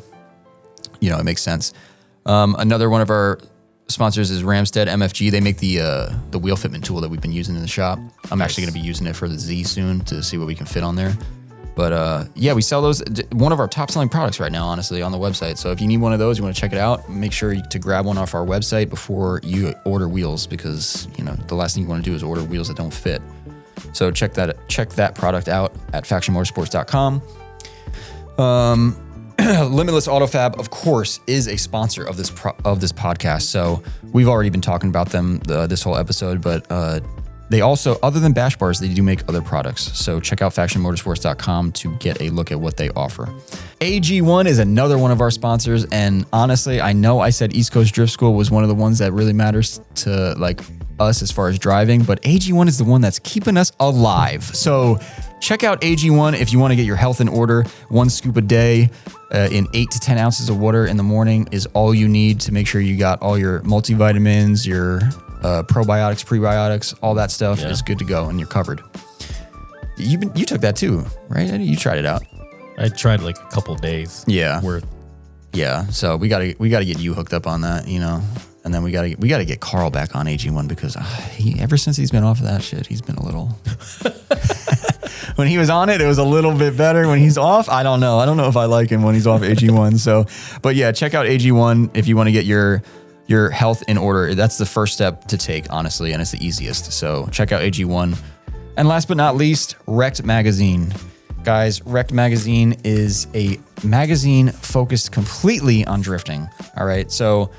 it makes sense. Another one of our sponsors is RAMSTEAD MFG. They make the wheel fitment tool that we've been using in the shop. I'm actually going to be using it for the Z soon to see what we can fit on there. But yeah, we sell those. One of our top selling products right now, honestly, on the website. So if you need one of those, you want to check it out, make sure to grab one off our website before you order wheels, because the last thing you want to do is order wheels that don't fit. So check that product out at FactionMotorsports.com. Limitless AutoFab, of course, is a sponsor of this podcast. So we've already been talking about them this whole episode, but they also, other than bash bars, they do make other products. So check out FactionMotorsports.com to get a look at what they offer. AG1 is another one of our sponsors, and honestly, I know I said East Coast Drift School was one of the ones that really matters to like us as far as driving, but AG1 is the one that's keeping us alive. So check out AG1 if you want to get your health in order. 1 scoop a day in 8 to 10 ounces of water in the morning is all you need to make sure you got all your multivitamins, your probiotics, prebiotics, all that stuff is good to go and you're covered. You took that too, right? You tried it out. I tried like a couple days. Yeah. Worth. Yeah. So we gotta get you hooked up on that, and then we gotta get Carl back on AG1 because ever since he's been off of that shit, he's been a little when he was on it, it was a little bit better. When he's off, I don't know. I don't know if I like him when he's off AG1. So, but yeah, check out AG1 if you want to get your health in order. That's the first step to take, honestly, and it's the easiest. So check out AG1. And last but not least, Wrecked Magazine. Guys, Wrecked Magazine is a magazine focused completely on drifting. All right. So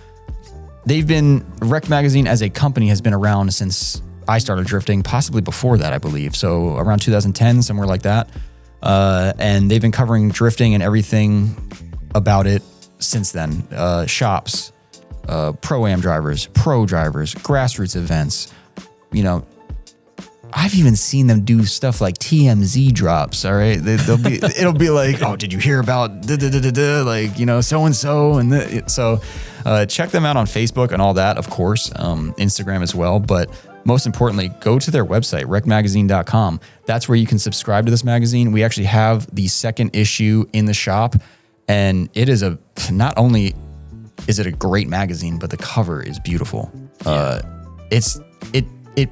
Wrecked Magazine as a company has been around since I started drifting, possibly before that, I believe. So around 2010, somewhere like that. And they've been covering drifting and everything about it since then. Shops, pro-am drivers, pro drivers, grassroots events, I've even seen them do stuff like TMZ drops. All right, it'll be like, oh, did you hear about like so and so, and so check them out on Facebook and all that, of course, Instagram as well. But most importantly, go to their website, wreckmagazine.com. That's where you can subscribe to this magazine. We actually have the second issue in the shop, and it is not only is it a great magazine, but the cover is beautiful. It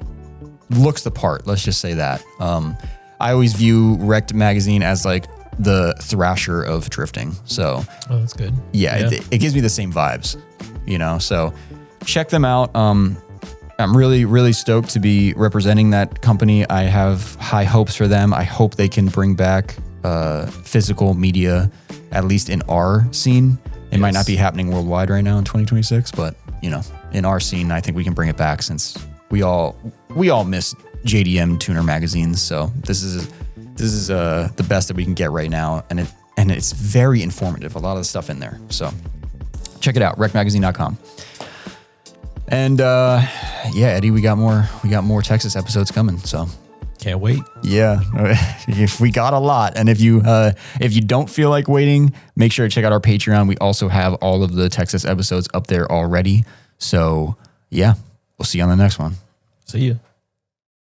looks the part. Let's just say that. I always view Wrecked Magazine as like the Thrasher of drifting. So, oh, that's good. Yeah. It gives me the same vibes, So check them out. I'm really, really stoked to be representing that company. I have high hopes for them. I hope they can bring back physical media, at least in our scene. It might not be happening worldwide right now in 2026, but in our scene, I think we can bring it back since we all miss JDM tuner magazines. So this is the best that we can get right now, and it's very informative. A lot of the stuff in there. So check it out, wreckmagazine.com. And Eddie, we got more Texas episodes coming. So can't wait. Yeah, if we got a lot, and if you don't feel like waiting, make sure to check out our Patreon. We also have all of the Texas episodes up there already. So yeah. We'll see you on the next one. See ya.